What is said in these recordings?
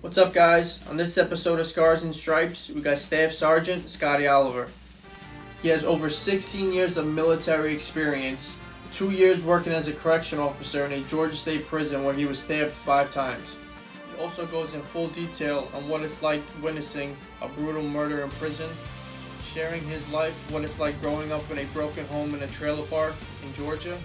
What's up, guys? On this episode of Scars and Stripes, we got Staff Sergeant Scotty Oliver. He has over 16 years of military experience, 2 years working as a correction officer in a Georgia State prison where he was stabbed 5 times. He also goes in full detail on what it's like witnessing a brutal murder in prison, sharing his life, what it's like growing up in a broken home in a trailer park in Georgia.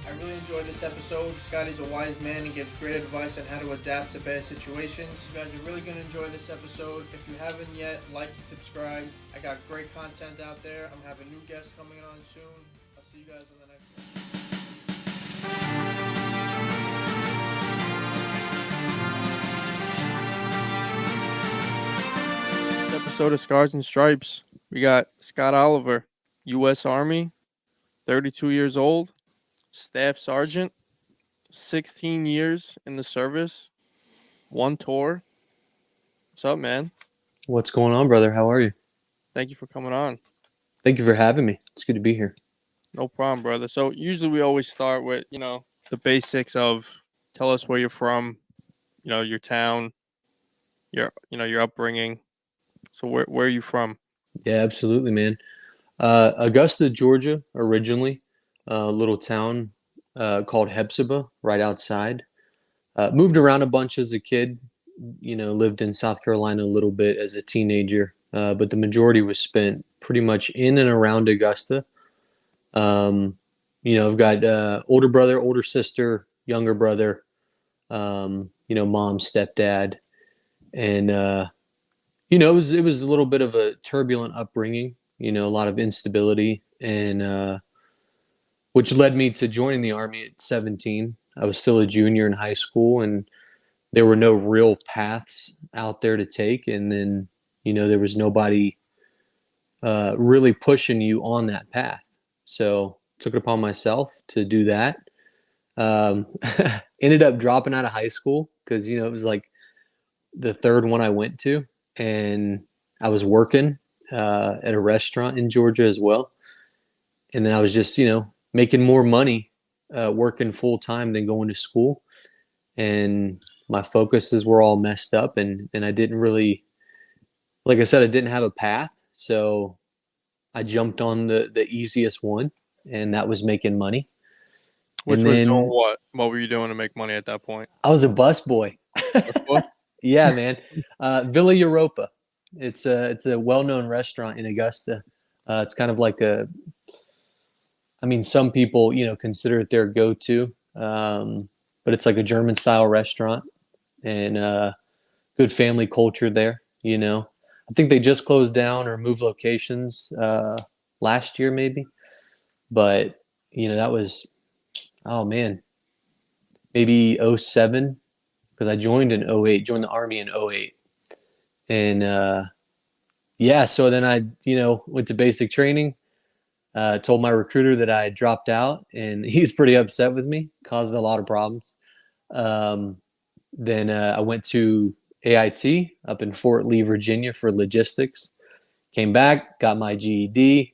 I really enjoyed this episode. Scotty's a wise man and gives great advice on how to adapt to bad situations. You guys are really going to enjoy this episode. If you haven't yet, like and subscribe. I got great content out there. I'm having new guests coming on soon. I'll see you guys on the next one. Episode of Scars and Stripes. We got Scott Oliver, U.S. Army, 32 years old. Staff Sergeant, 16 years in the service, 1 tour. What's up, man? What's going on, brother? How are you? Thank you for coming on. Thank you for having me. It's good to be here. No problem, brother. So usually we always start with, the basics of tell us where you're from, your town, your upbringing. So where are you from? Yeah, absolutely, man. Augusta, Georgia, originally. A little town called Hepzibah, right outside. Moved around a bunch as a kid. Lived in South Carolina a little bit as a teenager, but the majority was spent pretty much in and around Augusta. I've got older brother, older sister, younger brother, mom, stepdad, and it was a little bit of a turbulent upbringing. A lot of instability and which led me to joining the Army at 17. I was still a junior in high school, and there were no real paths out there to take. And then, there was nobody really pushing you on that path. So took it upon myself to do that. Ended up dropping out of high school because, it was like the third one I went to. And I was working at a restaurant in Georgia as well. And then I was just, making more money working full time than going to school, and my focuses were all messed up, and I didn't really, like I said, I didn't have a path, so I jumped on the easiest one, and that was making money. Which was doing what? What were you doing to make money at that point? I was a busboy. Yeah, man. Villa Europa. It's a well-known restaurant in Augusta. It's kind of like some people, consider it their go-to, but it's like a German-style restaurant and good family culture there, I think they just closed down or moved locations last year maybe, but, that was, oh, man, maybe 07, because I joined in 08, joined the Army in 08. And, so then I, went to basic training. Told my recruiter that I had dropped out, and he's pretty upset with me, caused a lot of problems. Then I went to AIT up in Fort Lee, Virginia for logistics. Came back, got my GED,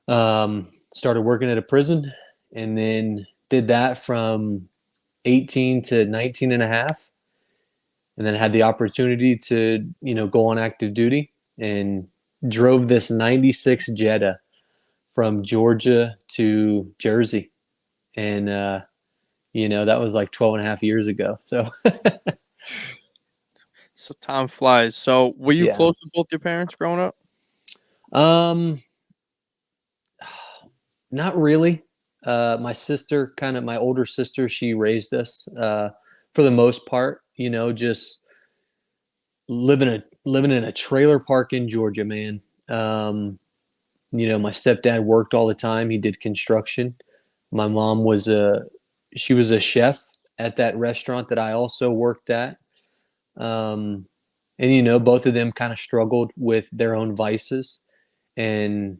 started working at a prison, and then did that from 18 to 19 and a half. And then had the opportunity to, go on active duty and drove this 96 Jetta from Georgia to Jersey. And, that was like 12 and a half years ago. So, so time flies. So were you close with both your parents growing up? Not really. My sister, my older sister, she raised us, for the most part, just living in a trailer park in Georgia, man. My stepdad worked all the time. He did construction. My mom was a chef at that restaurant that I also worked at. And, both of them kind of struggled with their own vices. And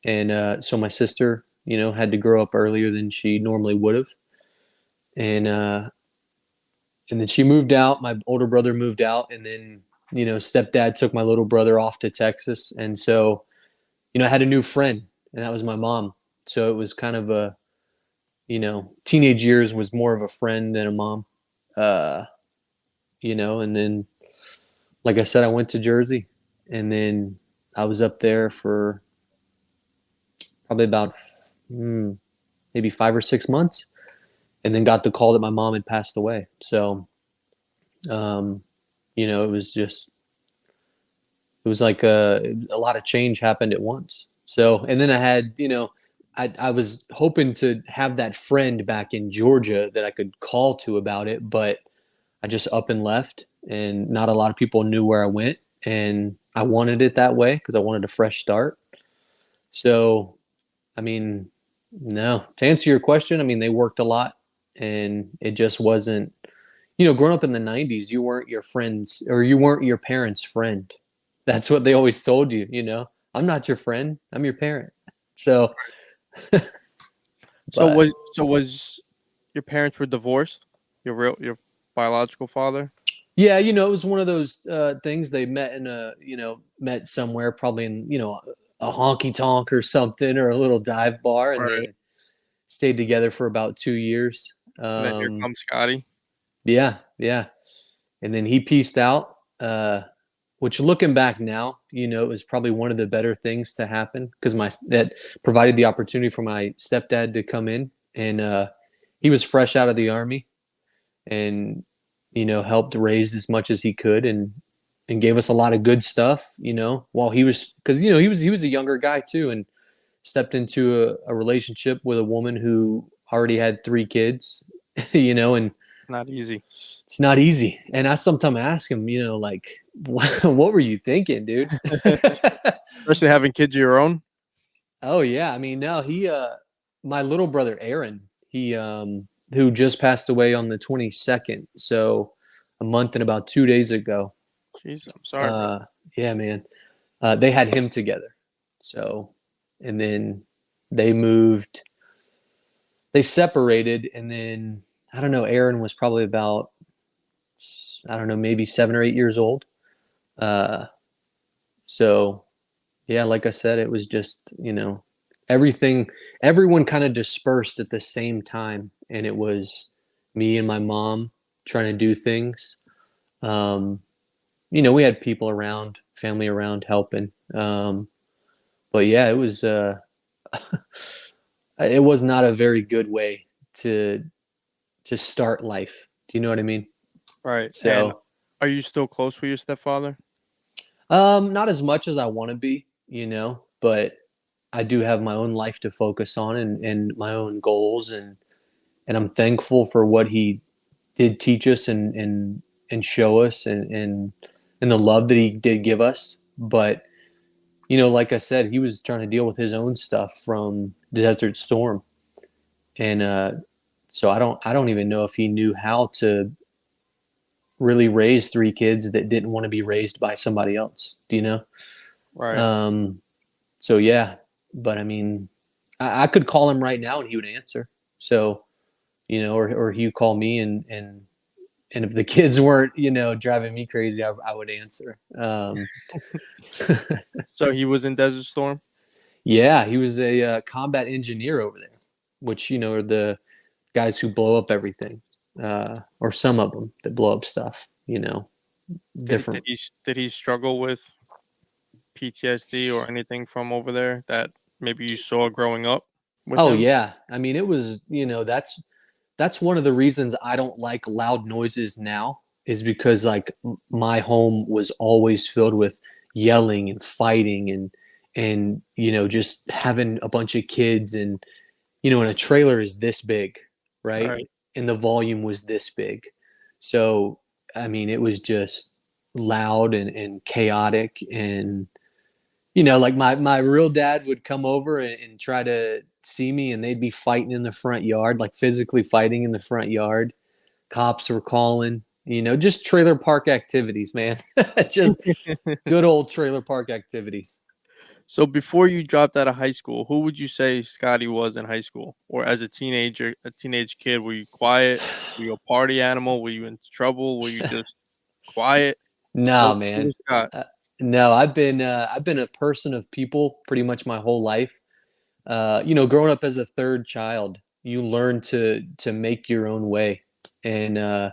so my sister, had to grow up earlier than she normally would have. And then she moved out. My older brother moved out. And then, stepdad took my little brother off to Texas. And so, I had a new friend, and that was my mom. So it was kind of a, teenage years was more of a friend than a mom. and then, like I said, I went to Jersey, and then I was up there for probably about maybe 5 or 6 months, and then got the call that my mom had passed away. So, um, it was just, it was like a lot of change happened at once. So, and then I had, I was hoping to have that friend back in Georgia that I could call to about it, but I just up and left, and not a lot of people knew where I went. And I wanted it that way because I wanted a fresh start. So, I mean, no, to answer your question, I mean, they worked a lot, and it just wasn't, growing up in the 90s, you weren't your friends, or you weren't your parents' friend. That's what they always told you. I'm not your friend, I'm your parent. So, So but was your parents were divorced? Your biological father? yeah, it was one of those things. They met met somewhere, probably in, a honky tonk or something, or a little dive bar, and Right. they stayed together for about 2 years. And then here comes Scotty. Yeah, yeah. And then he pieced out, which, looking back now, it was probably one of the better things to happen, because that provided the opportunity for my stepdad to come in, and he was fresh out of the army, and helped raise as much as he could, and gave us a lot of good stuff, while he was, because he was a younger guy too, and stepped into a relationship with a woman who already had 3 kids, and Not easy. it's not easy. And I sometimes ask him, like, what were you thinking, dude? Especially having kids of your own. Oh yeah, I mean, no, my little brother Aaron, he who just passed away on the 22nd, so a month and about 2 days ago. Jeez, I'm sorry, bro. Yeah, man. They had him together. So, and then they moved, they separated, and then I don't know, Aaron was probably about, I don't know, maybe 7 or 8 years old. Uh, so yeah, like I said, it was just, everything, everyone kind of dispersed at the same time. And it was me and my mom trying to do things. We had people around, family around helping. But yeah, it was not a very good way to start life. Do you know what I mean? Right. And So, are you still close with your stepfather? not as much as I want to be, but I do have my own life to focus on, and my own goals, and I'm thankful for what he did teach us, and show us, and the love that he did give us. But, like I said, he was trying to deal with his own stuff from the Desert Storm. And so I don't even know if he knew how to really raise 3 kids that didn't want to be raised by somebody else. Do you know? Right. So yeah, but I mean, I could call him right now and he would answer. So, or he would call me, and if the kids weren't, driving me crazy, I would answer. So he was in Desert Storm? Yeah, he was a combat engineer over there, which, are the guys who blow up everything, or some of them that blow up stuff, Did different. he struggle with PTSD or anything from over there that maybe you saw growing up with Oh him? yeah, I mean, it was, that's one of the reasons I don't like loud noises now, is because, like, my home was always filled with yelling and fighting, and just having a bunch of kids, and a trailer is this big, right? Right. And the volume was this big. So, I mean, it was just loud and chaotic. And, like, my real dad would come over and try to see me, and they'd be fighting in the front yard, like physically fighting in the front yard. Cops were calling, just trailer park activities, man. Just good old trailer park activities. So before you dropped out of high school, who would you say Scotty was in high school? Or as a teenager, a teenage kid, were you quiet? Were you a party animal? Were you into trouble? Were you just quiet? No, Who man. was Scott? No, I've been a person of people pretty much my whole life. Growing up as a third child, you learn to make your own way, and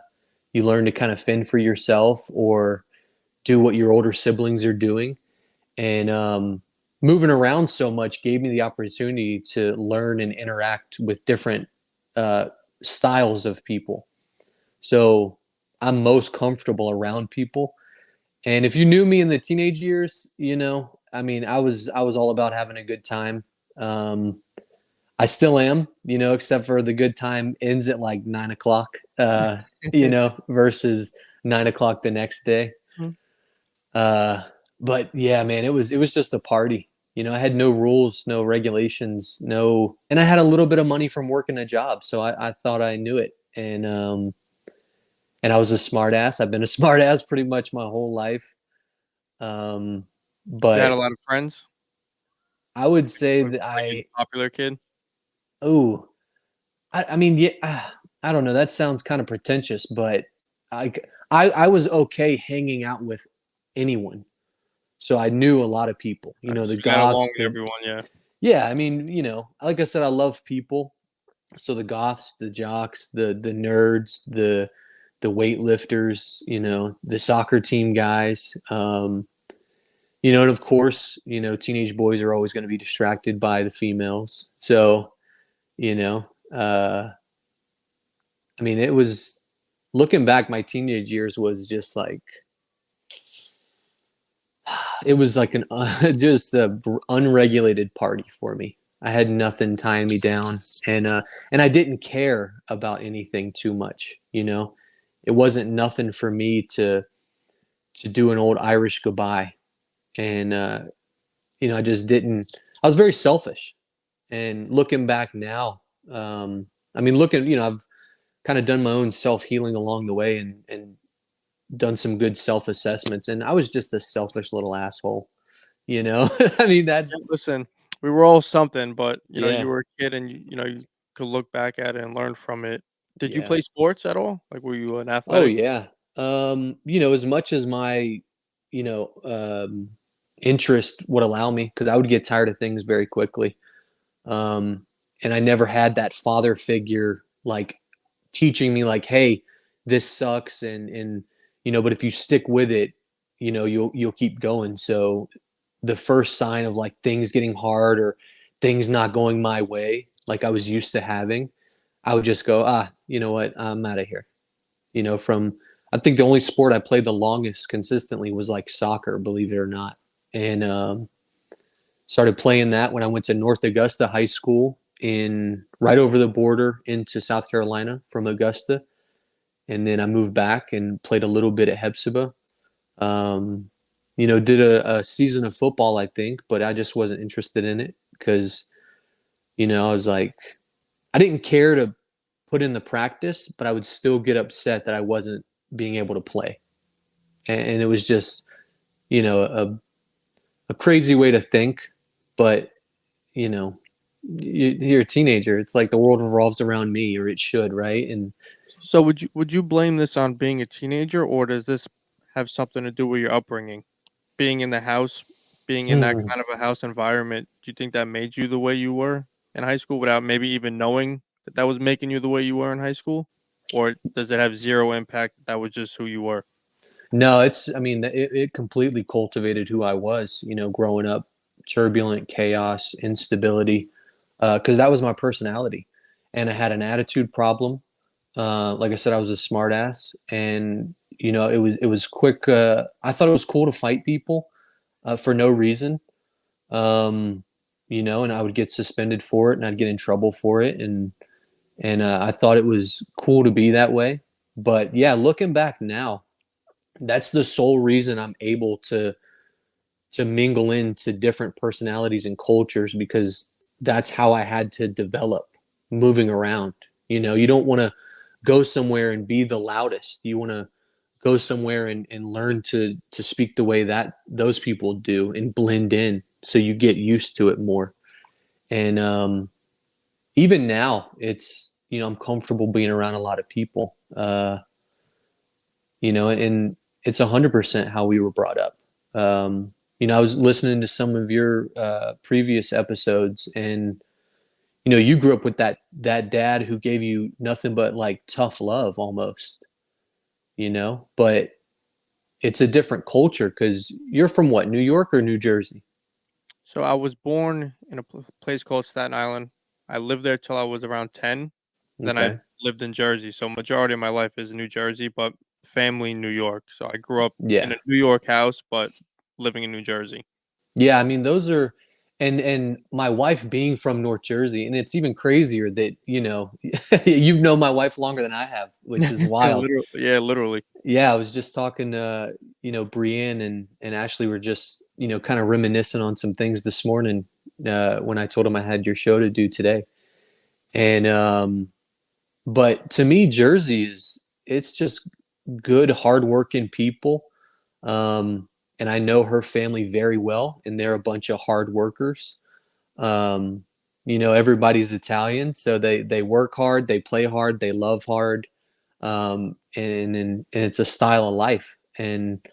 You learn to kind of fend for yourself or do what your older siblings are doing. And moving around so much gave me the opportunity to learn and interact with different styles of people. So I'm most comfortable around people. And if you knew me in the teenage years, I mean, I was all about having a good time. Um, I still am, except for the good time ends at like 9 o'clock, versus 9 o'clock the next day. Mhm. Uh, but yeah, man, it was just a party. I had no rules, no regulations, and I had a little bit of money from working a job, so I thought I knew it, and I was a smart ass. I've been a smart ass pretty much my whole life. Um, You had a but lot of friends? I would say Or that like you popular kid? oh, I mean, yeah, I don't know. That sounds kind of pretentious, but I, I was okay hanging out with anyone. So I knew a lot of people, Nice. the You got along goths, with everyone, yeah. yeah, I mean, like I said, I love people. So the goths, the jocks, the nerds, the weightlifters, the soccer team guys, and of course, teenage boys are always going to be distracted by the females. So, you know, uh, I mean, it was looking back, my teenage years was just like, it was like an just a unregulated party for me. I had nothing tying me down, and I didn't care about anything too much. It wasn't nothing for me to do an old Irish goodbye, and I just didn't. I was very selfish, and looking back now, I mean, I've kind of done my own self healing along the way, and done some good self assessments, and I was just a selfish little asshole. I mean, Yeah, that's listen, we were all something, but, you yeah, were a kid and you could look back at it and learn from it. Did you yeah. play sports at all? Like, were you an Oh athletic? yeah. As much as my, you know, um, interest would allow me, because I would get tired of things very quickly. Um, and I never had that father figure like teaching me like, hey, this sucks, but if you stick with it, you'll keep going. So the first sign of like things getting hard or things not going my way, like I was used to having, I would just go, you know what, I'm out of here. From I think the only sport I played the longest consistently was like soccer, believe it or not, and started playing that when I went to North Augusta High School in right over the border into South Carolina from Augusta, and then I moved back and played a little bit at Hepzibah. Um, did a season of football, I think, but I just wasn't interested in it because, I was like, I didn't care to put in the practice, but I would still get upset that I wasn't being able to play. And it was just, a crazy way to think, but, you know, you're a teenager. It's like the world revolves around me, or it should, right? And So would you blame this on being a teenager, or does this have something to do with your upbringing? Being in the house, being in that hmm, kind of a house environment, do you think that made you the way you were in high school without maybe even knowing that that was making you the way you were in high school? Or does it have zero impact? That was just who you were? no, I mean, it completely cultivated who I was, growing up, turbulent, chaos, instability, because that was my personality. And I had an attitude problem. Like I said, I was a smart ass, and it was quick. I thought it was cool to fight people for no reason, and I would get suspended for it, and I'd get in trouble for it, and I thought it was cool to be that way. But yeah, looking back now, that's the sole reason I'm able to mingle into different personalities and cultures, because that's how I had to develop moving around. You don't want to go somewhere and be the loudest. You want to go somewhere and learn to speak the way that those people do and blend in, so you get used to it more. And even now, it's I'm comfortable being around a lot of people. And it's 100% how we were brought up. I was listening to some of your previous episodes, and you grew up with that dad who gave you nothing but like tough love almost. but it's a different culture because you're from what, New York or New Jersey? So I was born in a place called Staten Island. I lived there till I was around 10. Then I Okay. lived in Jersey. So majority of my life is New Jersey, but family in New York. So I grew up in Yeah. a New York house, but living in New Jersey. Yeah, I mean those are and my wife being from North Jersey, and it's even crazier that, you've known my wife longer than I have, which is wild. Literally, yeah, literally. Yeah, I was just talking to, Brienne and Ashley were just, kind of reminiscing on some things this morning when I told them I had your show to do today. And but to me, Jersey it's just good, hardworking people. Um, and I know her family very well, and they're a bunch of hard workers. Um, everybody's Italian, so they work hard, they play hard, they love hard, and it's a style of life, and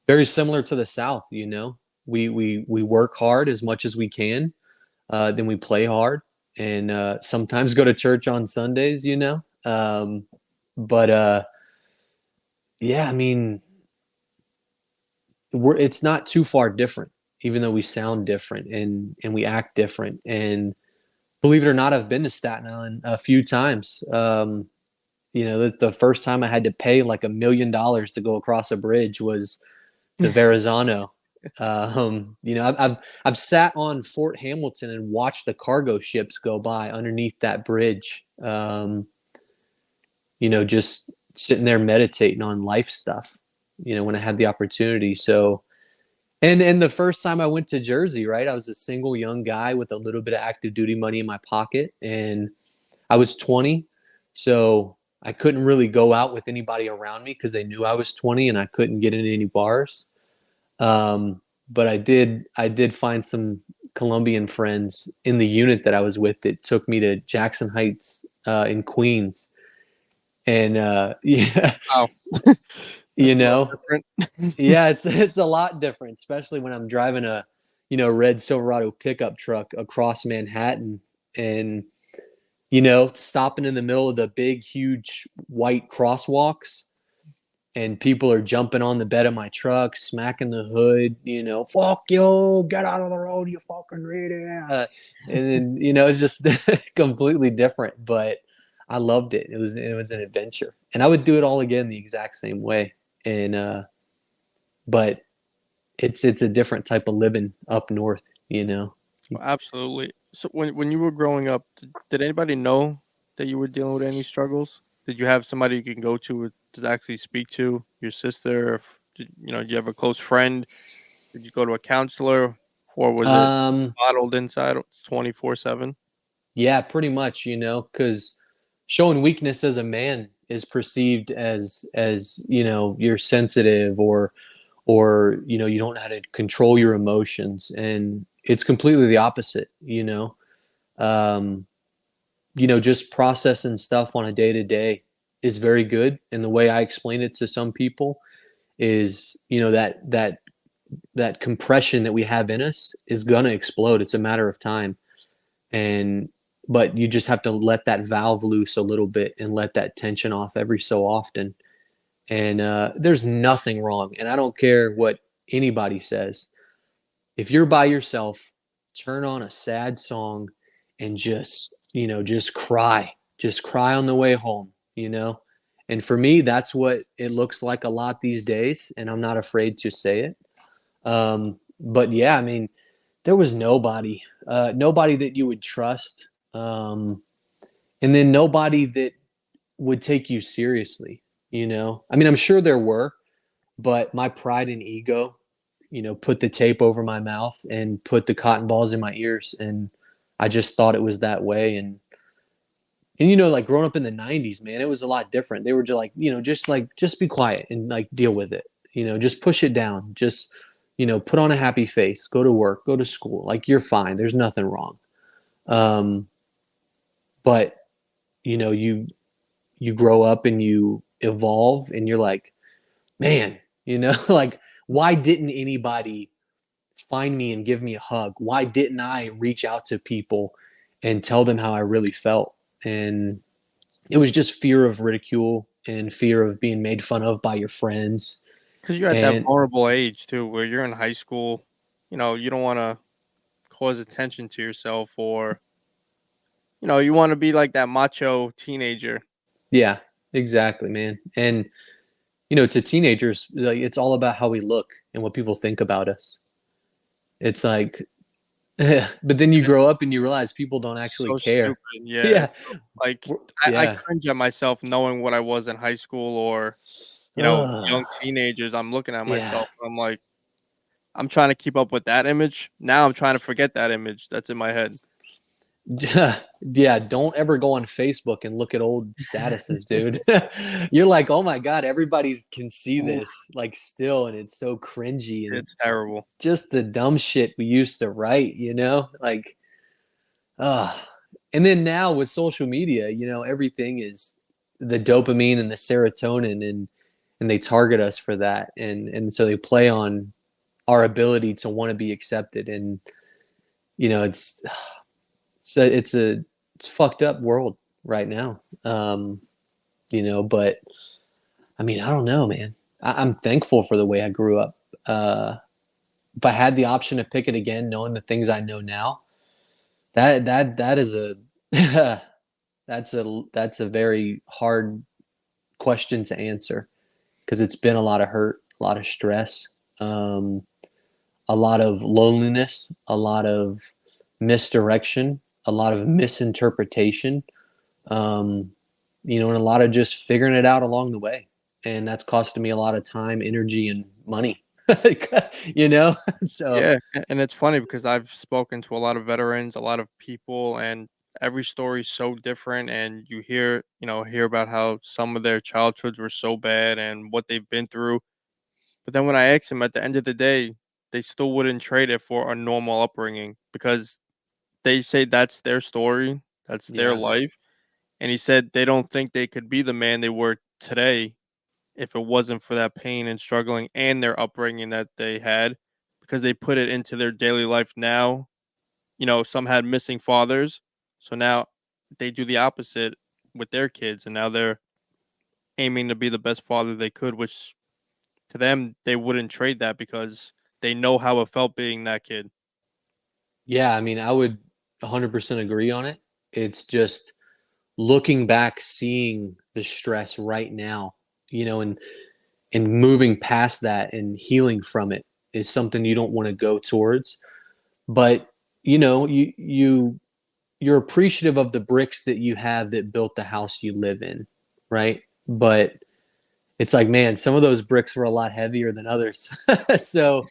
very similar to the South. We work hard as much as we can, then we play hard, and sometimes go to church on Sundays. But yeah, I mean, it's not too far different, even though we sound different and we act different. And believe it or not, I've been to Staten Island a few times. The first time I had to pay like $1 million to go across a bridge was the Verrazano. I've sat on Fort Hamilton and watched the cargo ships go by underneath that bridge. Just sitting there meditating on life stuff. When I had the opportunity. So, and the first time I went to Jersey, right, I was a single young guy with a little bit of active duty money in my pocket, and I was 20, so I couldn't really go out with anybody around me because they knew I was 20 and I couldn't get into any bars. But I did find some Colombian friends in the unit that I was with that took me to Jackson Heights in Queens, and yeah, Wow. you That's a lot know, different. yeah, it's a lot different, especially when I'm driving a red Silverado pickup truck across Manhattan and stopping in the middle of the big, huge white crosswalks, and people are jumping on the bed of my truck, smacking the hood, fuck you, get out of the road, you fucking idiot. And then, it's just completely different, but I loved it. It was an adventure, and I would do it all again the exact same way. And, but it's a different type of living up north. Absolutely. So when you were growing up, did anybody know that you were dealing with any struggles? Did you have somebody you can go to actually speak to? Your sister? Did you have a close friend? Did you go to a counselor, or was it Um, bottled inside 24/7? yeah, pretty much, because showing weakness as a man is perceived as you're sensitive, or you don't know how to control your emotions, and it's completely the opposite. um just processing stuff on a day to day is very good, and the way I explain it to some people is that compression that we have in us is going to explode. It's a matter of time, and but you just have to let that valve loose a little bit and let that tension off every so often. And there's nothing wrong, and I don't care what anybody says. If you're by yourself, turn on a sad song and just cry on the way home. And for me, that's what it looks like a lot these days, and I'm not afraid to say it. But yeah, I mean, there was nobody that you would trust, and then nobody that would take you seriously. I mean, I'm sure there were, but my pride and ego, put the tape over my mouth and put the cotton balls in my ears, and I just thought it was that way. And like growing up in the '90s, man, it was a lot different. They were just just be quiet and like deal with it. Just push it down. Just put on a happy face. Go to work. Go to school. Like, you're fine. There's nothing wrong. Um, but you grow up and you evolve, and you're like, man, like, why didn't anybody find me and give me a hug? Why didn't I reach out to people and tell them how I really felt? And it was just fear of ridicule, and fear of being made fun of by your friends. Because you're at that And vulnerable age too, where you're in high school. You don't want to cause attention to yourself, or you want to be like that macho teenager. yeah, exactly, man. And to teenagers, like it's all about how we look and what people think about us. It's like, but then you It's grow up and you realize people don't actually so care. stupid. Yeah, Yeah, it's like I yeah. cringe at myself knowing what I was in high school, or Ugh, young teenagers. I'm looking at yeah. myself and I'm like, I'm trying to keep up with that image. Now I'm trying to forget that image that's in my head. Yeah, don't ever go on Facebook and look at old statuses, dude. You're like, oh my God, everybody can see Oof, this, like still, and it's so cringy and it's terrible. just the dumb shit we used to write, like, uh and then now with social media, everything is the dopamine and the serotonin and they target us for that. And so they play on our ability to want to be accepted. And, it's it's fucked up world right now. But I mean, I don't know, man. I'm thankful for the way I grew up. If I had the option to pick it again, knowing the things I know now, that is a that's a very hard question to answer because it's been a lot of hurt, a lot of stress, um, a lot of loneliness, a lot of misdirection, a lot of misinterpretation, um, and a lot of just figuring it out along the way. And that's costing me a lot of time, energy, and money. you know, so Yeah, and it's funny because I've spoken to a lot of veterans, a lot of people, and every story is so different. And you hear about how some of their childhoods were so bad and what they've been through. But then when I asked them at the end of the day, they still wouldn't trade it for a normal upbringing because they say that's their story, that's their yeah, life. And he said they don't think they could be the man they were today if it wasn't for that pain and struggling and their upbringing that they had, because they put it into their daily life now. Some had missing fathers, so now they do the opposite with their kids, and now they're aiming to be the best father they could, which to them they wouldn't trade that because they know how it felt being that kid. yeah. I mean, I would 100% agree on it. It's just looking back, seeing the stress right now, and moving past that and healing from it is something you don't want to go towards. But you're appreciative of the bricks that you have that built the house you live in, right? But it's like, man, some of those bricks were a lot heavier than others. So,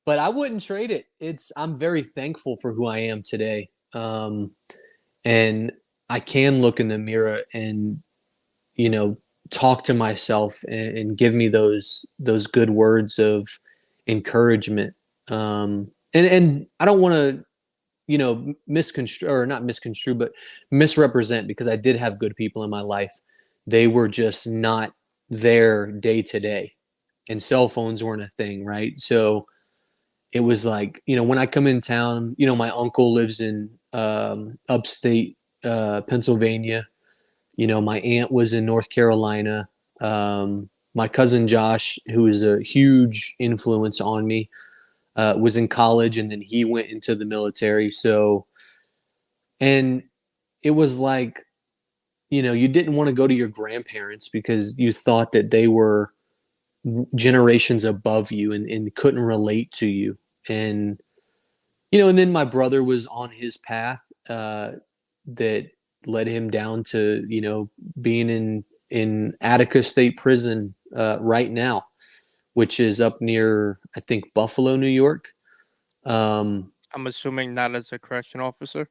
but I wouldn't trade it. I'm very thankful for who I am today. And I can look in the mirror and, you know, talk to myself and give me those good words of encouragement. And I don't want to, misconstrue or not misconstrue, but misrepresent, because I did have good people in my life. They were just not there day to day, and cell phones weren't a thing, right? So it was like, when I come in town, my uncle lives in upstate Pennsylvania. My aunt was in North Carolina. My cousin Josh, who is a huge influence on me, was in college, and then he went into the military. So, and it was like, you didn't want to go to your grandparents because you thought that they were generations above you and couldn't relate to you. And, and then my brother was on his path that led him down to, being in Attica State Prison right now, which is up near, I think, Buffalo, New York. Um, I'm assuming not as a correction officer.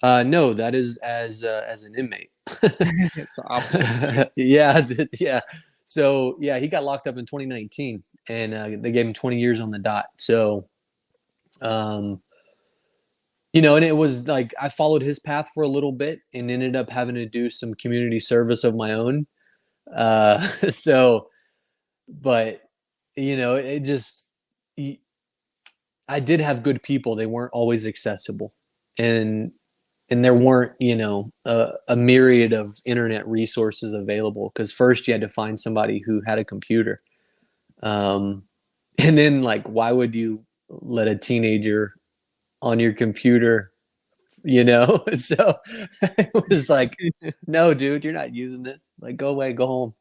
no, that is as an inmate. It's the opposite for me. Yeah, yeah. So yeah, he got locked up in 2019, and they gave him 20 years on the dot. So, um, and it was like I followed his path for a little bit and ended up having to do some community service of my own. So, but it just I did have good people. They weren't always accessible, and and there weren't, a myriad of internet resources available, because first you had to find somebody who had a computer. Um, and then, like, why would you let a teenager on your computer, So it was like, no, dude, you're not using this. Like, go away, go home.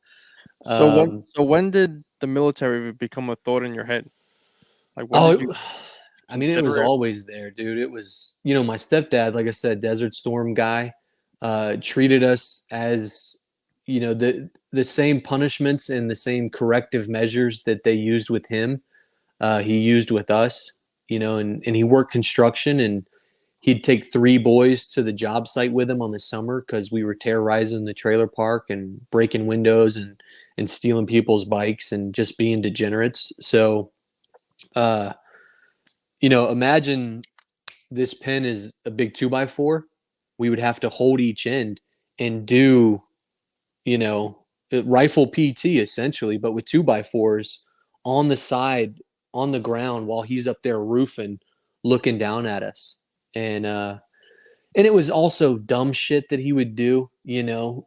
Um, So when did the military become a thought in your head? Like when did you oh, I mean, it was consider it? always there, dude. It was, my stepdad, like I said, Desert Storm guy, treated us as, the same punishments and the same corrective measures that they used with him, he used with us, and he worked construction, and he'd take three boys to the job site with him on the summer because we were terrorizing the trailer park and breaking windows and stealing people's bikes and just being degenerates. So, uh, imagine this pen is a big 2x4. We would have to hold each end and do, you know, rifle PT essentially, but with 2x4s on the side, on the ground while he's up there roofing, looking down at us. And it was also dumb shit that he would do, go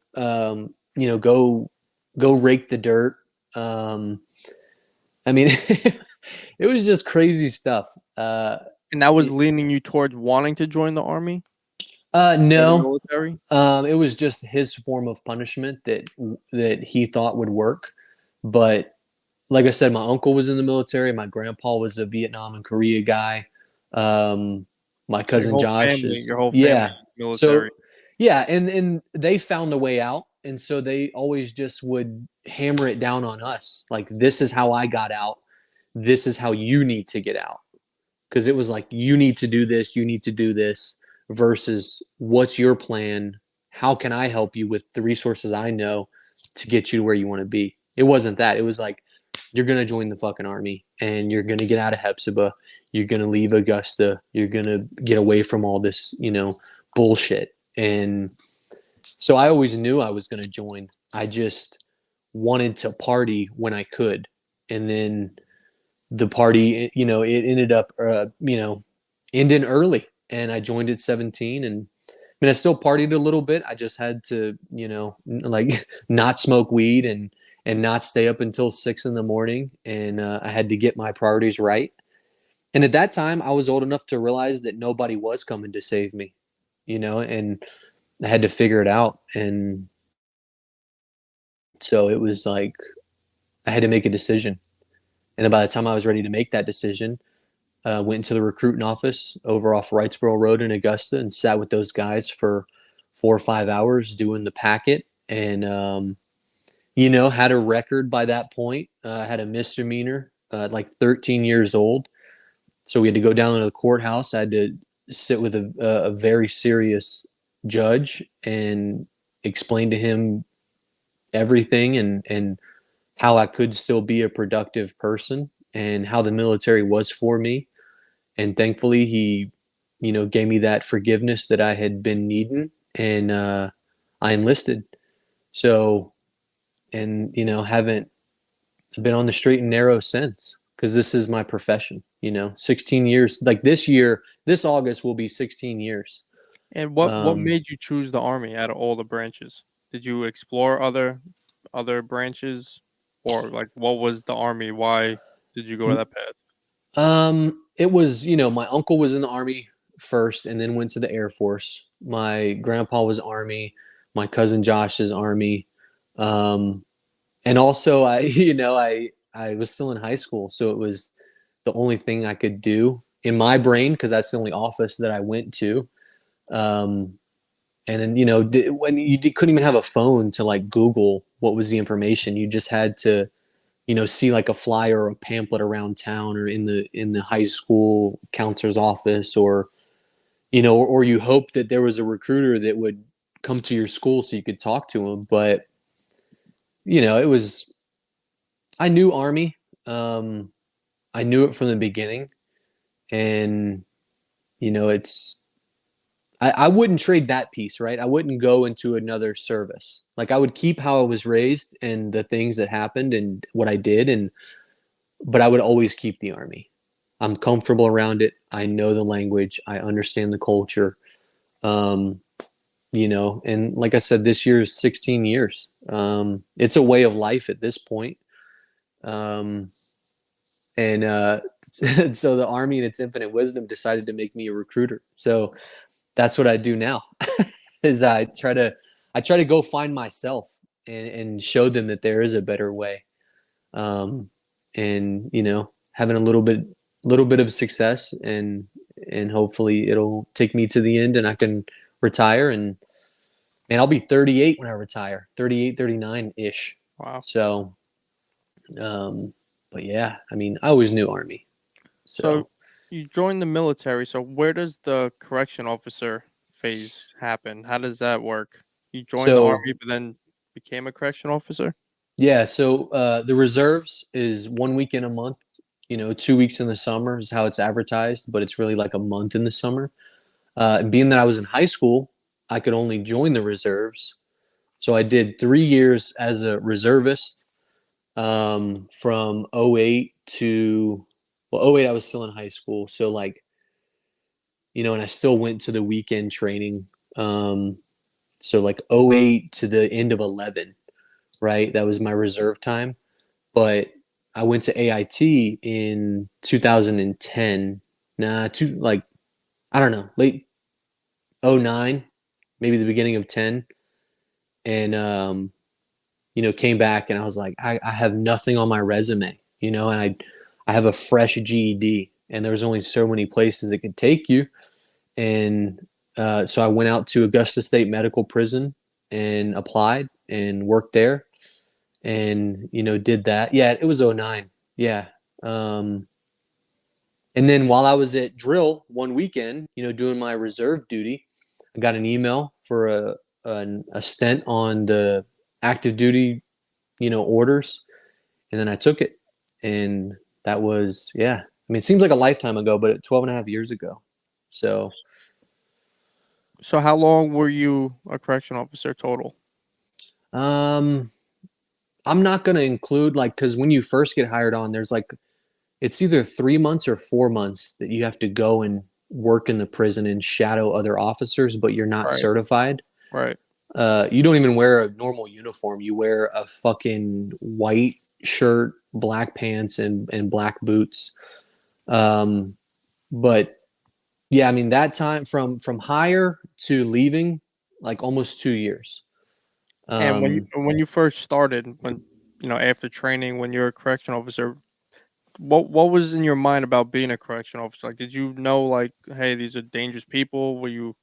rake the dirt. I mean, it was just crazy stuff. And that was leaning you towards wanting to join the army or the No, military? it was just his form of punishment that he thought would work. But like I said, my uncle was in the military. My grandpa was a Vietnam and Korea guy. Um, my So cousin Josh your is, whole family yeah. So military. yeah, and they found a way out, and so they always just would hammer it down on us. Like, this is how I got out. This is how you need to get out. Because it was like, you need to do this, you need to do this, versus what's your plan? How can I help you with the resources I know to get you to where you want to be? It wasn't that. It was like, you're going to join the fucking army and you're going to get out of Hepzibah. You're going to leave Augusta. You're going to get away from all this, bullshit. And so I always knew I was going to join. I just wanted to party when I could. And then the party, it ended up, ending early, and I joined at 17. And I mean, I still partied a little bit. I just had to, like, not smoke weed and not stay up until 6 in the morning. And I had to get my priorities right. And at that time, I was old enough to realize that nobody was coming to save me, and I had to figure it out. And so it was like, I had to make a decision. And by the time I was ready to make that decision, went into the recruiting office over off Wrightsboro Road in Augusta and sat with those guys for 4 or 5 hours doing the packet. And, had a record by that point. Had a misdemeanor, like 13 years old. So we had to go down to the courthouse. I had to sit with a very serious judge and explain to him everything, and how I could still be a productive person, and how the military was for me. And thankfully he, gave me that forgiveness that I had been needing. And I enlisted. So, and haven't been on the straight and narrow since, because this is my profession. 16 years, like this August will be 16 years. And what made you choose the army out of all the branches? Did you explore other branches, or like what was the army? Why did you go to that path? It was, my uncle was in the army first and then went to the Air Force. My grandpa was Army. My cousin Josh is Army. Um, and also I, I was still in high school. So it was the only thing I could do in my brain, because that's the only office that I went to. Um, and then, when couldn't even have a phone to like Google what was the information, you just had to, see like a flyer or a pamphlet around town or in the high school counselor's office, or, or you hope that there was a recruiter that would come to your school so you could talk to him. But, it was, I knew Army. I knew it from the beginning. And, it's, I wouldn't trade that piece, right? I wouldn't go into another service. Like, I would keep how I was raised and the things that happened and what I did, but I would always keep the Army. I'm comfortable around it. I know the language. I understand the culture. You know, and like I said, this year is 16 years. It's a way of life at this point. Um, and so the Army in its infinite wisdom decided to make me a recruiter. So that's what I do now. Is I try to go find myself and show them that there is a better way. Um, and you know, having a little bit of success, and hopefully it'll take me to the end and I can retire. And man, I'll be 38 when I retire, 38, 39 ish. Wow. So, but yeah, I mean, I always knew Army. So So, you joined the military. So where does the correction officer phase happen? How does that work? You joined the so Army, but then became a correction officer? yeah, so the reserves is 1 weekend a month. You know, 2 weeks in the summer is how it's advertised, but it's really like a month in the summer. And being that I was in high school, I could only join the reserves. So I did 3 years as a reservist, from '08 to, well, '08 I was still in high school. So like, you know, and I still went to the weekend training. So like '08 to the end of 11, right? That was my reserve time. But I went to AIT in 2010. Like, I don't know, late '09, maybe the beginning of 10. And, you know, came back and I was like, I have nothing on my resume, you know, and I have a fresh GED and there was only so many places it could take you. And so I went out to Augusta State Medical Prison and applied and worked there and, you know, did that. Yeah, it was '09. Yeah. Um, and then while I was at drill one weekend, you know, doing my reserve duty, I got an email for a stint on the active duty, you know, orders, and then I took it, and that was, yeah. I mean, it seems like a lifetime ago, but 12 and a half years ago. So, So how long were you a correction officer total? um, I'm not gonna include like because when you first get hired on, there's like it's either 3 months or 4 months that you have to go and work in the prison and shadow other officers, but you're not Right. certified. Right. You don't even wear a normal uniform. You wear a fucking white shirt, black pants, and black boots. Um, but yeah, I mean that time from hire to leaving, like almost 2 years. And Um, when you first started, when after training, when you're a correction officer, what was in your mind about being a correction officer? Like, did you know, like, hey, these are dangerous people? Were you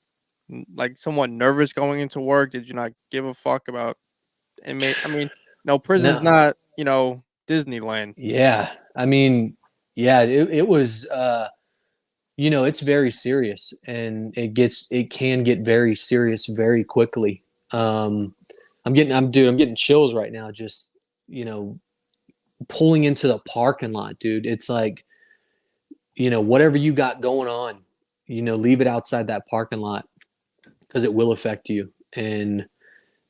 like somewhat nervous going into work? Did you not give a fuck about inmate? I mean, no, prison's no, not Disneyland. yeah, I mean, yeah, it was. You know, it's very serious, and it can get very serious very quickly. Um, I'm getting chills right now. Just, you know, pulling into the parking lot, dude. It's like, you know, whatever you got going on, you know, leave it outside that parking lot because it will affect you. And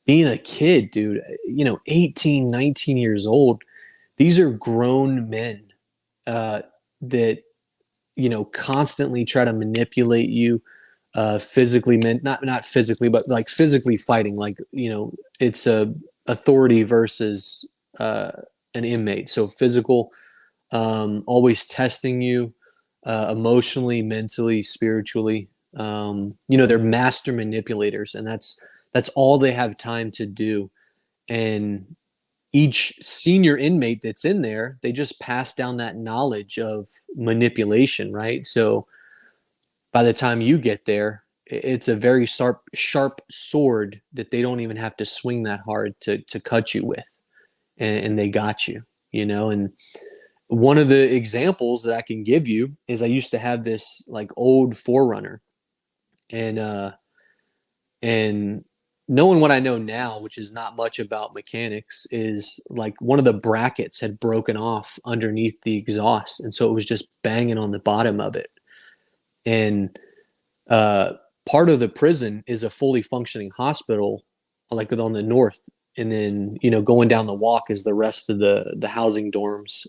being a kid, dude, you know, 18, 19 years old, these are grown men uh, that, you know, constantly try to manipulate you, physically, not physically, but like physically fighting. Like, you know, it's a authority versus an inmate. So physical, always testing you, emotionally, mentally, spiritually. You know, they're master manipulators, and that's all they have time to do. And each senior inmate that's in there, they just pass down that knowledge of manipulation, right? So by the time you get there, it's a very sharp sword that they don't even have to swing that hard to cut you with, and they got you, you know. And one of the examples that I can give you is I used to have this like old Forerunner, and and knowing what I know now, which is not much about mechanics, is like one of the brackets had broken off underneath the exhaust, and so it was just banging on the bottom of it. And uh, part of the prison is a fully functioning hospital, like on the north, and then, you know, going down the walk is the rest of the housing dorms.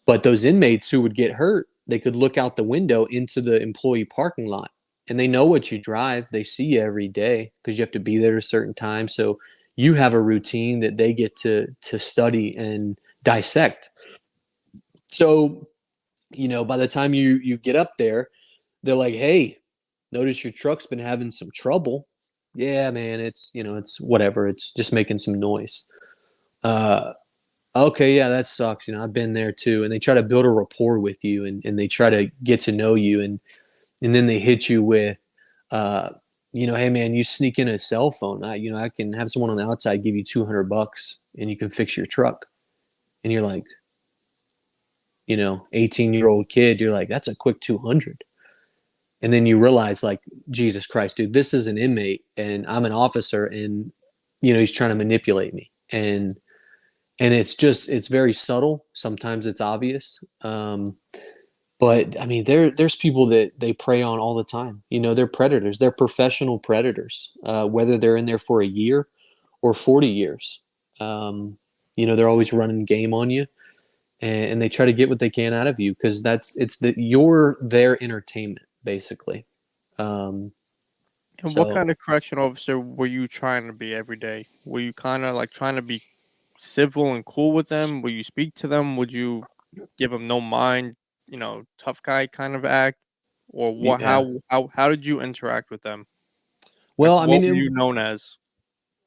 But those inmates who would get hurt, they could look out the window into the employee parking lot, and they know what you drive. They see you every day because you have to be there at a certain time. So you have a routine that they get to study and dissect. So, by the time you get up there, they're like, "Hey, notice your truck's been having some trouble." Yeah, man, it's whatever. It's just making some noise. Uh, okay, yeah, that sucks. I've been there too. And they try to build a rapport with you, and they try to get to know you, and then they hit you with, uh, hey man, you sneak in a cell phone. I can have someone on the outside give you $200 and you can fix your truck. And you're like, 18-year-old kid, you're like, that's a quick 200. And then you realize, like, Jesus Christ, dude, this is an inmate and I'm an officer, and he's trying to manipulate me. And it's very subtle. Sometimes it's obvious. But I mean, there's people that they prey on all the time. They're predators. They're professional predators, whether they're in there for a year or 40 years. They're always running game on you, and they try to get what they can out of you because you're their entertainment, basically. And So, what kind of correction officer were you trying to be every day? Were you kind of like trying to be civil and cool with them? Would you speak to them? Would you give them no mind, tough guy kind of act? Or what? yeah. How did you interact with them? Like, Well, I what mean, were you known as?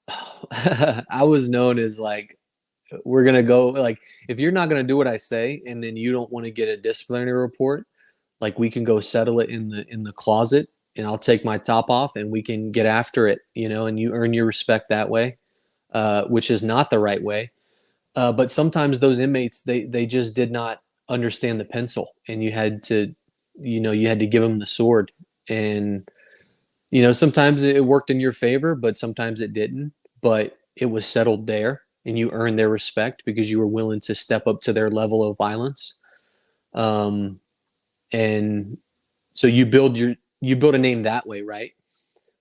I was known as like, we're gonna go, like, if you're not gonna do what I say, and then you don't want to get a disciplinary report, like, we can go settle it in the closet, and I'll take my top off and we can get after it, and you earn your respect that way, which is not the right way. But sometimes those inmates, they just did not understand the pencil, and you had to give them the sword. And sometimes it worked in your favor, but sometimes it didn't. But it was settled there, and you earned their respect because you were willing to step up to their level of violence. And so you build a name that way, right?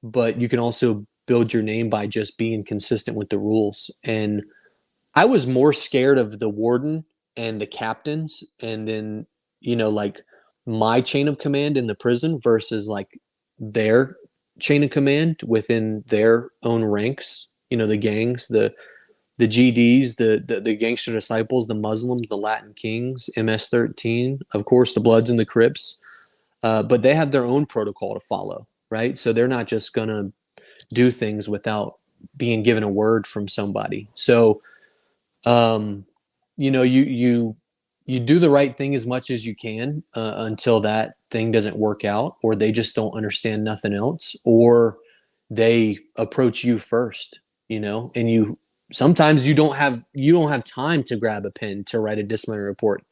But you can also build your name by just being consistent with the rules. And I was more scared of the warden and the captains, and then like, my chain of command in the prison versus like their chain of command within their own ranks. The gangs, the GDs, the gangster disciples, the Muslims, the Latin Kings, MS-13, of course, the Bloods and the Crips. But they have their own protocol to follow, right? So they're not just gonna do things without being given a word from somebody. So, you do the right thing as much as you can, until that thing doesn't work out, or they just don't understand nothing else, or they approach you first, and sometimes you don't have time to grab a pen to write a disciplinary report.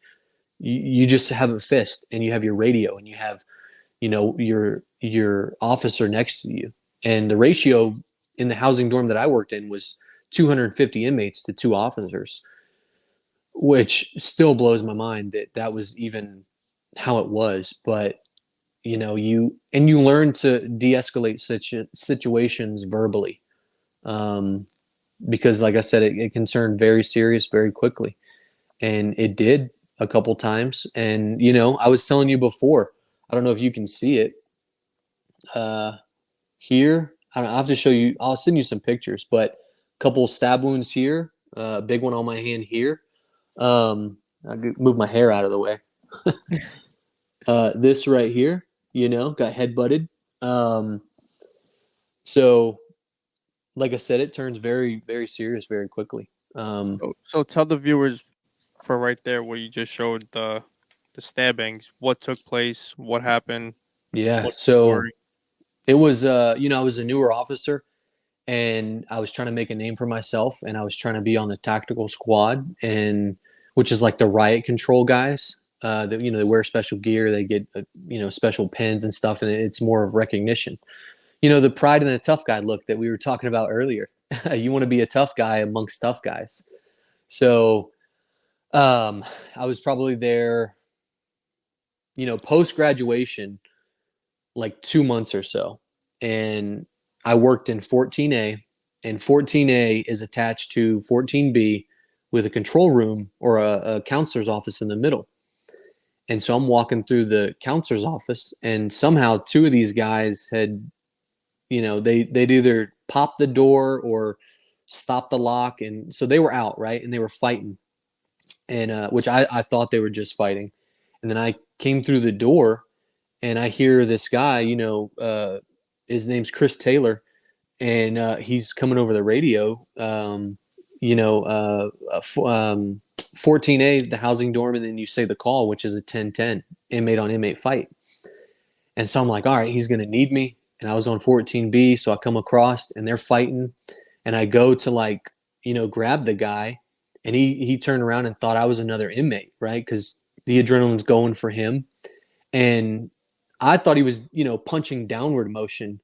You just have a fist, and you have your radio, and you have, your officer next to you. And the ratio in the housing dorm that I worked in was 250 inmates to 2 officers, which still blows my mind that was even how it was. But you learn to de-escalate situations verbally, because, like I said, it can turn very serious very quickly, and it did a couple times. And I was telling you before, I don't know if you can see it, here. I'll have to show you. I'll send you some pictures, but a couple stab wounds here, a big one on my hand here. I'll move my hair out of the way. This right here, got head butted. So, like I said, it turns very, very serious very quickly. So tell the viewers, for right there where you just showed the stabbings, what took place, what happened, Yeah. what's the So story? it was, I was a newer officer, and I was trying to make a name for myself, and I was trying to be on the tactical squad, and which is like the riot control guys. That they wear special gear, they get special pins and stuff, and it's more of recognition. The pride and the tough guy look that we were talking about earlier. You want to be a tough guy amongst tough guys. So, I was probably there, post graduation, like 2 months or so, and I worked in 14A, and 14A is attached to 14B with a control room or a counselor's office in the middle. And so I'm walking through the counselor's office, and somehow two of these guys had, they'd either pop the door or stop the lock. And so they were out, right? And they were fighting, and which I thought they were just fighting. And then I came through the door, and I hear this guy, his name's Chris Taylor, and he's coming over the radio, 14A, the housing dorm, and then you say the call, which is a 1010 inmate on inmate fight. And so I'm like, all right, he's going to need me. And I was on 14B, so I come across, and they're fighting, and I go to grab the guy, and he turned around and thought I was another inmate, right? Because the adrenaline's going for him. And I thought he was, punching downward motion,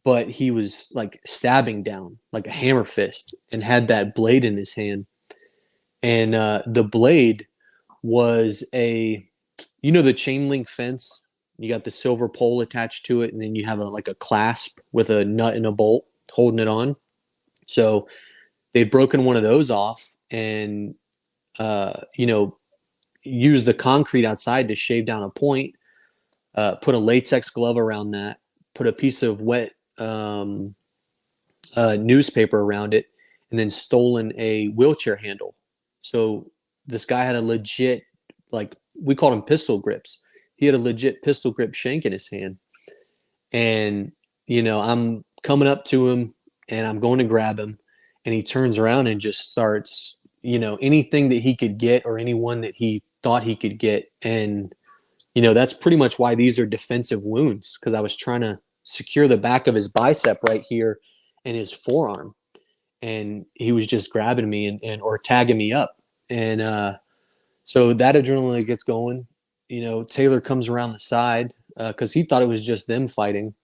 but he was like stabbing down like a hammer fist and had that blade in his hand. And the blade was the chain link fence. You got the silver pole attached to it, and then you have a clasp with a nut and a bolt holding it on. So they'd broken one of those off, and used the concrete outside to shave down a point. Put a latex glove around that. Put a piece of wet newspaper around it, and then stolen a wheelchair handle. So this guy had a legit, we called them pistol grips. He had a legit pistol grip shank in his hand. And, I'm coming up to him, and I'm going to grab him, and he turns around and just starts, anything that he could get or anyone that he thought he could get. And, that's pretty much why these are defensive wounds, because I was trying to secure the back of his bicep right here and his forearm. And he was just grabbing me or tagging me up. And so that adrenaline gets going. Taylor comes around the side because he thought it was just them fighting.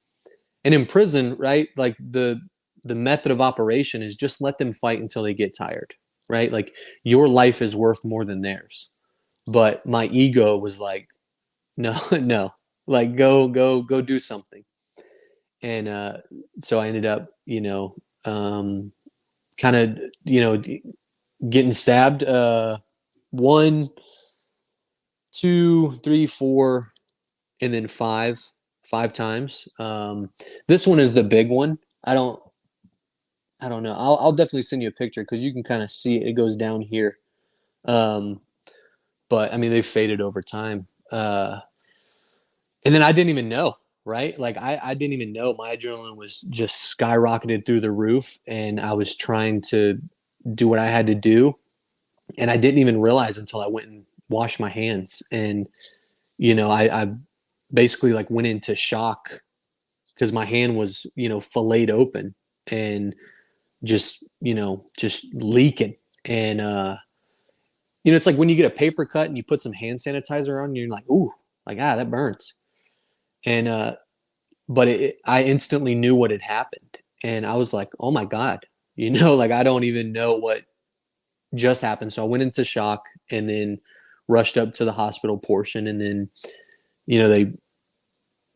And in prison, right, like the method of operation is just let them fight until they get tired, right? Like your life is worth more than theirs. But my ego was like, no, like go do something. And so I ended up, kind of, getting stabbed 1, 2, 3, 4, and then five times. This one is the big one. I don't know. I'll definitely send you a picture because you can kind of see it. It goes down here. But I mean, they've faded over time. And then I didn't even know, right? Like I didn't even know. My adrenaline was just skyrocketed through the roof, and I was trying to do what I had to do. And I didn't even realize until I went and washed my hands. And, I basically went into shock because my hand was, filleted open and just leaking. And, it's like when you get a paper cut and you put some hand sanitizer on, and you're like, ooh, that burns. And, but I instantly knew what had happened. And I was like, oh my God, I don't even know what just happened. So I went into shock and then rushed up to the hospital portion. And then, they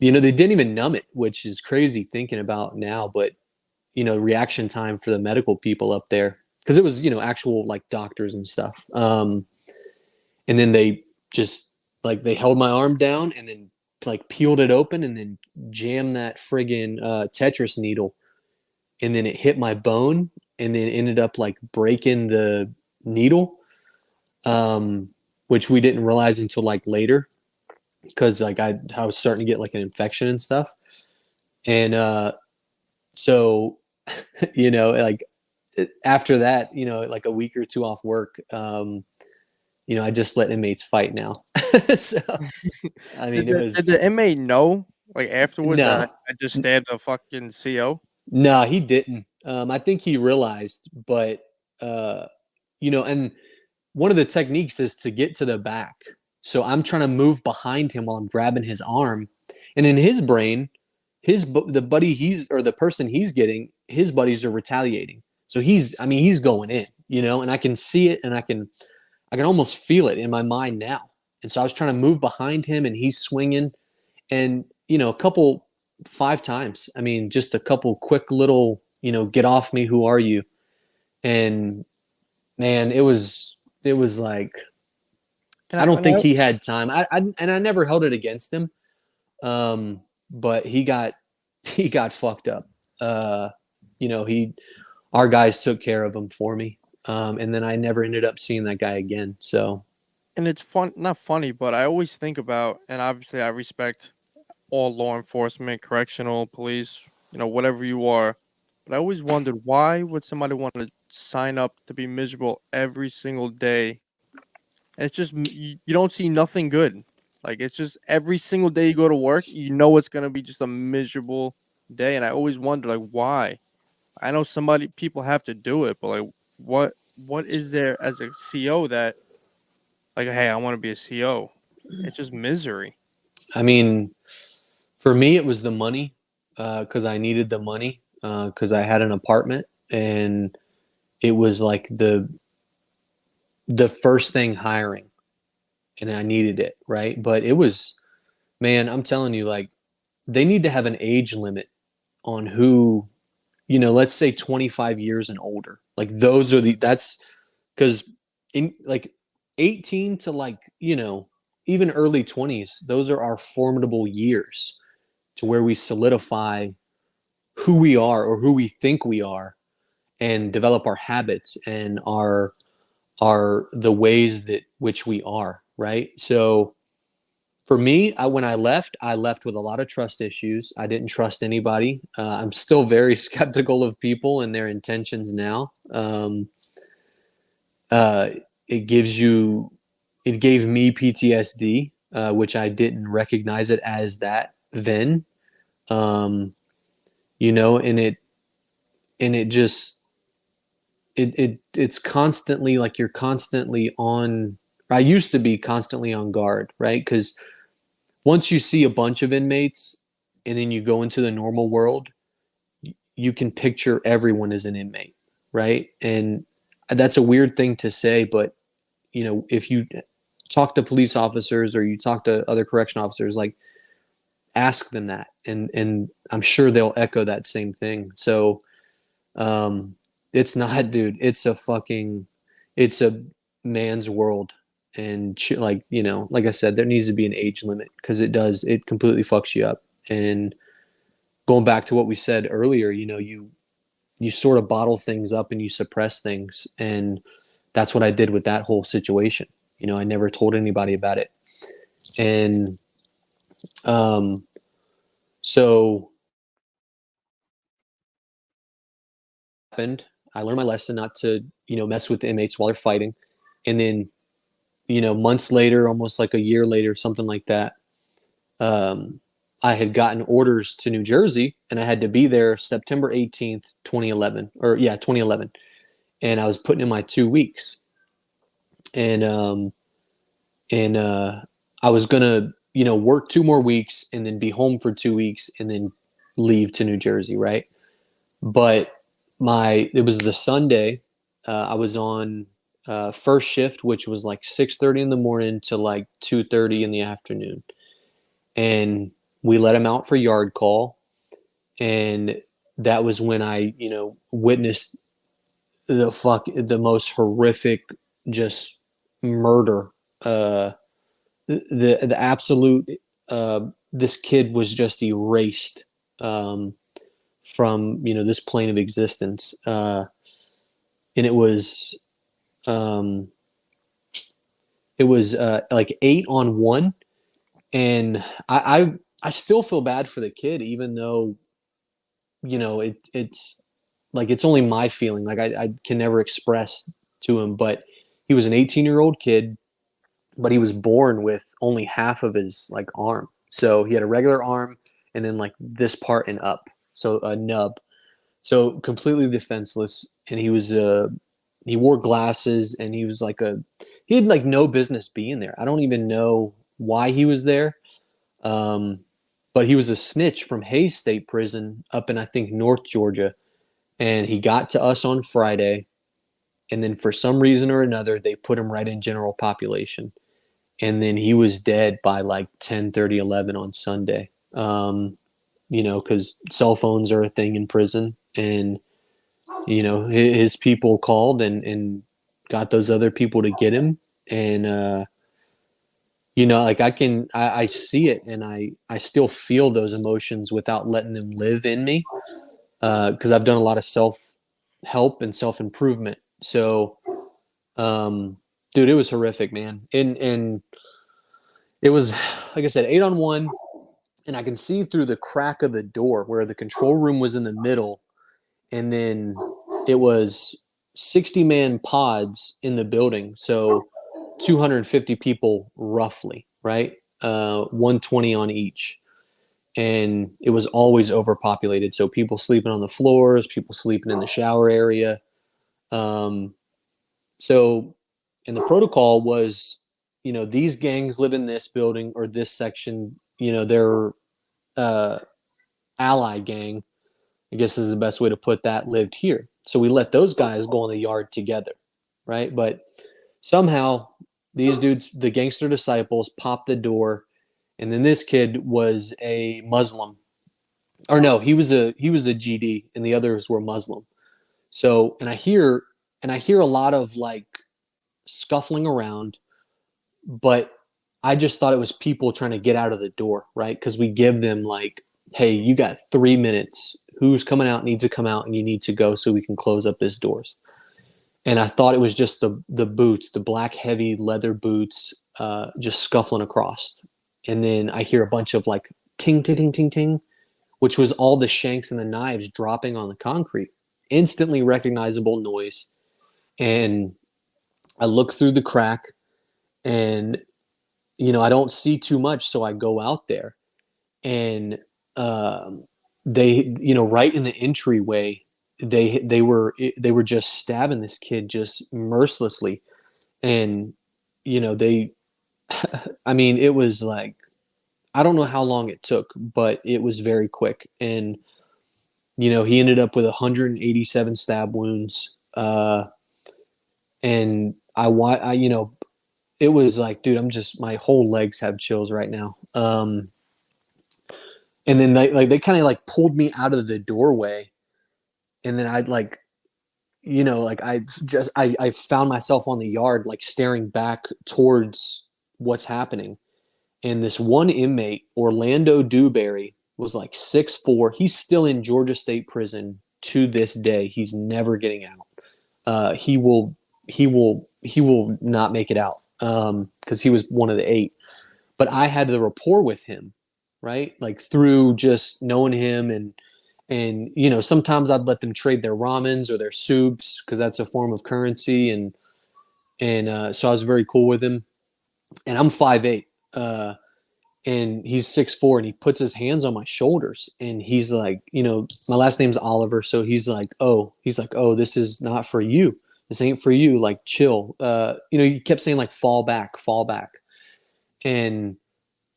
didn't even numb it, which is crazy thinking about now, but, reaction time for the medical people up there, because it was, actual doctors and stuff. And then they just they held my arm down and then peeled it open and then jammed that friggin' Tetris needle. And then it hit my bone and then ended up breaking the needle, which we didn't realize until later, because I was starting to get an infection and stuff. And so after that, a week or two off work, I just let inmates fight now. So I mean, did the inmate know afterwards No. that I just stabbed a fucking CO? No, he didn't. I think he realized, but and one of the techniques is to get to the back. So I'm trying to move behind him while I'm grabbing his arm, and in his brain, the person he's getting, his buddies are retaliating. So he's going in, and I can see it, and I can almost feel it in my mind now. And so I was trying to move behind him, and he's swinging, and 5 times. I mean, just a couple quick little, get off me, who are you? And man, it was And I don't and think he had time. And I never held it against him. But he got fucked up. You know, our guys took care of him for me. And then I never ended up seeing that guy again. So and it's fun, not funny, but I always think about, and obviously I respect all law enforcement, correctional, police, whatever you are. But I always wondered, why would somebody want to sign up to be miserable every single day? And it's just you don't see nothing good. Like, it's just every single day you go to work, it's gonna be just a miserable day. And I always wonder, like, why? I know people have to do it, but like, what is there as a CO that, like, hey, I want to be a CO? It's just misery. I mean, for me, it was the money because I needed the money because I had an apartment and it was like the first thing hiring, and I needed it, right? But it was, man, I'm telling you, like they need to have an age limit on who, let's say 25 years and older. Like that's because in like 18 to like, even early 20s, those are our formidable years to where we solidify who we are or who we think we are and develop our habits and the ways that which we are, right? So for me, when I left with a lot of trust issues. I didn't trust anybody. I'm still very skeptical of people and their intentions now. Uh, it gave me PTSD, which I didn't recognize it as that then. And it just it's constantly like you're constantly on. I used to be constantly on guard, right? Because once you see a bunch of inmates and then you go into the normal world, you can picture everyone as an inmate, right? And that's a weird thing to say, but if you talk to police officers or you talk to other correction officers, like ask them that, and I'm sure they'll echo that same thing. So it's not, dude. It's a man's world, and like I said, there needs to be an age limit because it completely fucks you up. And going back to what we said earlier, you sort of bottle things up and you suppress things, and that's what I did with that whole situation. I never told anybody about it, and so happened. I learned my lesson not to mess with the inmates while they're fighting, and then months later, almost like a year later, something like that, I had gotten orders to New Jersey, and I had to be there September 18th, 2011, or yeah, 2011, and I was putting in my 2 weeks, and I was gonna work 2 more weeks and then be home for 2 weeks and then leave to New Jersey, right? But it was the Sunday. I was on first shift, which was like 6:30 in the morning to like 2:30 in the afternoon, and we let him out for yard call, and that was when I witnessed the most horrific just murder. The absolute this kid was just erased from this plane of existence, and um, it was like 8-on-1, and I still feel bad for the kid, even though it's like it's only my feeling. Like I can never express to him, but he was an 18-year-old kid, but he was born with only half of his like arm. So he had a regular arm and then like this part and up, so a nub. So completely defenseless, and he wore glasses, and he had like no business being there. I don't even know why he was there. Um, but he was a snitch from Hayes State Prison up in I think North Georgia, and he got to us on Friday, and then for some reason or another they put him right in general population, and then he was dead by like 10:30, 11 on Sunday. Because cell phones are a thing in prison, and his people called and got those other people to get him, and like I see it, and I still feel those emotions without letting them live in me. Because I've done a lot of self help and self improvement. So, um, dude, it was horrific, man. And it was, like I said, 8-on-1, and I can see through the crack of the door where the control room was in the middle, and then it was 60-man pods in the building. So 250 people roughly, right? 120 on each. And it was always overpopulated. So people sleeping on the floors, people sleeping in the shower area. Um, so, and the protocol was, these gangs live in this building or this section. Their uh, ally gang, I guess is the best way to put that, lived here. So we let those guys go in the yard together, right? But somehow these dudes, the gangster disciples, popped the door, and then this kid was a Muslim, or no, he was a GD, and the others were Muslim. So, and I hear a lot of like scuffling around, but I just thought it was people trying to get out of the door, right? Because we give them like, hey, you got 3 minutes. Who's coming out needs to come out, and you need to go so we can close up these doors. And I thought it was just the boots, the black heavy leather boots, just scuffling across. And then I hear a bunch of like ting ting ting ting ting, which was all the shanks and the knives dropping on the concrete. Instantly recognizable noise. And I look through the crack, and I don't see too much, so I go out there, and they, right in the entryway, they were just stabbing this kid just mercilessly, and they, I mean, it was like, I don't know how long it took, but it was very quick, and he ended up with 187 stab wounds, and it was like, dude, my whole legs have chills right now. And then they kind of like pulled me out of the doorway, and then I'd like, like I found myself on the yard, like staring back towards what's happening. And this one inmate, Orlando Dewberry, was like 6'4". He's still in Georgia State Prison to this day. He's never getting out. He will not make it out, because he was one of the 8. But I had the rapport with him, right? Like through just knowing him, and sometimes I'd let them trade their ramens or their soups because that's a form of currency, and so I was very cool with him. And I'm 5'8", and he's 6'4", and he puts his hands on my shoulders, and he's like, my last name's Oliver, so he's like, oh, this is not for you. This ain't for you. Like, chill. He kept saying like, fall back, fall back. And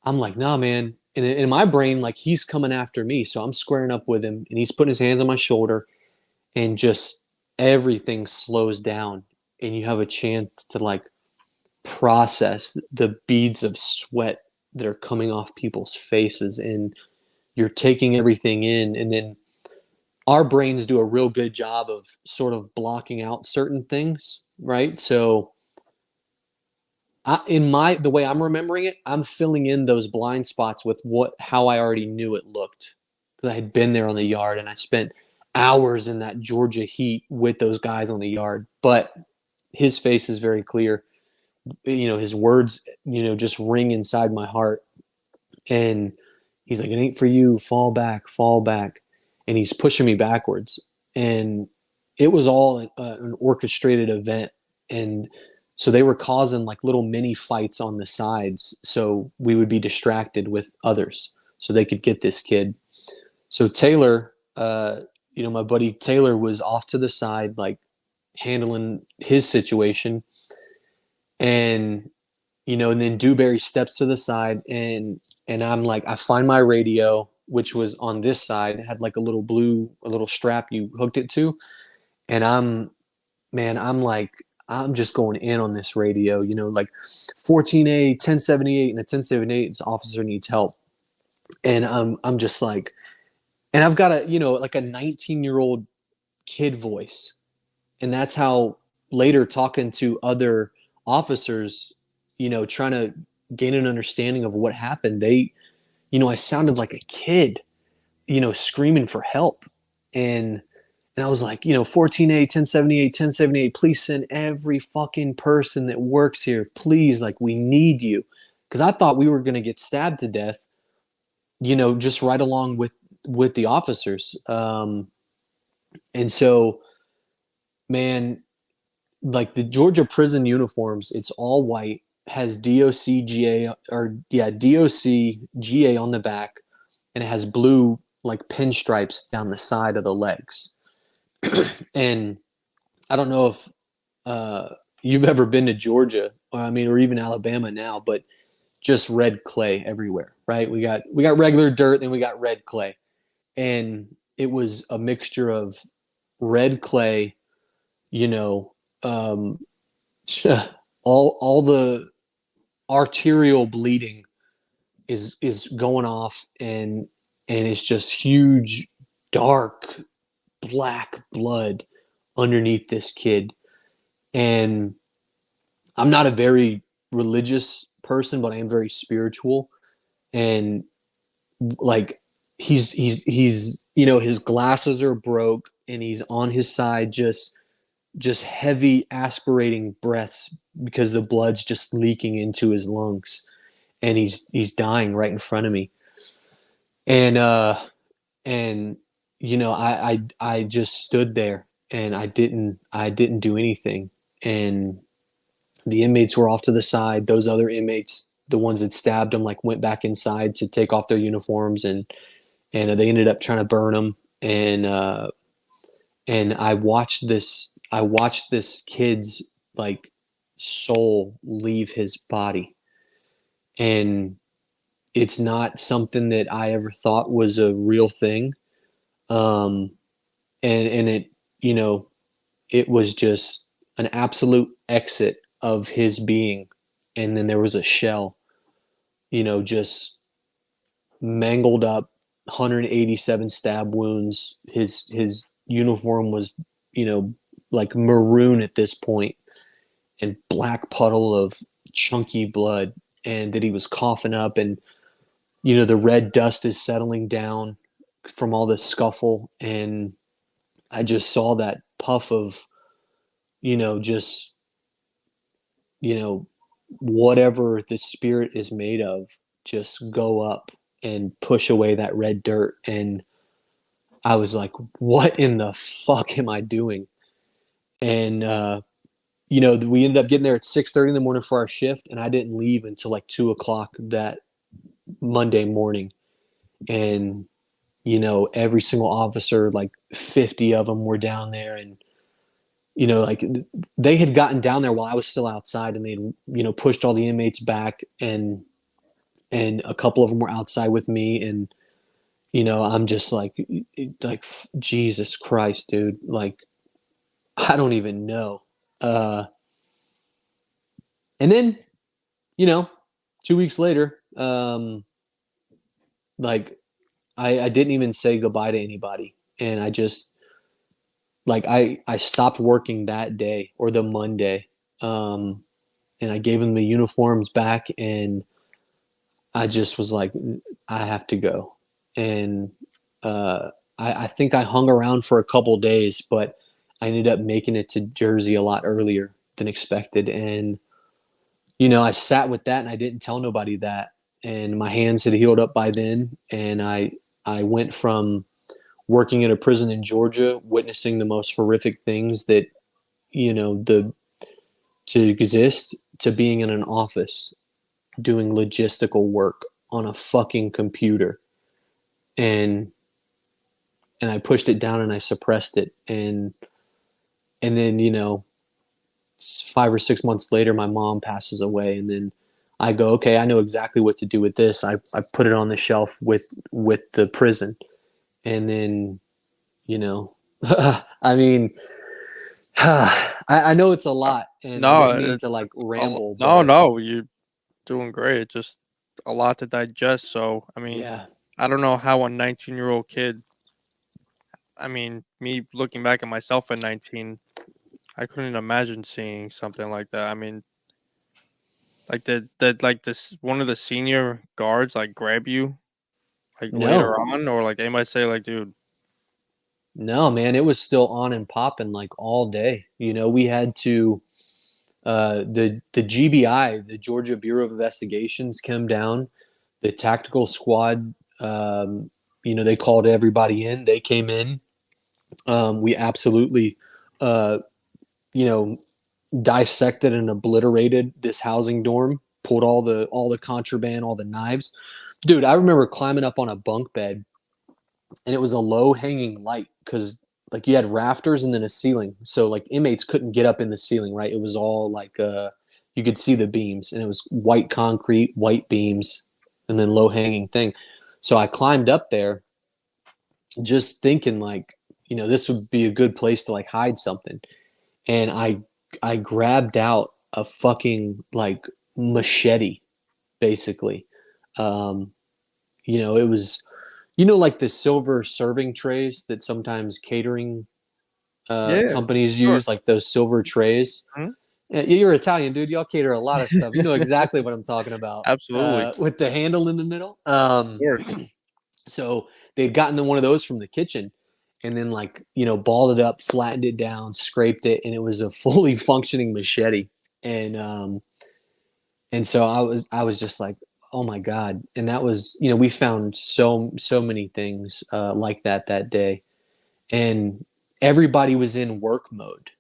I'm like, nah, man. And in my brain, like, he's coming after me. So I'm squaring up with him, and he's putting his hands on my shoulder, and just everything slows down, and you have a chance to like process the beads of sweat that are coming off people's faces, and you're taking everything in. And then our brains do a real good job of sort of blocking out certain things, right? So the way I'm remembering it, I'm filling in those blind spots with how I already knew it looked, because I had been there on the yard, and I spent hours in that Georgia heat with those guys on the yard. But his face is very clear. His words, just ring inside my heart. And he's like, it ain't for you. Fall back, fall back. And he's pushing me backwards. And it was all an orchestrated event. And so they were causing like little mini fights on the sides, so we would be distracted with others so they could get this kid. So Taylor, my buddy Taylor, was off to the side, like handling his situation. And and then Dewberry steps to the side, and I'm like, I find my radio, which was on this side, it had like a little strap you hooked it to. And I'm like, I'm just going in on this radio, like 14A, 1078, and a 1078, this officer needs help. And I'm just like, and I've got like a 19-year-old kid voice. And that's how later, talking to other officers, trying to gain an understanding of what happened, I sounded like a kid, screaming for help. And I was like, 14A, 1078, 1078, please send every fucking person that works here. Please, like, we need you. Because I thought we were going to get stabbed to death, just right along with the officers. And so, man, like the Georgia prison uniforms, it's all white, has DOCGA on the back, and it has blue like pinstripes down the side of the legs. And I don't know if you've ever been to Georgia, or even Alabama now, but just red clay everywhere, right? We got regular dirt, and we got red clay, and it was a mixture of red clay, you know, um, all the arterial bleeding is going off, and it's just huge, dark, black blood underneath this kid. And I'm not a very religious person, but I am very spiritual. And like he's his glasses are broke, and he's on his side, just heavy aspirating breaths because the blood's just leaking into his lungs, and he's dying right in front of me. And I just stood there, and I didn't do anything. And the inmates were off to the side. Those other inmates, the ones that stabbed him, like went back inside to take off their uniforms, and they ended up trying to burn them. And I watched this kid's like soul leave his body, and it's not something that I ever thought was a real thing. Um, and it, it was just an absolute exit of his being. And then there was a shell, just mangled up, 187 stab wounds. His uniform was, like maroon at this point, and black puddle of chunky blood, and that he was coughing up, and the red dust is settling down from all this scuffle. And I just saw that puff of, just, whatever the spirit is made of, just go up and push away that red dirt. And I was like, what in the fuck am I doing? And, we ended up getting there at 6:30 in the morning for our shift, and I didn't leave until like 2 o'clock that Monday morning. And, every single officer, like 50 of them were down there. And, like they had gotten down there while I was still outside, and they, pushed all the inmates back, and a couple of them were outside with me. And, I'm just like, Jesus Christ, dude. Like, I don't even know. And then, 2 weeks later, like I didn't even say goodbye to anybody. And I just, like, I stopped working that day, or the Monday. And I gave them the uniforms back, and I just was like, I have to go. And I think I hung around for a couple days, but I ended up making it to Jersey a lot earlier than expected. And, I sat with that, and I didn't tell nobody that. And my hands had healed up by then. And I went from working in a prison in Georgia, witnessing the most horrific things that, to exist, to being in an office doing logistical work on a fucking computer. And I pushed it down, and I suppressed it. And then, 5 or 6 months later, my mom passes away. And then I go, okay, I know exactly what to do with this. I put it on the shelf with the prison. And then, I mean, I know it's a lot, and I No, didn't mean to like ramble, no, but no, you're doing great. It's just a lot to digest. So, I mean, yeah, I don't know how a 19-year-old kid, I mean, me looking back at myself at 19, I couldn't imagine seeing something like that. I mean, Like like this one of the senior guards like grab you like later No, on, or like anybody say like, dude, no, man, it was still on and popping like all day. We had to the GBI, the Georgia Bureau of Investigations, came down. The tactical squad, they called everybody in. They came in. We absolutely, uh, you know, dissected and obliterated this housing dorm. Pulled all the contraband, all the knives. Dude, I remember climbing up on a bunk bed, and it was a low hanging light because like you had rafters and then a ceiling, so like inmates couldn't get up in the ceiling, right? It was all like you could see the beams, and it was white concrete, white beams, and then low hanging thing. So I climbed up there, just thinking like, this would be a good place to like hide something, and I grabbed out a fucking like machete, basically. Um, it was like the silver serving trays that sometimes catering yeah, companies sure, use, like those silver trays. mhm, Yeah, you're Italian, dude. Y'all cater a lot of stuff. You know exactly what I'm talking about. absolutely, With the handle in the middle. of course. So they'd gotten one of those from the kitchen, and then like balled it up, flattened it down, scraped it, and it was a fully functioning machete. And so I was just like, oh my god. And that was, we found so many things like that day, and everybody was in work mode.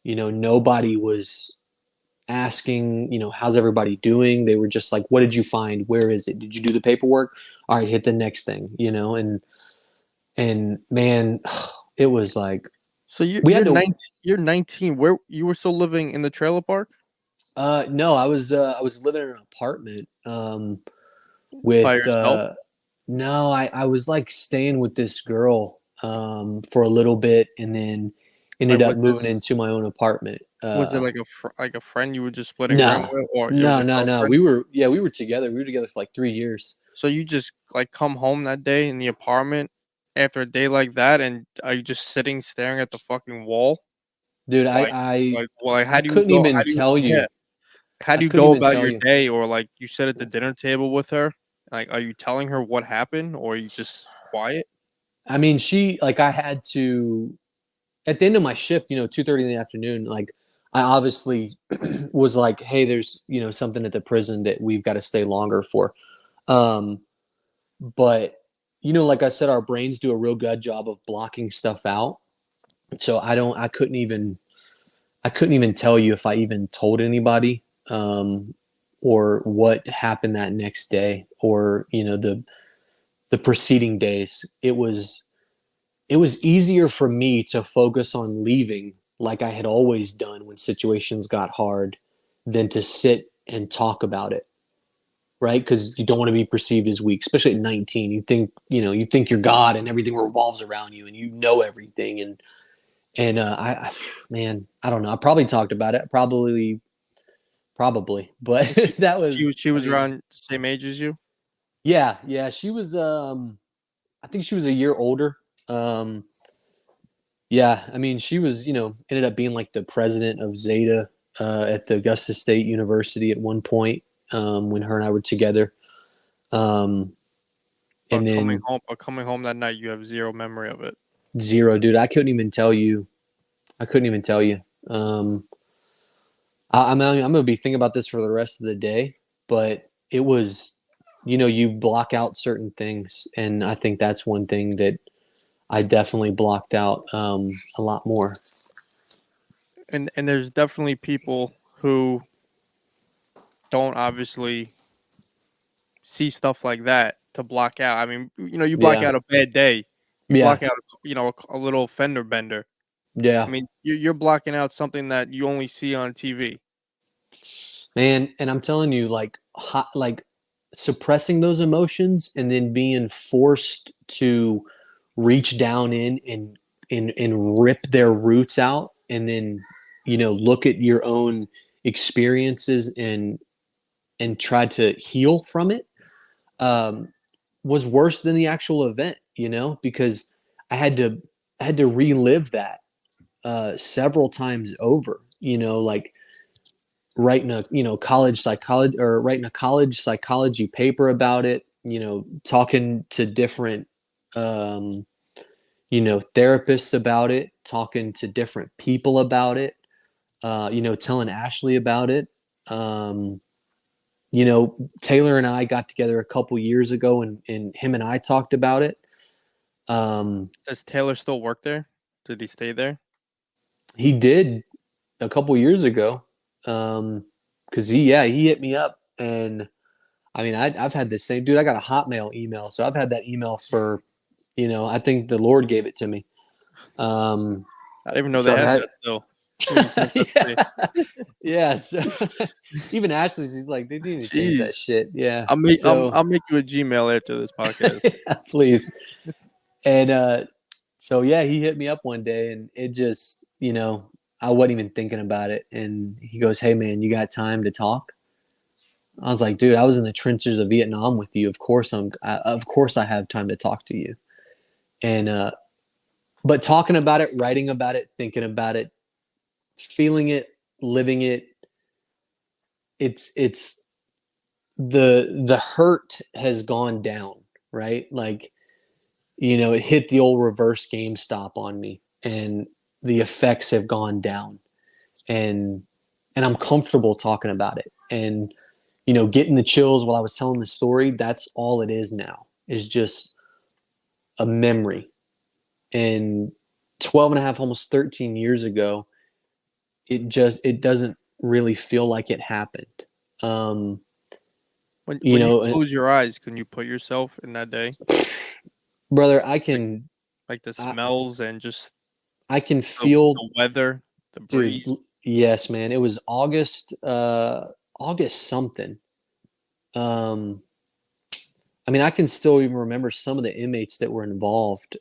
Nobody was asking, how's everybody doing. They were just like, what did you find? Where is it? Did you do the paperwork? All right, hit the next thing. And man, it was like So you we you're had to. 19. You're 19. Where you were still living in the trailer park No, I was living in an apartment by with yourself? no, I was like staying with this girl for a little bit, and then Like, ended up moving into my own apartment. was it like like a friend you were just splitting rent No, with, or it was no, a no, no. girlfriend? We were together. We were together for like 3 years. So you just like come home that day in the apartment after a day like that, and are you just sitting staring at the fucking wall? Dude, Like, like, I how do you couldn't go? even tell Yeah, you. how I do you couldn't go even about tell your you. day? Or like you sit at the dinner table with her, like, are you telling her what happened, or are you just quiet? I mean, I had to at the end of my shift, 2:30 in the afternoon, like I obviously was like, hey, there's, something at the prison that we've got to stay longer for. Um, but like I said, our brains do a real good job of blocking stuff out. So I couldn't even tell you if I even told anybody, or what happened that next day, or, the preceding days. It was easier for me to focus on leaving like I had always done when situations got hard than to sit and talk about it, right? Because you don't want to be perceived as weak, especially at 19. You think you're God and everything revolves around you, and you know everything. And man, I don't know. I probably talked about it, probably, but And that was, she I was mean, around the same age as you. yeah, yeah. She was, I think she was a year older. Um, Yeah, I mean, she was, ended up being like the president of Zeta at the Augusta State University at one point, when her and I were together. Um, and then But coming home that night, you have zero memory of it. zero, dude. I couldn't even tell you. I couldn't even tell you. I'm gonna be thinking about this for the rest of the day, but it was, you block out certain things, and I think that's one thing that I definitely blocked out a lot more. And there's definitely people who don't obviously see stuff like that to block out. I mean, you block Yeah, out a bad day, you yeah, block out, a little fender bender. I yeah. mean, you're blocking out something that you only see on TV. Man, and I'm telling you, like suppressing those emotions and then being forced to reach down in and rip their roots out, and then look at your own experiences and try to heal from it, um, was worse than the actual event. Because I had to I had to relive that several times over. Like writing a college psychology, or writing a college psychology paper about it, talking to different therapists about it, talking to different people about it, telling Ashley about it. Taylor and I got together a couple years ago, and him and I talked about it. Does Taylor still work there? Did he stay there? He did a couple years ago. Because he hit me up, and I mean, I've had the same dude. I got a Hotmail email, so I've had that email for, I think the Lord gave it to me. I didn't even know so they had I've that still. Yeah. So even Ashley, she's like, they need to change that Jeez. shit. Yeah. I'll make you a Gmail after this podcast. Yeah, please. And so yeah, he hit me up one day, and it just, I wasn't even thinking about it. And he goes, "Hey man, you got time to talk?" I was like, "Dude, I was in the trenches of Vietnam with you. Of course I have time to talk to you." And but talking about it, writing about it, thinking about it, feeling it, living it, it's the hurt has gone down, right? Like, it hit the old reverse GameStop on me, and the effects have gone down, and I'm comfortable talking about it, and getting the chills while I was telling the story. That's all it is now, is just a memory. And 12 and a half, almost 13 years ago, it doesn't really feel like it happened. When you close your eyes, can you put yourself in that day? Brother, I can, like the smells and just I can feel the weather, the breeze. Dude, yes, man. It was August something. I mean, I can still even remember some of the inmates that were involved.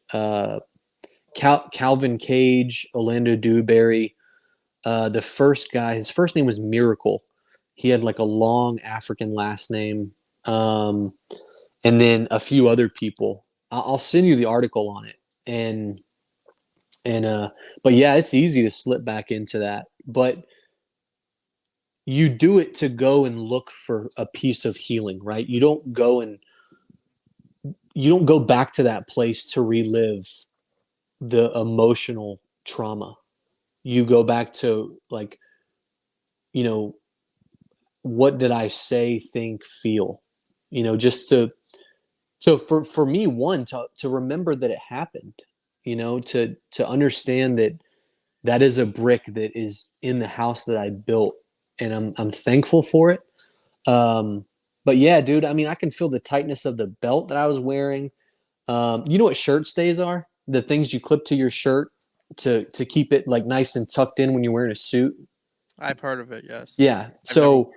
Calvin Cage, Orlando Dewberry. The first guy, his first name was Miracle. He had like a long African last name. And then a few other people. I'll send you the article on it. But yeah, it's easy to slip back into that. But you do it to go and look for a piece of healing, right? You don't go back to that place to relive the emotional trauma. You go back to, like, what did I say, think, feel? Just so for me, one, to remember that it happened, to understand that is a brick that is in the house that I built, and I'm thankful for it. But yeah, dude, I mean, I can feel the tightness of the belt that I was wearing. You know what shirt stays are? The things you clip to your shirt to keep it like nice and tucked in when you're wearing a suit. I've heard of it, yes. Yeah. So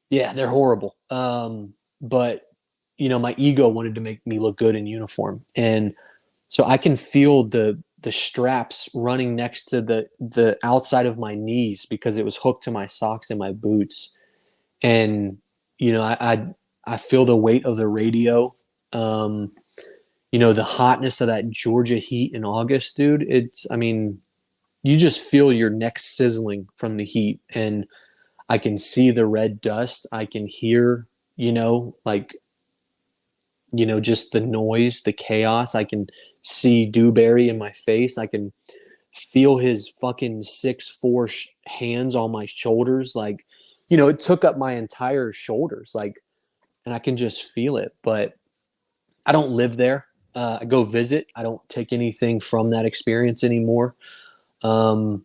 yeah, they're horrible. But my ego wanted to make me look good in uniform. And so I can feel the straps running next to the outside of my knees because it was hooked to my socks and my boots. And I feel the weight of the radio. The hotness of that Georgia heat in August, dude. I mean, you just feel your neck sizzling from the heat, and I can see the red dust. I can hear, just the noise, the chaos. I can see Dewberry in my face. I can feel his fucking 6'4" hands on my shoulders. Like, it took up my entire shoulders. Like, and I can just feel it. But I don't live there. I go visit. I don't take anything from that experience anymore. And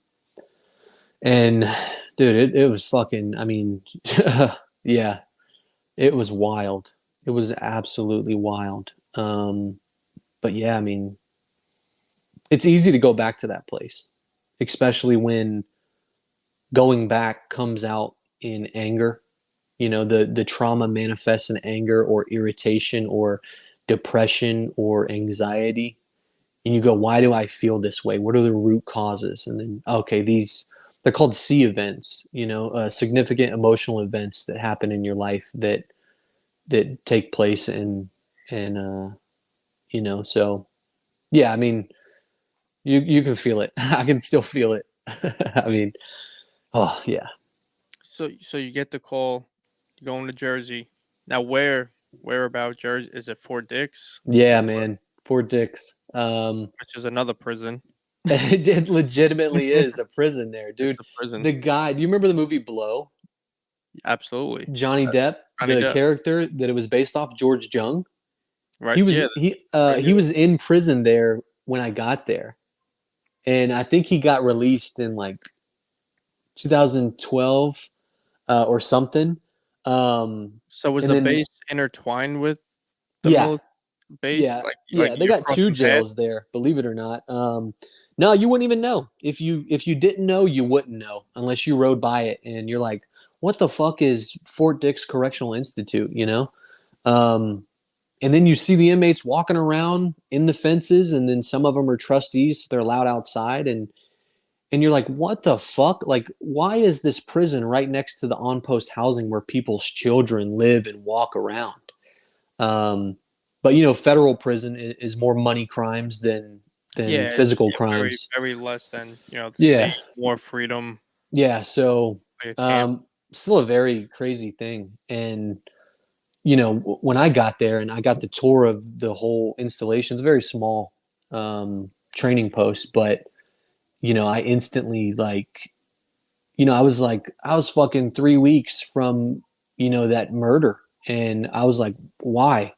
dude, it was fucking, I mean, yeah, it was wild. It was absolutely wild. But yeah, I mean, it's easy to go back to that place, especially when going back comes out in anger. The trauma manifests in anger or irritation or depression or anxiety. And you go, why do I feel this way? What are the root causes? And then, okay, they're called C events, significant emotional events that happen in your life that take place. So yeah, I mean, you can feel it. I can still feel it. I mean, oh yeah. So you get the call, you're going to Jersey. Now where about Jersey? Is it Fort Dix, Yeah, man. Fort Dix. which is another prison? It legitimately is a prison there, It's dude. a prison. The guy, do you remember the movie Blow? Absolutely. Johnny Uh, Depp, Johnny the Depp. character that it was based off, George Jung. Right. Yeah. Right. He was in prison there when I got there. And I think he got released in like 2012 or something. So was And the then base intertwined with the yeah, military base? yeah, Like yeah. They you got cross two the path? jails there, believe it or not. No, you wouldn't even know if you didn't know, you wouldn't know unless you rode by it and you're like, what the fuck is Fort Dix Correctional Institute? You know. Um, and then you see the inmates walking around in the fences, and then some of them are trustees, so they're allowed outside, and you're like, what the fuck? Like, why is this prison right next to the on post housing where people's children live and walk around? Um, but you know, federal prison is more money crimes than Yeah, it's physical very crimes. very less than the Yeah, state. More freedom, yeah. So like a camp. still a very crazy thing. And you know, when I got there and I got the tour of the whole installation, it's a very small training post, but you know, I instantly like, you know, I was fucking 3 weeks from, you know, that murder. And I was like, why?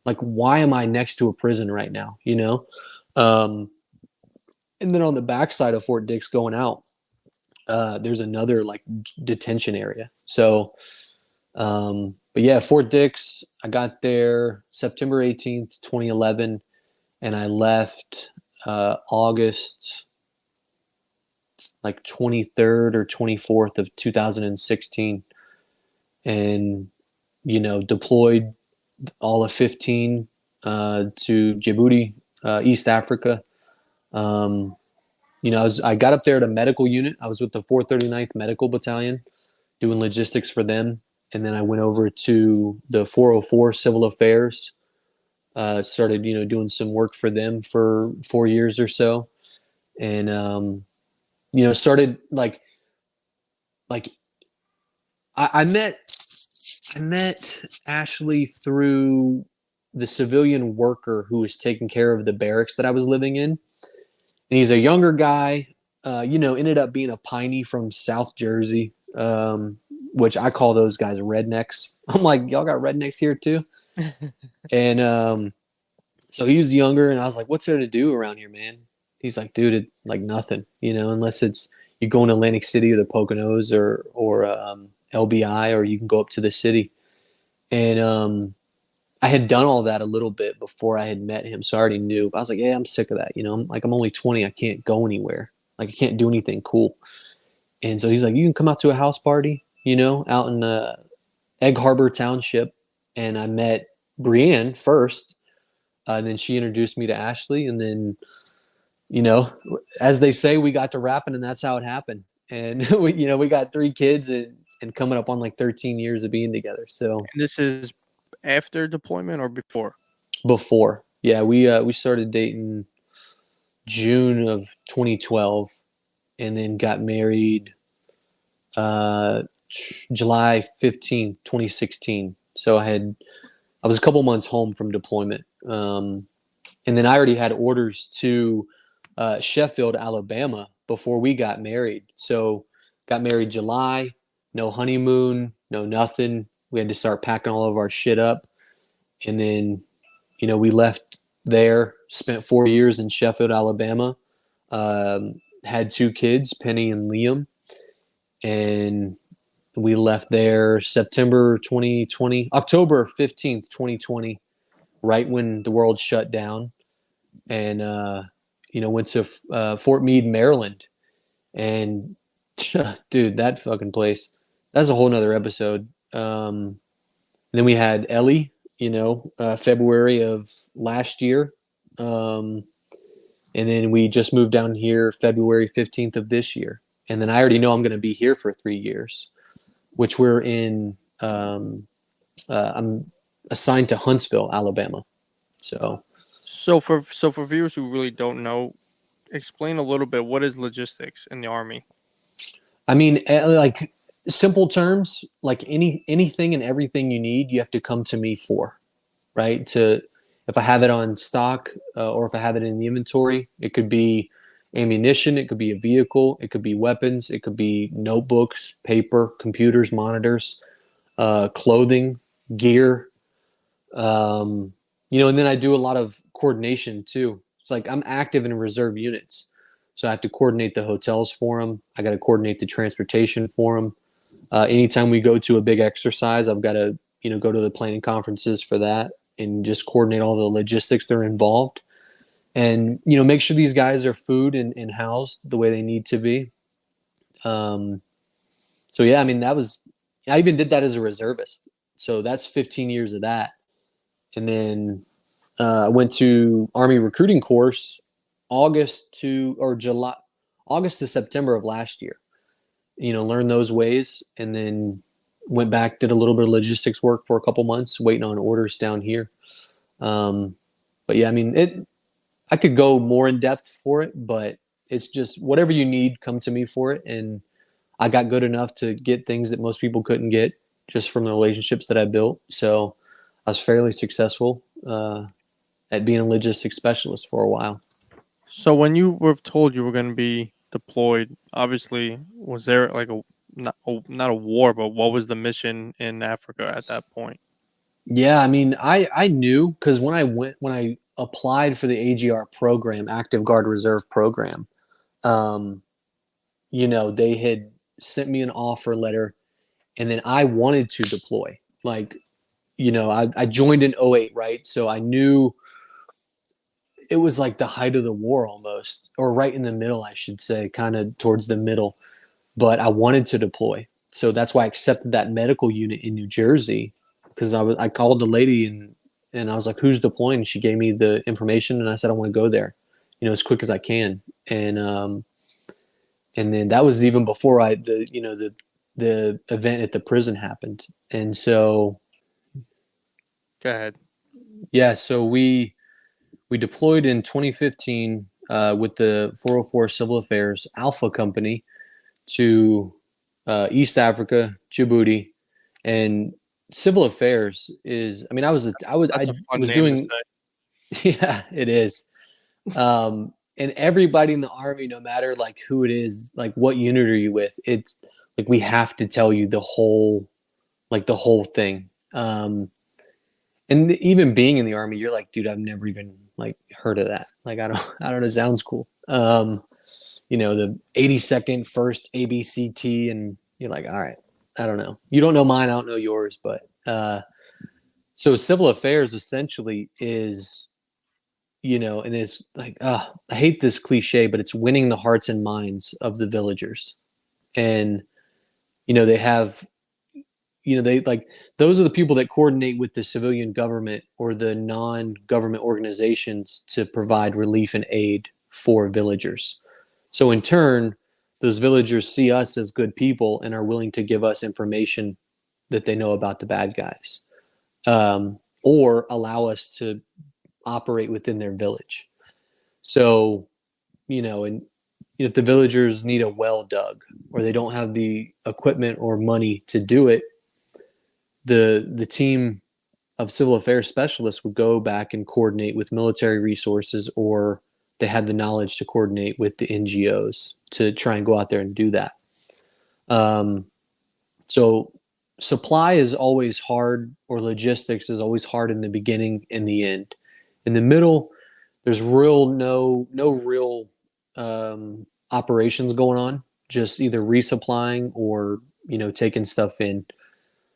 Like, why am I next to a prison right now? You know? Um, and then on the backside of Fort Dix going out, there's another like detention area. So, but yeah, Fort Dix, I got there September 18th, 2011, and I left August like 23rd or 24th of 2016, and you know, deployed all of 15 to Djibouti, East Africa. Um, you know, I got up there at a medical unit. I was with the 439th Medical Battalion doing logistics for them. And then I went over to the 404 Civil Affairs, started, you know, doing some work for them for 4 years or so. And, you know, started like I met Ashley through the civilian worker who was taking care of the barracks that I was living in. And he's a younger guy, you know, ended up being a piney from South Jersey, which I call those guys rednecks. I'm like, y'all got rednecks here too? And so he was younger, and I was like, what's there to do around here, man? He's like, dude, like nothing, you know, unless it's you go in Atlantic City or the Poconos or LBI, or you can go up to the city. And I had done all that a little bit before I had met him, so I already knew. But I was like, yeah, I'm sick of that. You know, I'm only 20. I can't go anywhere. Like I can't do anything cool. And so he's like, you can come out to a house party, you know, out in Egg Harbor Township. And I met Brienne first, and then she introduced me to Ashley, and then you know, as they say, we got to rapping, and that's how it happened. And you know, we got 3 kids and coming up on like 13 years of being together. So And this is after deployment or before? before, yeah, we started dating June of 2012, and then got married uh, July 15th, 2016. So I was a couple months home from deployment, and then I already had orders to Sheffield, Alabama before we got married. So got married July, no honeymoon, no nothing. We had to start packing all of our shit up, and then you know we left there. Spent 4 years in Sheffield, Alabama. Had 2 kids, Penny and Liam, and we left there September 2020, October 15th, 2020, right when the world shut down, and you know went to Fort Meade, Maryland, and dude, that fucking place. That's a whole nother episode. And then we had Ellie, you know, February of last year. Um, and then we just moved down here February 15th of this year. And then I already know I'm going to be here for 3 years, which we're in. I'm assigned to Huntsville, Alabama. So, So for viewers who really don't know, explain a little bit what is logistics in the Army. I mean, like simple terms, like anything and everything you need, you have to come to me for, right? To if I have it on stock or if I have it in the inventory, it could be ammunition, it could be a vehicle, it could be weapons, it could be notebooks, paper, computers, monitors, clothing, gear, and then I do a lot of coordination too. It's like I'm active in reserve units, so I have to coordinate the hotels for them. I got to coordinate the transportation for them. Anytime we go to a big exercise, I've got to go to the planning conferences for that and just coordinate all the logistics that are involved, and make sure these guys are food and housed the way they need to be. Um, so yeah, I mean I even did that as a reservist. So that's 15 years of that, and then I went to Army recruiting course August to September of last year. Learned those ways, and then went back, did a little bit of logistics work for a couple months, waiting on orders down here. But yeah, I mean, I could go more in depth for it, but it's just whatever you need, come to me for it. And I got good enough to get things that most people couldn't get just from the relationships that I built. So I was fairly successful at being a logistics specialist for a while. So when you were told you were going to be deployed, obviously, was there like not a war, but what was the mission in Africa at that point? Yeah, I mean, I knew because when I applied for the AGR program, Active Guard Reserve program, um, they had sent me an offer letter, and then I wanted to deploy. Like, I joined in '08, right? So I knew it was like the height of the war almost, or right in the middle, I should say, kind of towards the middle. But I wanted to deploy, so that's why I accepted that medical unit in New Jersey because I called the lady and I was like, "Who's deploying?" And she gave me the information, and I said, "I want to go there, as quick as I can." And then that was even before the event at the prison happened, and so Go ahead. yeah, so we deployed in 2015 with the 404 Civil Affairs Alpha Company to East Africa, Djibouti, and Civil Affairs is. I mean, That's a I fun was name to doing. say. Yeah, it is. And everybody in the Army, no matter like who it is, like what unit are you with, it's like we have to tell you the whole thing. And even being in the Army, you're like, dude, I've never even like heard of that. Like, I don't know, it sounds cool. The 82nd first ABCT, and you're like, all right, I don't know. You don't know mine, I don't know yours, but so civil affairs essentially is, and it's like, I hate this cliche, but it's winning the hearts and minds of the villagers. And, they have, they like, those are the people that coordinate with the civilian government or the non-government organizations to provide relief and aid for villagers. So in turn, those villagers see us as good people and are willing to give us information that they know about the bad guys, or allow us to operate within their village. So, and if the villagers need a well dug or they don't have the equipment or money to do it, the team of civil affairs specialists would go back and coordinate with military resources, or they had the knowledge to coordinate with the NGOs to try and go out there and do that. So supply is always hard, or logistics is always hard in the beginning and the end. In the middle, there's no real operations going on, just either resupplying or taking stuff in.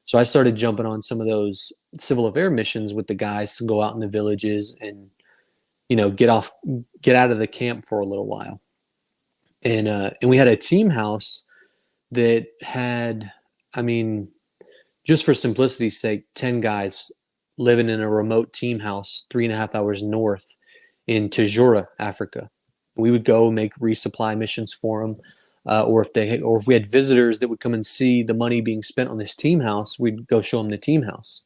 So I started jumping on some of those civil affairs missions with the guys to go out in the villages and get out of the camp for a little while. And we had a team house that had, I mean, just for simplicity's sake, 10 guys living in a remote team house 3.5 hours north in Tajura, Africa. We would go make resupply missions for them. Or if we had visitors that would come and see the money being spent on this team house, we'd go show them the team house.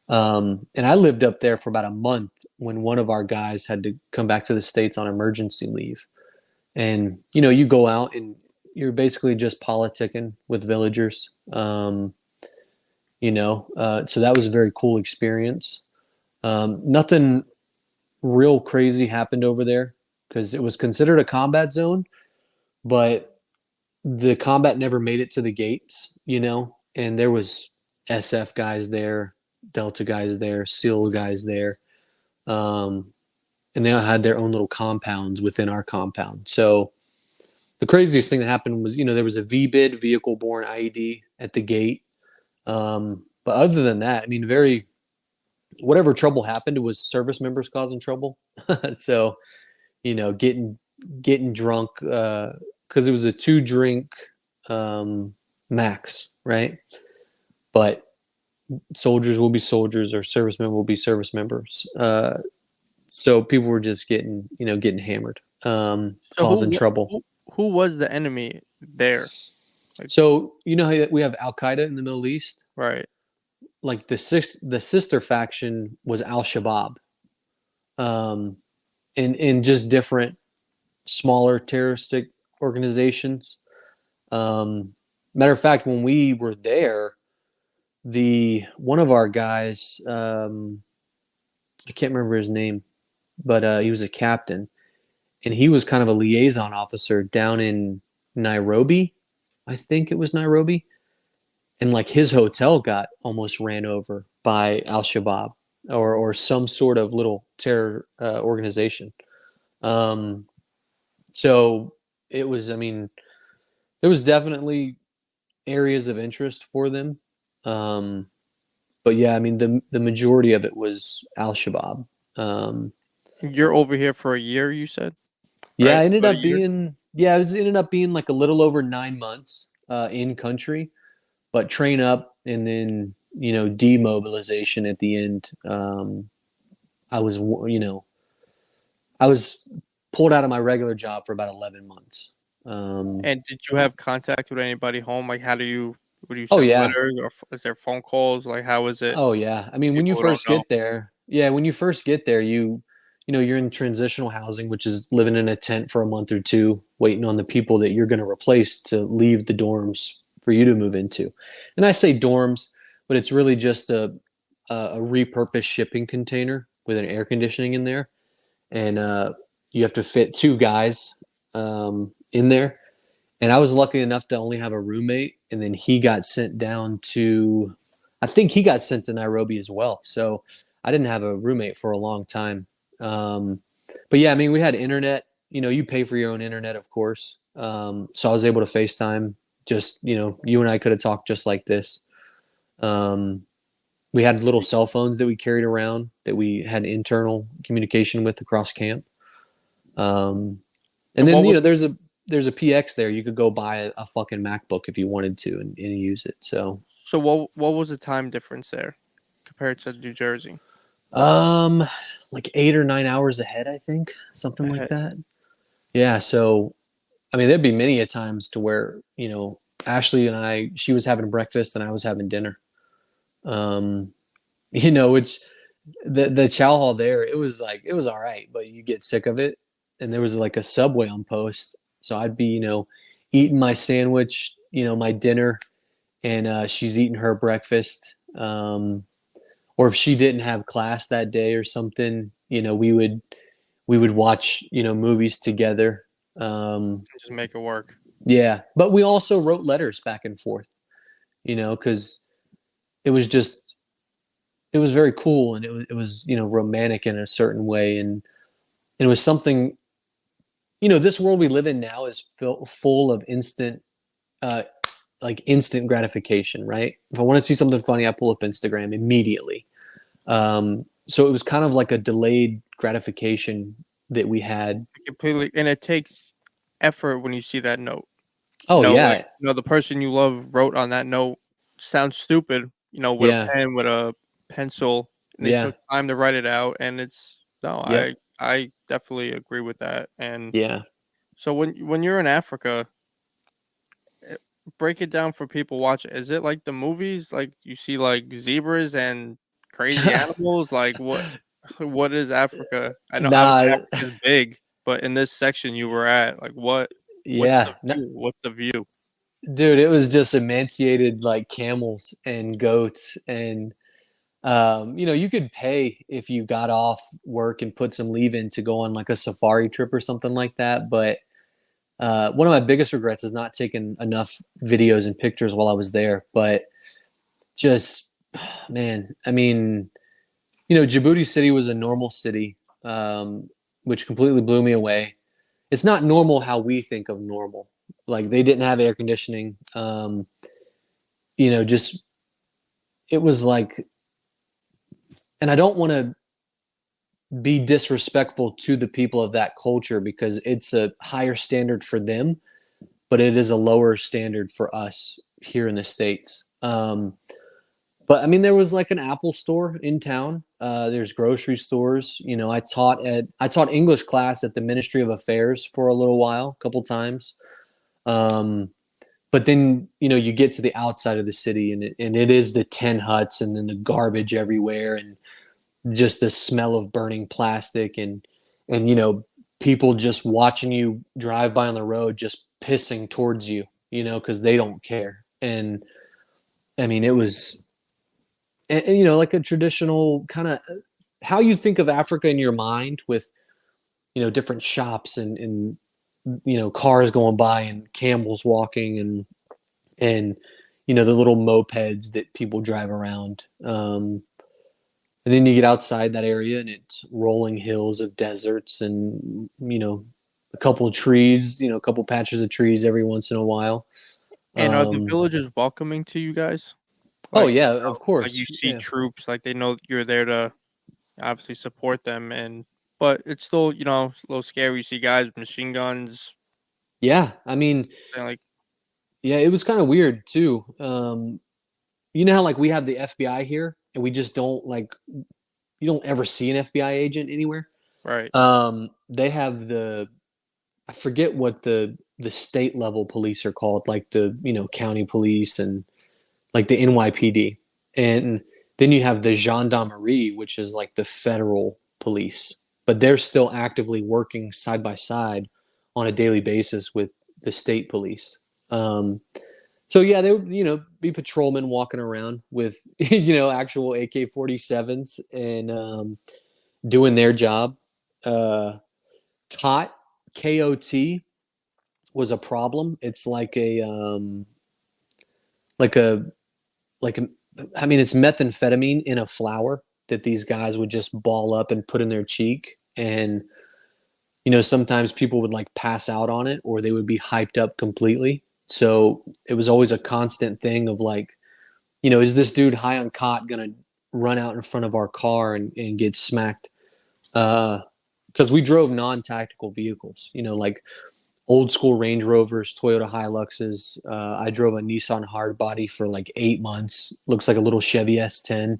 And I lived up there for about a month when one of our guys had to come back to the States on emergency leave. And, you go out and you're basically just politicking with villagers. So that was a very cool experience. Nothing real crazy happened over there because it was considered a combat zone, but the combat never made it to the gates, and there was SF guys there, Delta guys there, SEAL guys there. And they all had their own little compounds within our compound. So the craziest thing that happened was, there was a VBID, vehicle borne IED, at the gate. But other than that, I mean, whatever trouble happened, it was service members causing trouble. So, getting drunk, because it was a 2-drink max, right? But soldiers will be soldiers, or servicemen will be service members. So people were just getting hammered, causing trouble. Who was the enemy there? So how we have Al Qaeda in the Middle East, Right. like the sister faction was Al Shabaab, and just different smaller terroristic organizations. Matter of fact, when we were there, one of our guys, I can't remember his name, but he was a captain, and he was kind of a liaison officer down in Nairobi. I think it was Nairobi. And like his hotel got almost ran over by Al Shabaab or some sort of little terror organization. So it was, there was definitely areas of interest for them. But yeah, the majority of it was Al Shabaab. You're over here for a year, you said? Yeah, Right? it ended up being like a little over 9 months in country, but train up and then demobilization at the end. I was pulled out of my regular job for about 11 months. And did you have contact with anybody home? Like, would you Oh send yeah. letters, or is there phone calls? Like, how is it? Oh yeah. When you People who don't first know. get there, you're in transitional housing, which is living in a tent for a month or two, waiting on the people that you're going to replace to leave the dorms for you to move into. And I say dorms, but it's really just a repurposed shipping container with an air conditioning in there, and you have to fit 2 guys in there. And I was lucky enough to only have a roommate, and then he got sent down to, I think he got sent to Nairobi as well. So I didn't have a roommate for a long time. But yeah, we had internet. You pay for your own internet, of course. So I was able to FaceTime. Just you and I could have talked just like this. We had little cell phones that we carried around that we had internal communication with across camp. And then there's a PX there. You could go buy a fucking MacBook if you wanted to and use it. So what was the time difference there compared to New Jersey? like 8 or 9 hours ahead, I think, something like that. Yeah. So, there'd be many a times to where, Ashley and she was having breakfast and I was having dinner. Which the chow hall there, it was all right, but you get sick of it. And there was like a Subway on post. So I'd be, eating my sandwich, my dinner, and she's eating her breakfast. Or if she didn't have class that day or something, we would watch, movies together. Just make it work. Yeah. But we also wrote letters back and forth, because it was very cool, and it was romantic in a certain way. And it was something, this world we live in now is full of instant gratification, right? If I want to see something funny, I pull up Instagram immediately. So it was kind of like a delayed gratification that we had. Completely. And it takes effort when you see that note. Oh yeah. The person you love wrote on that note sounds stupid, with a pen, with a pencil, and they took time to write it out. And I definitely agree with that. And so when you're in Africa, break it down for people watching. Is it like the movies? Like you see like zebras and crazy animals? Like what is Africa? I know obviously Africa's big, but in this section you were at, like what? Yeah. What's the view? Dude, it was just emaciated like camels and goats and you could pay if you got off work and put some leave in to go on like a safari trip or something like that. But one of my biggest regrets is not taking enough videos and pictures while I was there. But just, man, I mean, Djibouti City was a normal city, which completely blew me away. It's not normal how we think of normal. Like they didn't have air conditioning. Just it was like, and I don't want to be disrespectful to the people of that culture because it's a higher standard for them, but it is a lower standard for us here in the States. But I mean, there was like an Apple store in town. There's grocery stores. I taught English class at the Ministry of Affairs for a little while, a couple times. But then you get to the outside of the city, and it is the tin huts, and then the garbage everywhere, and just the smell of burning plastic, and people just watching you drive by on the road, just pissing towards you, because they don't care. And I mean, it was, like a traditional kind of how you think of Africa in your mind with, different shops and cars going by and camels walking and the little mopeds that people drive around. And then you get outside that area and it's rolling hills of deserts and, a couple of trees, a couple patches of trees every once in a while. And are the villages welcoming to you guys? Oh yeah, of course. Like you see Yeah. troops, like they know you're there to obviously support them, but it's still, a little scary. You see guys with machine guns. Yeah, I mean, Like, yeah, it was kind of weird too. You know how like we have the FBI here, and we just don't like you don't ever see an FBI agent anywhere. right. They have I forget what the state level police are called, like the county police and like the NYPD, and then you have the gendarmerie, which is like the federal police, but they're still actively working side by side on a daily basis with the state police. So yeah, they would be patrolmen walking around with actual AK-47s and doing their job. COT KOT was a problem. It's like like a like a I mean it's methamphetamine in a flour that these guys would just ball up and put in their cheek, and sometimes people would like pass out on it or they would be hyped up completely. So it was always a constant thing of like, is this dude high on cot gonna run out in front of our car and get smacked? Because we drove non-tactical vehicles, like old school Range Rovers, Toyota Hiluxes. I drove a Nissan hardbody for like 8 months. Looks like a little Chevy S10.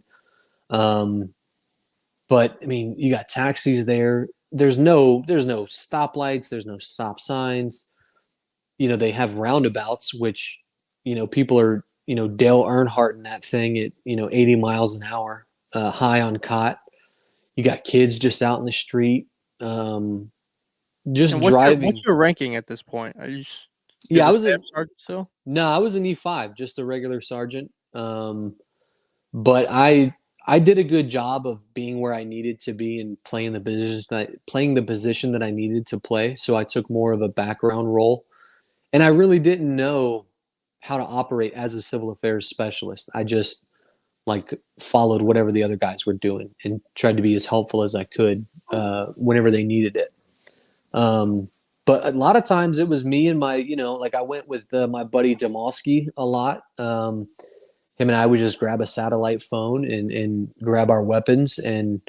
But I mean, you got taxis there. There's no stoplights. There's no stop signs. They have roundabouts, which people are Dale Earnhardt in that thing at 80 miles an hour, high on cot. You got kids just out in the street. Just driving. What's your ranking at this point? Are you I was a sergeant still. No, I was an E5, just a regular sergeant. But I did a good job of being where I needed to be and playing the position that I needed to play. So I took more of a background role, and I really didn't know how to operate as a civil affairs specialist. I just like followed whatever the other guys were doing and tried to be as helpful as I could whenever they needed it. But a lot of times it was me and my, like I went with my buddy Demosky a lot. Him and I would just grab a satellite phone and grab our weapons and,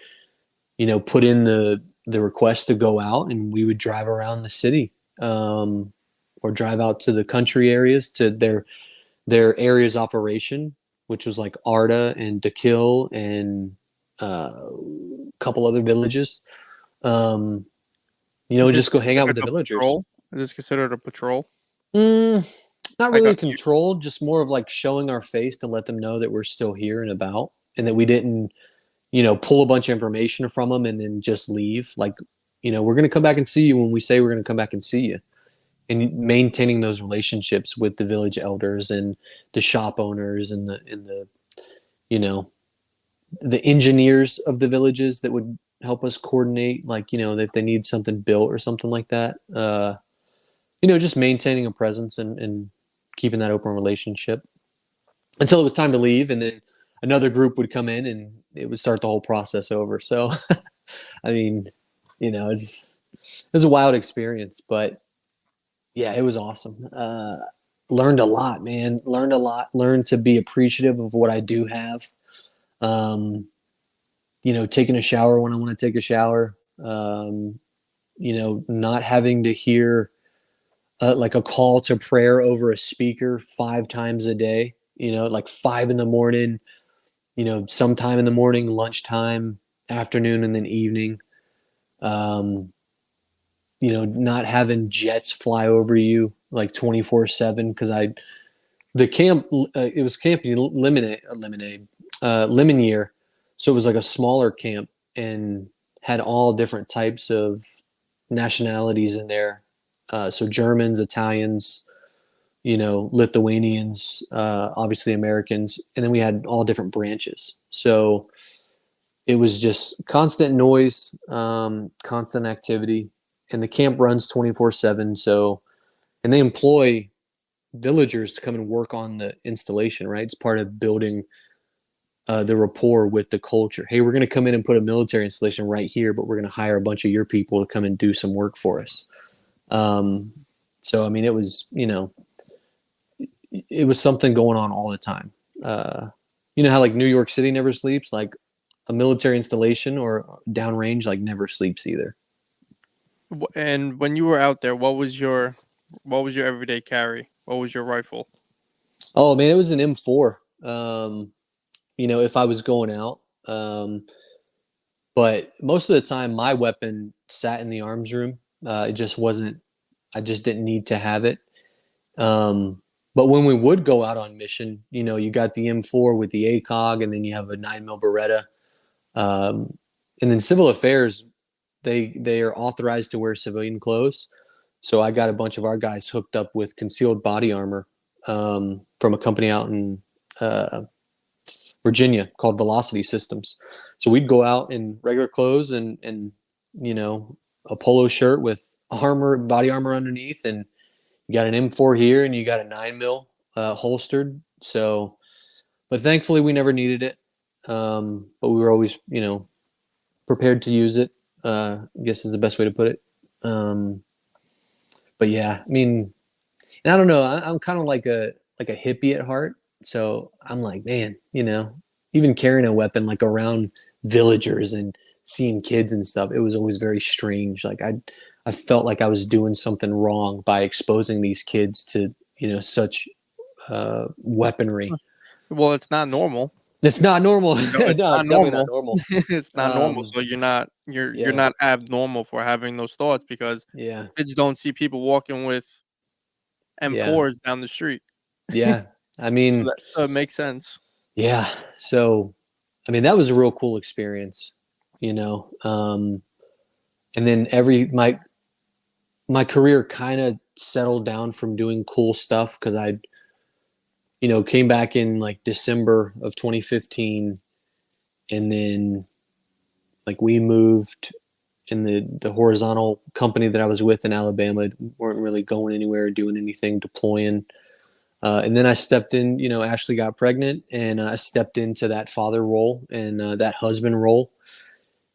put in the request to go out, and we would drive around the city, or drive out to the country areas to their areas operation, which was like Arda and Dakil and a couple other villages. Just go hang out with the villagers. Patrol? Is this considered a patrol? Not really a control, just more of like showing our face to let them know that we're still here and about, and that we didn't, pull a bunch of information from them and then just leave. Like, we're going to come back and see you when we say we're going to come back and see you. and maintaining those relationships with the village elders and the shop owners and the you know the engineers of the villages that would help us coordinate, like, if they need something built or something like that. Just maintaining a presence and keeping that open relationship until it was time to leave, and then another group would come in and it would start the whole process over. So, I mean, it was a wild experience, but yeah, it was awesome. Learned a lot, man. Learned a lot. Learned to be appreciative of what I do have. Taking a shower when I want to take a shower. Not having to hear like a call to prayer over a speaker 5 times a day. Like 5 in the morning. Sometime in the morning, lunchtime, afternoon, and then evening. Not having jets fly over you like 24/7, because the camp, it was Camp Lemon Year, so it was like a smaller camp and had all different types of nationalities in there. So Germans, Italians, Lithuanians, obviously Americans, and then we had all different branches. So it was just constant noise, constant activity, and the camp runs 24/7. So, and they employ villagers to come and work on the installation, right? It's part of building the rapport with the culture. Hey, we're going to come in and put a military installation right here, but we're going to hire a bunch of your people to come and do some work for us. So, I mean, it was, it was something going on all the time. How like New York City never sleeps, like a military installation or downrange, like never sleeps either. And when you were out there, what was your everyday carry? What was your rifle? Oh man, it was an M4. If I was going out. But most of the time my weapon sat in the arms room. It just wasn't, I just didn't need to have it. But when we would go out on mission, you got the M4 with the ACOG, and then you have a 9mm Beretta. And then civil affairs, they are authorized to wear civilian clothes. So I got a bunch of our guys hooked up with concealed body armor from a company out in Virginia called Velocity Systems. So we'd go out in regular clothes and a polo shirt with body armor underneath, and you got an M4 here and you got a 9mm holstered. So, but thankfully we never needed it. But we were always, prepared to use it, I guess is the best way to put it. But yeah, I mean, and I don't know, I'm kind of like a hippie at heart. So I'm like, man, even carrying a weapon like around villagers and seeing kids and stuff, it was always very strange. Like I felt like I was doing something wrong by exposing these kids to, such weaponry. Well, it's not normal. It's not normal. No, No, it's definitely not normal. It's not normal. So you're not abnormal for having those thoughts, because Yeah. kids don't see people walking with M4s down the street. Yeah. I mean, so it makes sense. Yeah. So, I mean, that was a real cool experience, and then my career kind of settled down from doing cool stuff, because I came back in like December of 2015, and then like we moved in the horizontal company that I was with in Alabama. Weren't really going anywhere, doing anything, deploying. And then I stepped in, Ashley got pregnant, and I stepped into that father role and that husband role.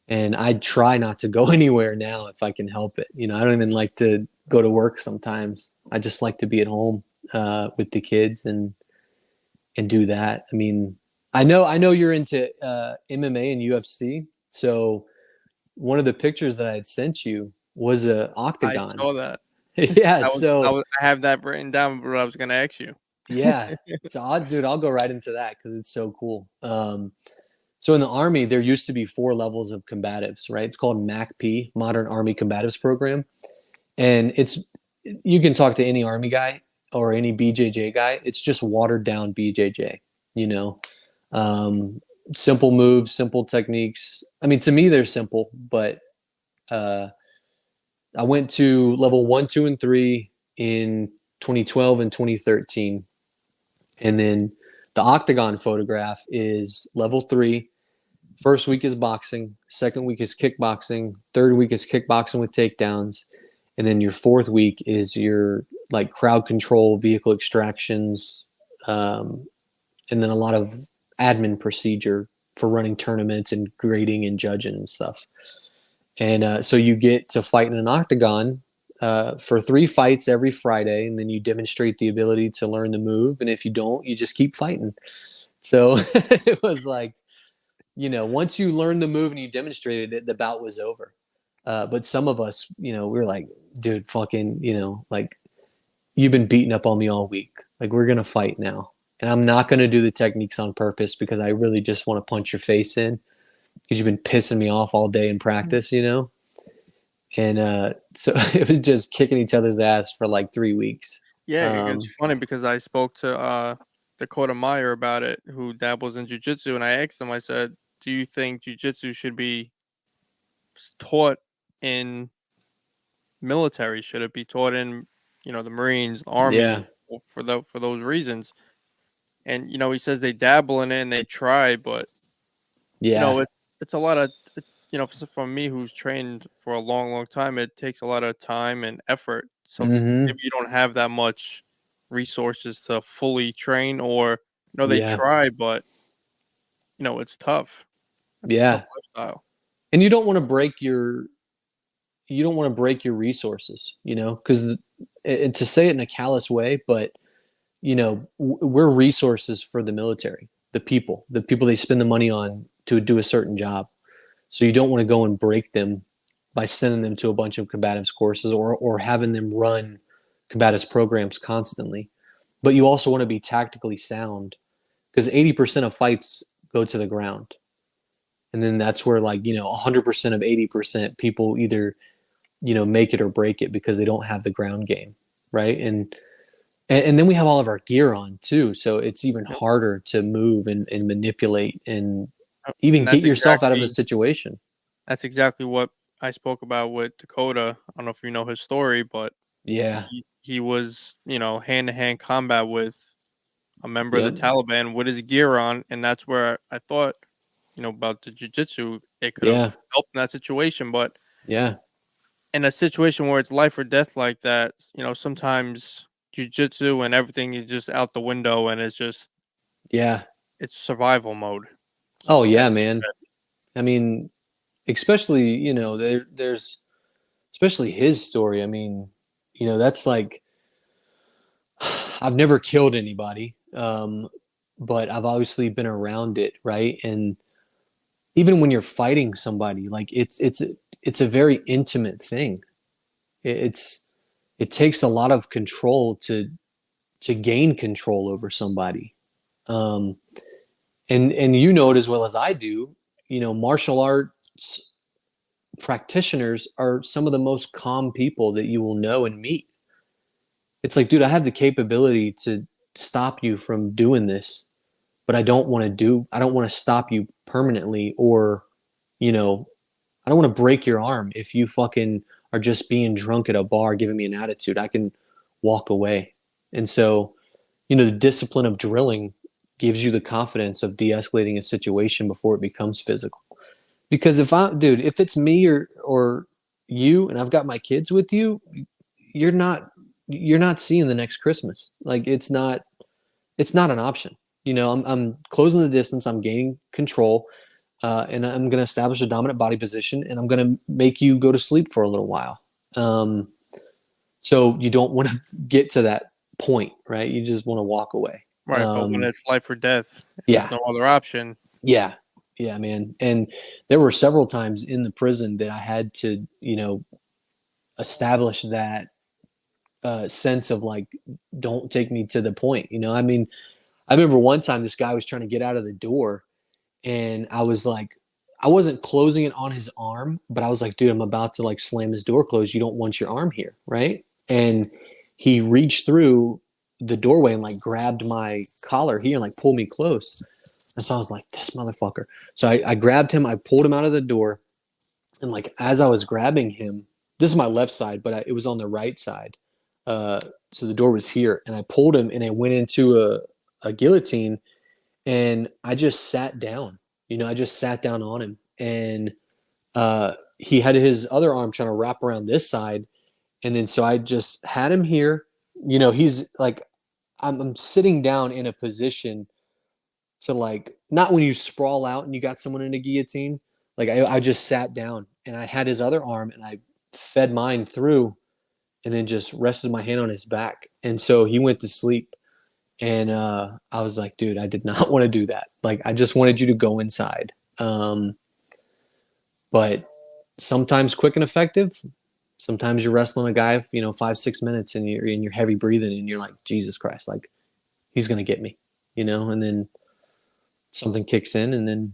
And I try not to go anywhere now if I can help it. I don't even like to go to work sometimes. I just like to be at home with the kids and do that. I mean, I know you're into MMA and UFC. So one of the pictures that I had sent you was a octagon. I saw that. Yeah, I have that written down, but I was going to ask you. Yeah, so I'll go right into that because it's so cool. So in the Army, there used to be 4 levels of combatives, right? It's called MACP, Modern Army Combatives Program, and you can talk to any Army guy or any BJJ guy. It's just watered down BJJ, simple moves, simple techniques. I mean, to me, they're simple, but I went to level 1, 2, and 3 in 2012 and 2013. And then the octagon photograph is level 3. First week is boxing. Second week is kickboxing. Third week is kickboxing with takedowns. And then your fourth week is your like crowd control, vehicle extractions, and then a lot of admin procedure for running tournaments and grading and judging and stuff. And so you get to fight in an octagon for 3 fights every Friday, and then you demonstrate the ability to learn the move. And if you don't, you just keep fighting. So it was like, once you learn the move and you demonstrated it, the bout was over. But some of us, we were like, dude, fucking, like, you've been beating up on me all week. Like, we're going to fight now. And I'm not going to do the techniques on purpose because I really just want to punch your face in because you've been pissing me off all day in practice, And so it was just kicking each other's ass for like 3 weeks. Yeah, it's funny because I spoke to Dakota Meyer about it, who dabbles in jiu-jitsu, and I asked him, I said, do you think jiu-jitsu should be taught in military? Should it be taught in, the Marines, the Army, Yeah. for those reasons? And, he says they dabble in it and they try, but, Yeah. It's a lot of, from me who's trained for a long, long time, it takes a lot of time and effort. So if you don't have that much resources to fully train, or, they try, but, it's tough. It's a tough lifestyle. And you don't want to break your resources, because to say it in a callous way, but we're resources for the military, the people they spend the money on to do a certain job. So you don't want to go and break them by sending them to a bunch of combatives courses or having them run combatives programs constantly. But you also want to be tactically sound, because 80% of fights go to the ground. And then that's where 100% of 80% people either, make it or break it because they don't have the ground game. Right. And then we have all of our gear on too. So it's even harder to move and manipulate and even get yourself out of a situation. That's exactly what I spoke about with Dakota. I don't know if you know his story, but yeah, he was, hand-to-hand combat with a member of the Taliban with his gear on. And that's where I thought, about the jiu-jitsu, it could have helped in that situation. But in a situation where it's life or death like that, sometimes jiu-jitsu and everything is just out the window, and it's just it's survival mode. Oh yeah, man. I mean, especially there's especially his story. I mean, that's like, I've never killed anybody, but I've obviously been around it, right? And even when you're fighting somebody, like it's a very intimate thing. It takes a lot of control to gain control over somebody. And you know it as well as I do, martial arts practitioners are some of the most calm people that you will know and meet. It's like, dude, I have the capability to stop you from doing this, but I don't want to stop you permanently, or, I don't want to break your arm if you fucking are just being drunk at a bar giving me an attitude. I can walk away. And so, the discipline of drilling gives you the confidence of de-escalating a situation before it becomes physical. Because if it's me or you and I've got my kids with you, you're not seeing the next Christmas. Like it's not an option. I'm closing the distance, I'm gaining control, and I'm going to establish a dominant body position, and I'm going to make you go to sleep for a little while. So you don't want to get to that point, right? You just want to walk away. Right, but when it's life or death, there's no other option. Yeah, man. And there were several times in the prison that I had to, establish that sense of like, don't take me to the point. I mean, I remember one time this guy was trying to get out of the door, and I was like, I wasn't closing it on his arm, but I was like, dude, I'm about to like slam his door closed. You don't want your arm here, right? And he reached through the doorway and like grabbed my collar here and like pulled me close. And so I was like, this motherfucker. So I grabbed him, I pulled him out of the door. And like, as I was grabbing him, this is my left side, but it was on the right side. So the door was here, and I pulled him, and I went into a guillotine, and I just sat down. I just sat down on him, and he had his other arm trying to wrap around this side, and then so I just had him here. He's like, I'm sitting down in a position to like not when you sprawl out and you got someone in a guillotine. Like I just sat down and I had his other arm and I fed mine through and then just rested my hand on his back. And so he went to sleep. And I was like, dude, I did not want to do that. Like, I just wanted you to go inside. But sometimes quick and effective. Sometimes you're wrestling a guy, 5-6 minutes, and you're heavy breathing, and you're like, Jesus Christ, like he's gonna get me, and then something kicks in, and then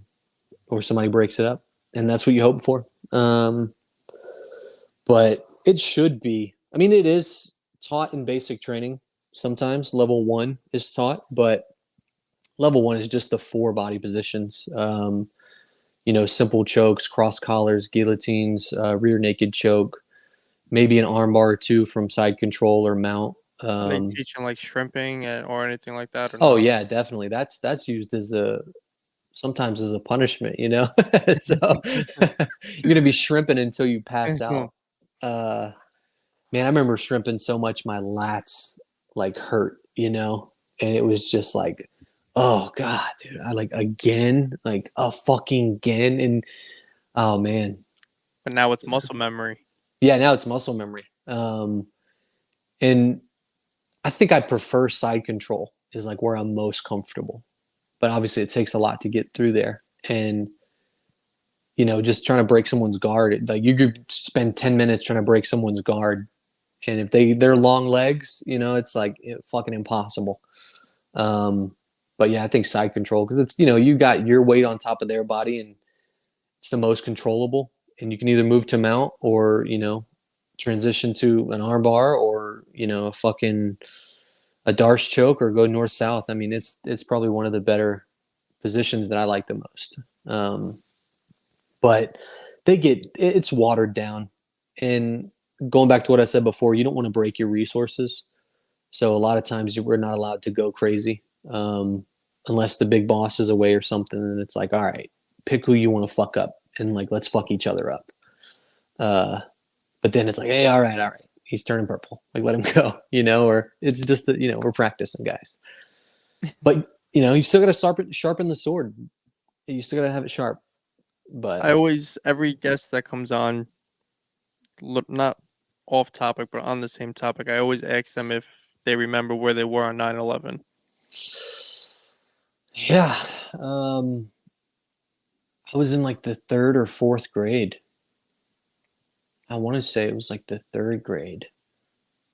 or somebody breaks it up, and that's what you hope for. But it should be. I mean, it is taught in basic training. Sometimes level 1 is taught, but level 1 is just the 4 body positions. Simple chokes, cross collars, guillotines, rear naked choke, maybe an armbar or 2 from side control or mount. Are they teaching like shrimping or anything like that? Or Oh no? yeah, definitely. That's used as sometimes as a punishment. So you're gonna be shrimping until you pass out. Man, I remember shrimping so much my lats like hurt, and it was just like, oh god, dude, I like again, like a fucking again, and oh man. But now it's muscle memory. Yeah, now it's muscle memory. And I think I prefer side control is like where I'm most comfortable. But obviously it takes a lot to get through there. And just trying to break someone's guard, like you could spend 10 minutes trying to break someone's guard. And if they're long legs, it's like fucking impossible. But yeah, I think side control, because it's, you got your weight on top of their body and it's the most controllable. And you can either move to mount or, transition to an arm bar or, a Darce choke or go north south. I mean, it's probably one of the better positions that I like the most. But it's watered down. And going back to what I said before, you don't want to break your resources. So a lot of times we're not allowed to go crazy unless the big boss is away or something. And it's like, all right, pick who you want to fuck up and like, let's fuck each other up. But then it's like, hey, all right. He's turning purple. Like, let him go, or it's just that, we're practicing, guys. But, you still got to sharpen the sword. You still got to have it sharp. But every guest that comes on, not off topic, but on the same topic, I always ask them if they remember where they were on 9/11. Yeah. I was in like the 3rd or 4th grade. I want to say it was like the 3rd grade,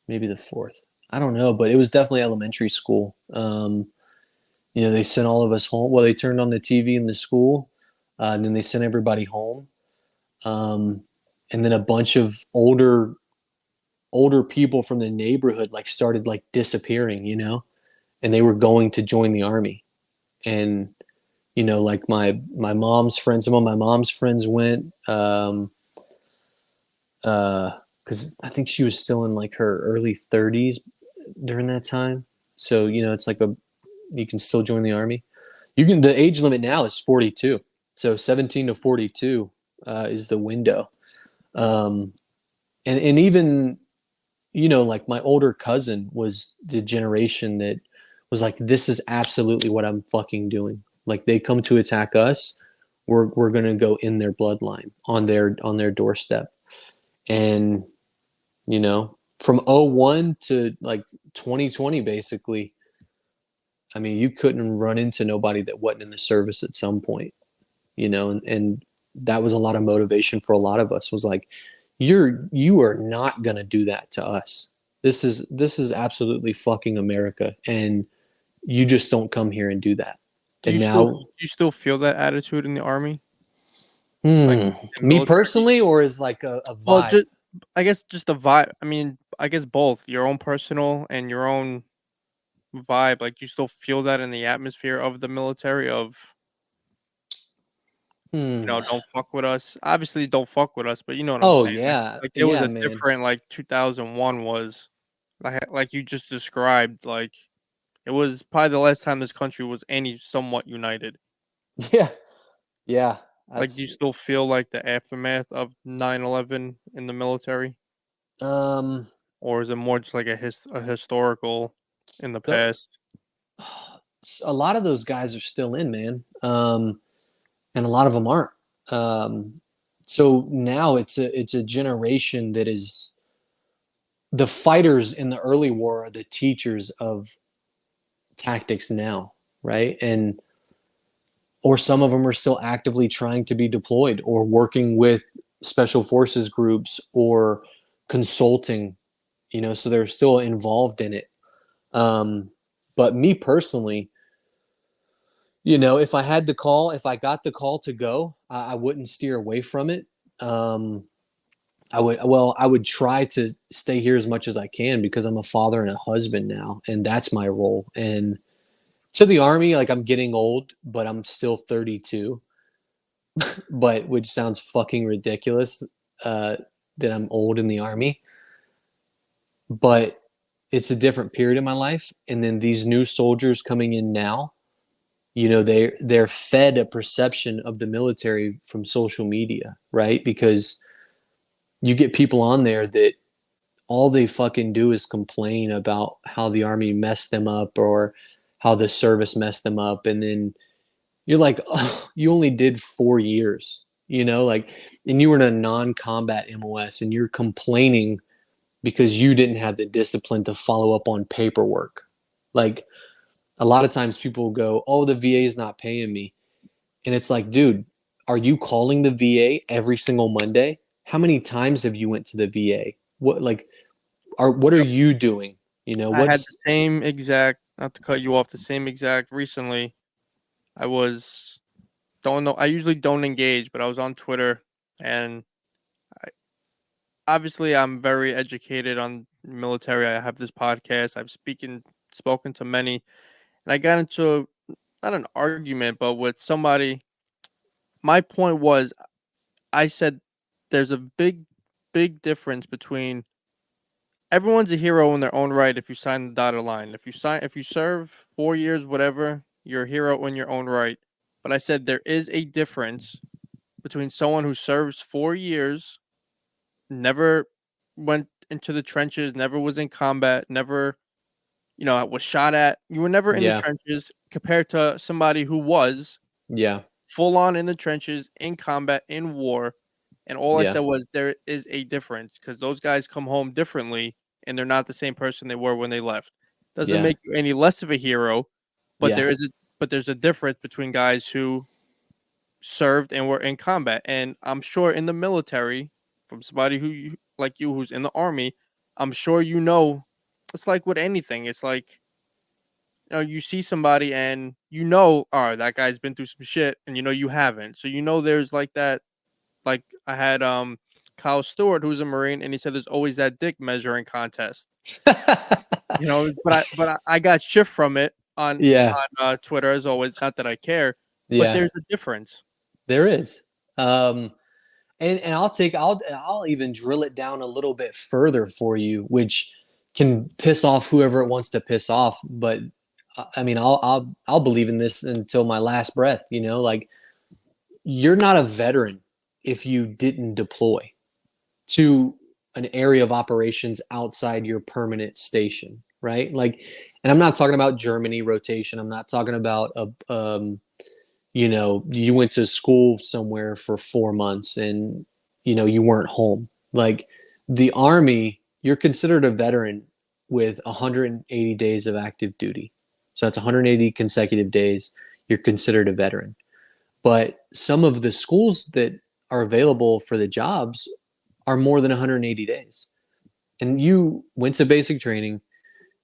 maybe the 4th. I don't know, but it was definitely elementary school. They sent all of us home. Well, they turned on the TV in the school, and then they sent everybody home. And then a bunch of older people from the neighborhood like started like disappearing, and they were going to join the army. And like my mom's friends, some of my mom's friends went. Because I think she was still in like her early 30s during that time. So, it's like you can still join the army. The age limit now is 42. So 17 to 42 is the window. And even, like my older cousin was the generation that was like, this is absolutely what I'm fucking doing. Like they come to attack us. We're going to go in their bloodline on their doorstep. And, from 01 to like 2020, basically, I mean, you couldn't run into nobody that wasn't in the service at some point, and that was a lot of motivation for a lot of us was like, you are not going to do that to us. This is absolutely fucking America. And you just don't come here and do that. Do you still feel that attitude in the army? Like me personally, or is like a vibe? Well, I guess just a vibe. I mean, I guess both your own personal and your own vibe. Like you still feel that in the atmosphere of the military of, don't fuck with us. Obviously, don't fuck with us, but you know what I'm saying. Yeah. Like there was a man. different, like 2001 was like you just described, like it was probably the last time this country was any somewhat united. Yeah, yeah. Like, do you That's still feel like the aftermath of 9/11 in the military, um or is it more just like a historical in the the, past? a lot of those guys are still in, man. And a lot of them aren't. So now it's a generation that is the fighters in the early war are the teachers of tactics now, right? And or some of them are still actively trying to be deployed or working with special forces groups or consulting, so they're still involved in it. But me personally, if I got the call to go, I wouldn't steer away from it. I would try to stay here as much as I can because I'm a father and a husband now, and that's my role. And to the army, like I'm getting old, but I'm still 32, but which sounds fucking ridiculous that I'm old in the army. But it's a different period in my life, and then these new soldiers coming in now, they're fed a perception of the military from social media, right? Because you get people on there that all they fucking do is complain about how the army messed them up or how the service messed them up, and then you're like, oh, you only did 4 years, like, and you were in a non-combat MOS, and you're complaining because you didn't have the discipline to follow up on paperwork. Like, a lot of times people go, oh, the VA is not paying me. And it's like, dude, are you calling the VA every single Monday? How many times have you went to the VA? What are Yep. you doing? I had What's the same exact, not to cut you off, the same exact recently. I was, don't know, I usually don't engage, but I was on Twitter, and I, obviously I'm very educated on military. I have this podcast. I've spoken to many, and I got into not an argument, but with somebody. My point was, I said there's a big difference between everyone's a hero in their own right if you sign the dotted line. If you serve 4 years, whatever, you're a hero in your own right. But I said there is a difference between someone who serves 4 years, never went into the trenches, never was in combat, never, was shot at. You were never in the Yeah, trenches compared to somebody who was yeah, full on in the trenches, in combat, in war. And all I yeah, said was there is a difference because those guys come home differently and they're not the same person they were when they left. Doesn't yeah, make you any less of a hero, but yeah, there's a difference between guys who served and were in combat. And I'm sure in the military, from somebody like you who's in the army, I'm sure it's like with anything. It's like, you see somebody and all right, that guy's been through some shit, and you haven't. So there's like that. Like I had Kyle Stewart, who's a Marine, and he said there's always that dick measuring contest. But I got shit from it yeah, on Twitter as always. Not that I care, but yeah. there's a difference. There is. And I'll even drill it down a little bit further for you, which can piss off whoever it wants to piss off. But I mean, I'll believe in this until my last breath. Like, you're not a veteran if you didn't deploy to an area of operations outside your permanent station, right? Like, and I'm not talking about Germany rotation. I'm not talking about you went to school somewhere for 4 months and you weren't home. Like, the army, you're considered a veteran with 180 days of active duty. So that's 180 consecutive days. You're considered a veteran. But some of the schools that are available for the jobs are more than 180 days. And you went to basic training,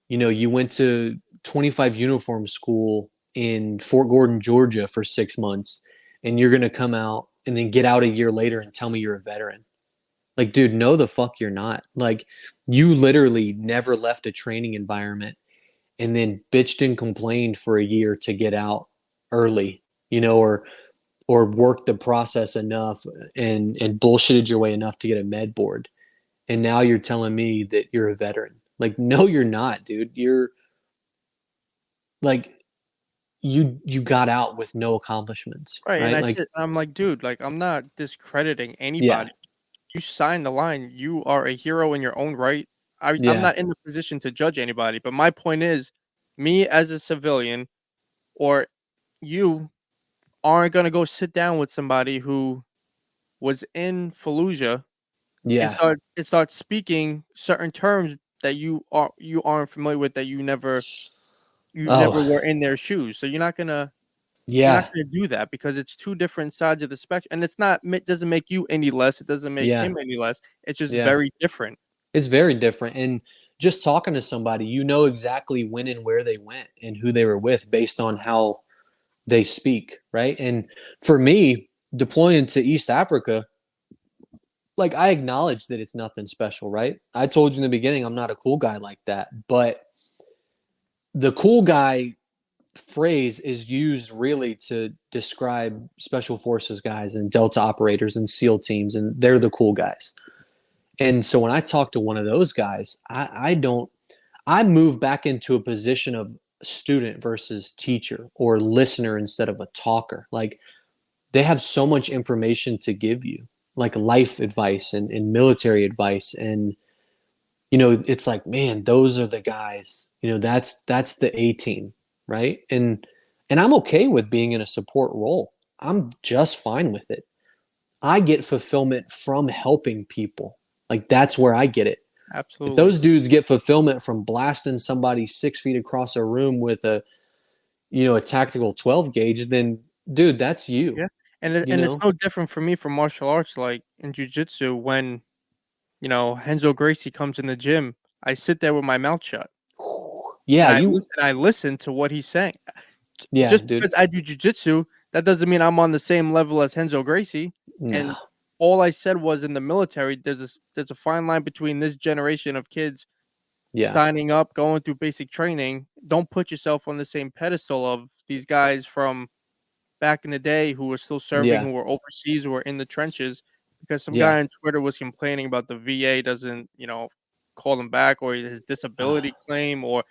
you went to 25 uniform school in Fort Gordon, Georgia for 6 months, and you're going to come out and then get out a year later and tell me you're a veteran. Like, dude, no, the fuck you're not. Like, you literally never left a training environment and then bitched and complained for a year to get out early, or worked the process enough and bullshitted your way enough to get a med board. And now you're telling me that you're a veteran. Like, no, you're not, dude. You're like, you got out with no accomplishments, Right, and right? Like, I'm like, dude, like, I'm not discrediting yeah, anybody. You signed the line. You are a hero in your own right. I'm yeah, not in the position to judge anybody, but my point is, me as a civilian or you aren't gonna go sit down with somebody who was in Fallujah and yeah. start speaking certain terms that you aren't familiar with, that you never Oh, were in their shoes. So you're not yeah, gonna do that because it's two different sides of the spectrum, and it's not it doesn't make you any less. It doesn't make yeah, him any less. It's just yeah. very different. It's very different. And just talking to somebody, you know exactly when and where they went and who they were with based on how they speak, right? And for me, deploying to East Africa, like I acknowledge that it's nothing special, right? I told you in the beginning I'm not a cool guy like that, but the cool guy phrase is used really to describe special forces guys and Delta operators and SEAL teams, and they're the cool guys. And so when I talk to one of those guys, I don't, I move back into a position of student versus teacher or listener instead of a talker. Like they have so much information to give you, like life advice and military advice. And, you know, it's like, man, those are the guys, you know, that's the A team, right? And I'm okay with being in a support role. I'm just fine with it. I get fulfillment from helping people. Like that's where I get it. If Absolutely. those dudes get fulfillment from blasting somebody 6 feet across a room with a, you know, a tactical 12 gauge, then dude, that's you, Yeah. you And it's know? no different for me from martial arts, like in jujitsu, when Henzo Gracie comes in the gym, I sit there with my mouth shut Yeah, and you, I listen to what he's saying. yeah, Just dude. because I do jujitsu, that doesn't mean I'm on the same level as Henzo Gracie. No. And all I said was, in the military, there's a fine line between this generation of kids Yeah. signing up, going through basic training. Don't put yourself on the same pedestal of these guys from back in the day who were still serving, Yeah. who were overseas, who were in the trenches, because some Yeah. guy on Twitter was complaining about the VA doesn't, call him back, or his disability claim, or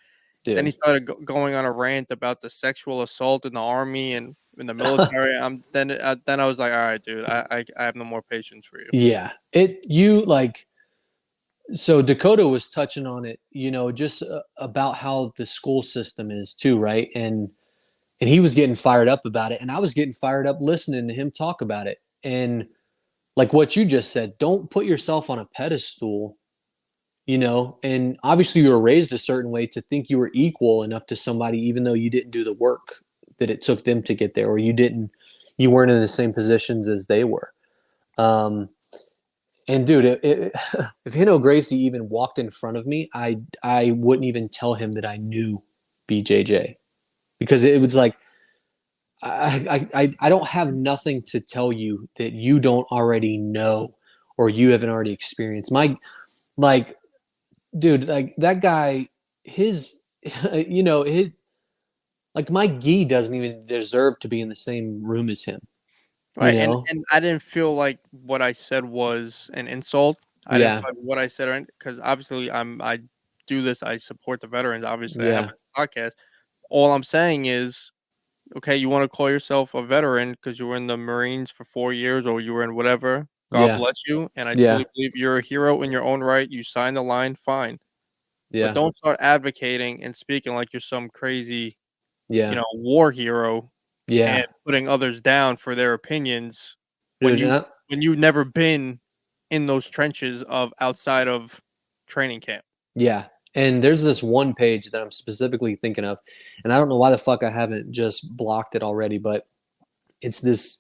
then he Dude. started going on a rant about the sexual assault in the army and in the military. Then I was like, all right, dude, I have no more patience for you. Yeah. You like, so Dakota was touching on it, you know, just about how the school system is too, right? And he was getting fired up about it, and I was getting fired up listening to him talk about it. And like what you just said, don't put yourself on a pedestal, you know. And obviously, you were raised a certain way to think you were equal enough to somebody, even though you didn't do the work that it took them to get there, or you weren't in the same positions as they were. Um, and dude, if Hino Gracie even walked in front of me, I wouldn't even tell him that I knew BJJ because it was like I don't have nothing to tell you that you don't already know or you haven't already experienced. My like, dude, like that guy, his, you know, his like my gi doesn't even deserve to be in the same room as him. You Right, know? and I didn't feel like what I said was an insult. I didn't Yeah, feel like what I said, because obviously I do this. I support the veterans. Obviously, I have yeah, this podcast. All I'm saying is, okay, you want to call yourself a veteran because you were in the Marines for 4 years, or you were in whatever. God yeah, bless you, and I yeah, truly believe you're a hero in your own right. You signed the line, fine, but yeah, don't start advocating and speaking like you're some crazy, yeah, war hero yeah, and putting others down for their opinions when dude. you when you've never been in those trenches of outside of training camp. Yeah. And there's this one page that I'm specifically thinking of, and I don't know why the fuck I haven't just blocked it already, but it's this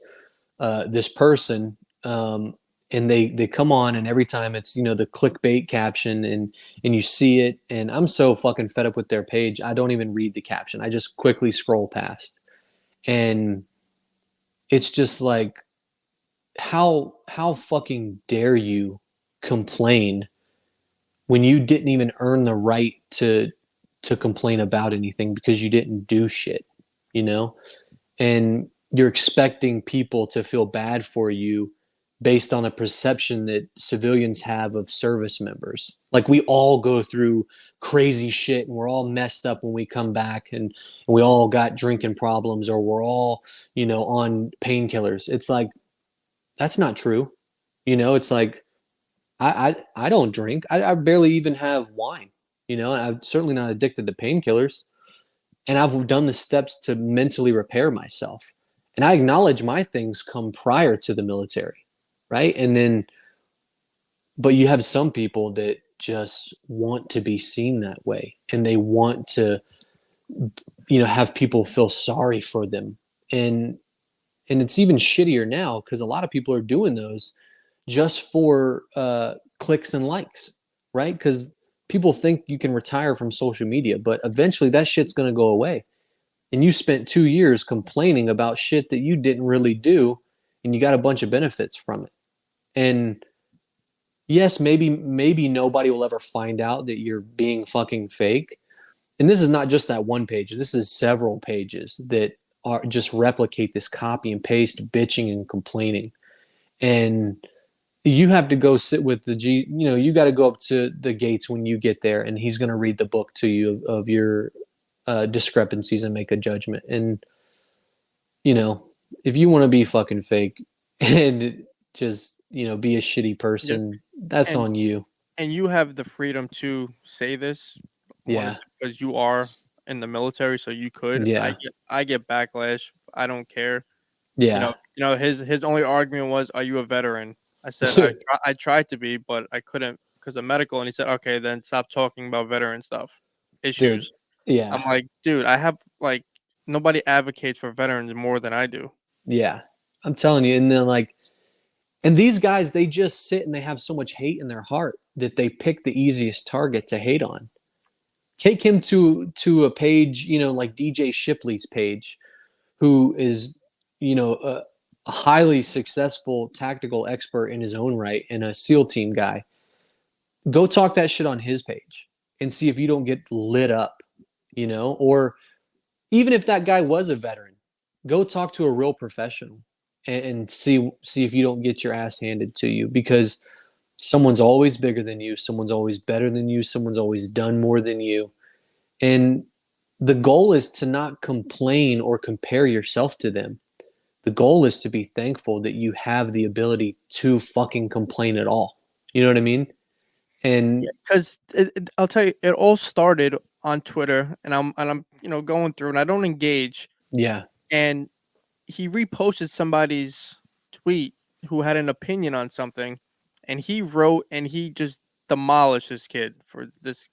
person, and they come on, and every time it's, you know, the clickbait caption, and you see it, and I'm so fucking fed up with their page, I don't even read the caption. I just quickly scroll past, and it's just like, how fucking dare you complain when you didn't even earn the right to complain about anything because you didn't do shit, you know? And you're expecting people to feel bad for you based on the perception that civilians have of service members. Like we all go through crazy shit and we're all messed up when we come back and we all got drinking problems or we're all, on painkillers. It's like, that's not true. It's like, I don't drink. I barely even have wine, and I'm certainly not addicted to painkillers. And I've done the steps to mentally repair myself. And I acknowledge my things come prior to the military, right? But you have some people that just want to be seen that way, and they want to, have people feel sorry for them. And it's even shittier now because a lot of people are doing those just for clicks and likes, right? Because people think you can retire from social media, but eventually that shit's going to go away. And you spent 2 years complaining about shit that you didn't really do, and you got a bunch of benefits from it. And yes, maybe nobody will ever find out that you're being fucking fake. And this is not just that one page. This is several pages that are just replicate this copy and paste bitching and complaining. And you have to go sit with you got to go up to the gates when you get there, and he's going to read the book to you of your discrepancies and make a judgment. And, if you want to be fucking fake and just, be a shitty person, that's and on you. and you have the freedom to say this, Yeah. because you are in the military, so you could. Yeah. I get backlash. I don't care. Yeah. His only argument was, "Are you a veteran?" I said I tried to be, but I couldn't because of medical. And he said, "Okay, then stop talking about veteran stuff, Dude. issues." Yeah. I'm like, dude, I have nobody advocates for veterans more than I do. Yeah. I'm telling you. And then and these guys, they just sit and they have so much hate in their heart that they pick the easiest target to hate on. Take him to a page, like DJ Shipley's page, who is, a highly successful tactical expert in his own right and a SEAL team guy. Go talk that shit on his page and see if you don't get lit up, or even if that guy was a veteran, go talk to a real professional and see if you don't get your ass handed to you, because someone's always bigger than you, someone's always better than you, someone's always done more than you. And the goal is to not complain or compare yourself to them. The goal is to be thankful that you have the ability to fucking complain at all. You know what I mean? And Because I'll tell you, it all started on Twitter, and I'm going through, and I don't engage. yeah, And he reposted somebody's tweet who had an opinion on something, and he wrote and he just demolished this kid for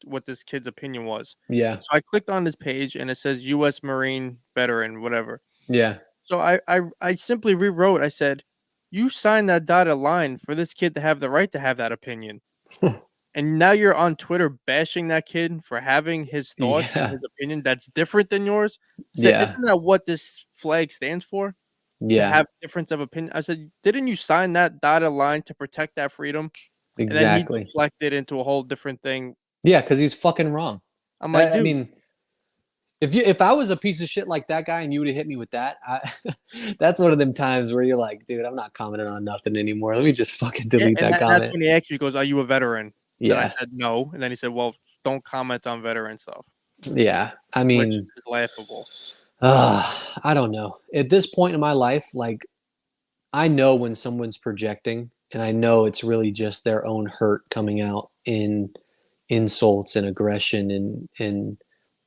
what this kid's opinion was. yeah, So I clicked on his page, and it says U.S. Marine veteran, whatever. yeah, So I simply rewrote. I said, "You signed that dotted line for this kid to have the right to have that opinion." And now you're on Twitter bashing that kid for having his thoughts and yeah, his opinion that's different than yours. I said, yeah, "Isn't that what this flag stands for? To yeah, have difference of opinion?" I said, "Didn't you sign that dotted line to protect that freedom?" And then he exactly. deflected into a whole different thing. Yeah, because he's fucking wrong. I'm like, I dude, mean, if I was a piece of shit like that guy and you would have hit me with that, that's one of them times where you're like, dude, I'm not commenting on nothing anymore. Let me just fucking yeah, delete and that that's comment. when he asked me, he goes, "Are you a veteran?" And I Yeah, said, "No." And then he said, "Well, don't comment on veteran stuff," yeah. I which mean, is laughable. I don't know. At this point in my life, like, I know when someone's projecting, and I know it's really just their own hurt coming out in insults and aggression and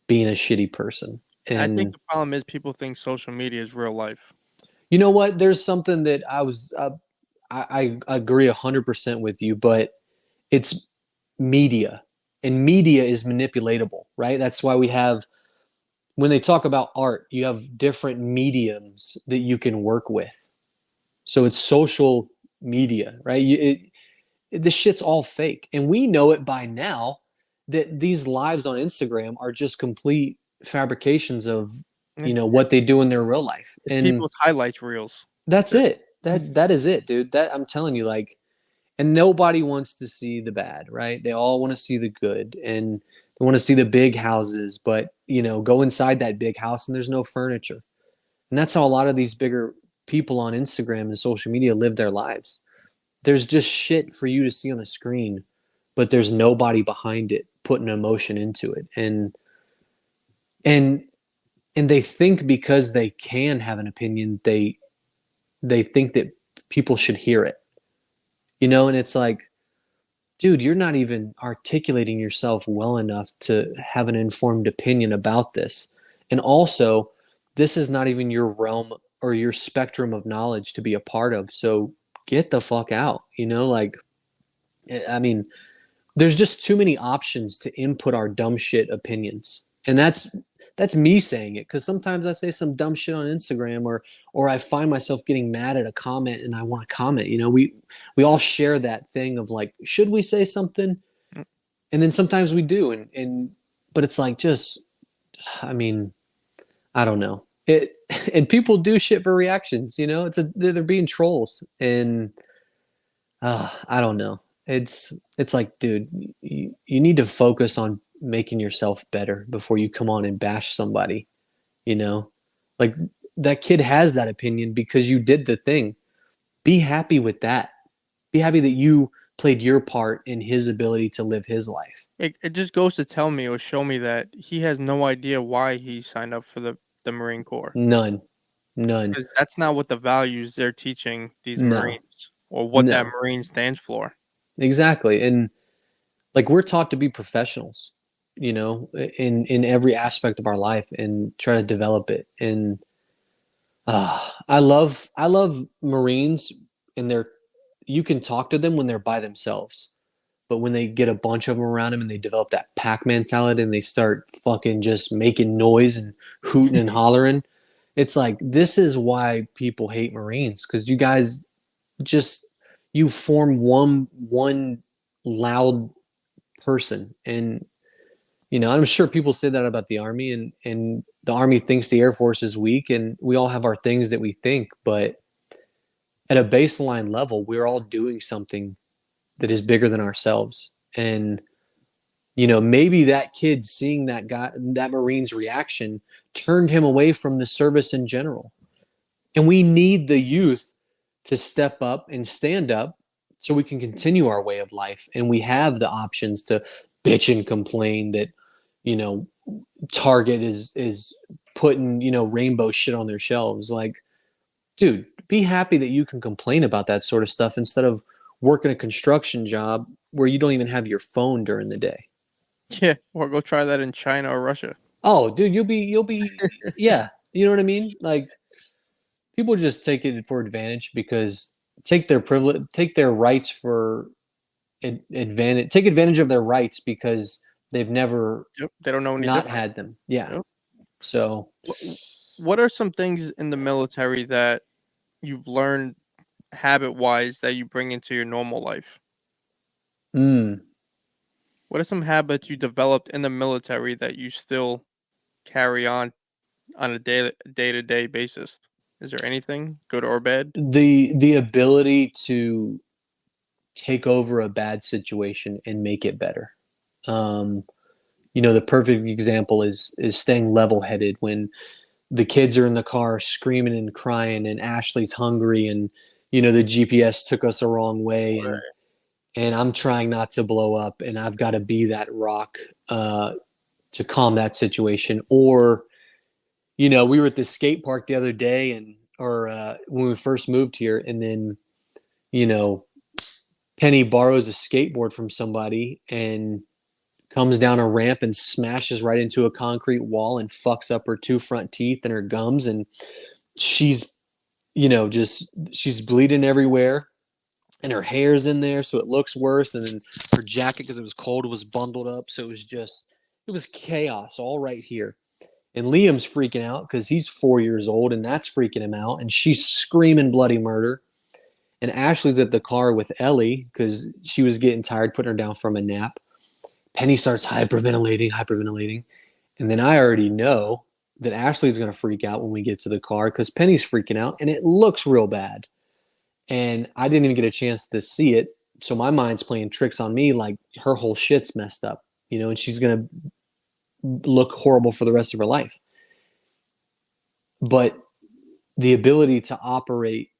being a shitty person. I think And the problem is people think social media is real life. you know what? There's something that I agree 100% with you, but it's media, and media is manipulatable, right? That's why we have, when they talk about art, you have different mediums that you can work with. So it's social media, right? This shit's all fake. And we know it by now that these lives on Instagram are just complete fabrications of, Yeah, what they do in their real life. it's And people's highlights reels. that's it. That is it, dude. That, I'm telling you, like, and nobody wants to see the bad, right? They all want to see the good, and they want to see the big houses, but go inside that big house and there's no furniture. And that's how a lot of these bigger people on Instagram and social media live their lives. there's just shit for you to see on the screen, but there's nobody behind it putting emotion into it. And they think because they can have an opinion, they think that people should hear it. And it's like, dude, you're not even articulating yourself well enough to have an informed opinion about this. And also, this is not even your realm or your spectrum of knowledge to be a part of. So get the fuck out. Like, I mean, there's just too many options to input our dumb shit opinions. And that's me saying it, because sometimes I say some dumb shit on Instagram, or I find myself getting mad at a comment and I want to comment. We all share that thing of like, should we say something? And then sometimes we do, and but it's like, just, I mean, I don't know. And people do shit for reactions. They're being trolls, and I don't know. It's like, dude, you need to focus on making yourself better before you come on and bash somebody. Like, that kid has that opinion because you did the thing. Be happy with that. Be happy that you played your part in his ability to live his life. It just goes to tell me or show me that he has no idea why he signed up for the Marine Corps. None. Because that's not what the values they're teaching these No. Marines, or what that No. Marine stands for. Exactly. And like, we're taught to be professionals, in every aspect of our life, and try to develop it. And I love Marines, and you can talk to them when they're by themselves, but when they get a bunch of them around them and they develop that pack mentality and they start fucking just making noise and hooting and hollering, it's like, this is why people hate Marines, because you guys just, you form one loud person. And I'm sure people say that about the Army, and the Army thinks the Air Force is weak, and we all have our things that we think, but at a baseline level, we're all doing something that is bigger than ourselves. And maybe that kid seeing that Marine's reaction turned him away from the service in general. And we need the youth to step up and stand up so we can continue our way of life. And we have the options to bitch and complain that, Target is putting, rainbow shit on their shelves. Like, dude, be happy that you can complain about that sort of stuff instead of working a construction job where you don't even have your phone during the day. Yeah, or go try that in China or Russia. Oh, dude, you'll be, yeah. You know what I mean? Like, people just take it for advantage, because take their privilege, take their rights for advantage, take advantage of their rights because they've never They don't know any not different. had them. Yeah. Yep. So, What are some things in the military that you've learned habit-wise that you bring into your normal life? mm, What are some habits you developed in the military that you still carry on a day-to-day basis? Is there anything, good or bad? the ability to take over a bad situation and make it better. Um, the perfect example is staying level-headed when the kids are in the car screaming and crying, and Ashley's hungry, and the GPS took us the wrong way, and I'm trying not to blow up, and I've got to be that rock to calm that situation. Or we were at the skate park the other day, or when we first moved here, and then Penny borrows a skateboard from somebody and comes down a ramp and smashes right into a concrete wall and fucks up her 2 front teeth and her gums, and she's she's bleeding everywhere, and her hair's in there, so it looks worse. And then her jacket, because it was cold, was bundled up, so it was chaos all right here. And Liam's freaking out because he's 4 years old, and that's freaking him out, and she's screaming bloody murder. And Ashley's at the car with Ellie because she was getting tired, putting her down from a nap. Penny starts hyperventilating. And then I already know that Ashley's going to freak out when we get to the car because Penny's freaking out, and it looks real bad. And I didn't even get a chance to see it. So my mind's playing tricks on me, like her whole shit's messed up, and she's going to look horrible for the rest of her life. But the ability to operate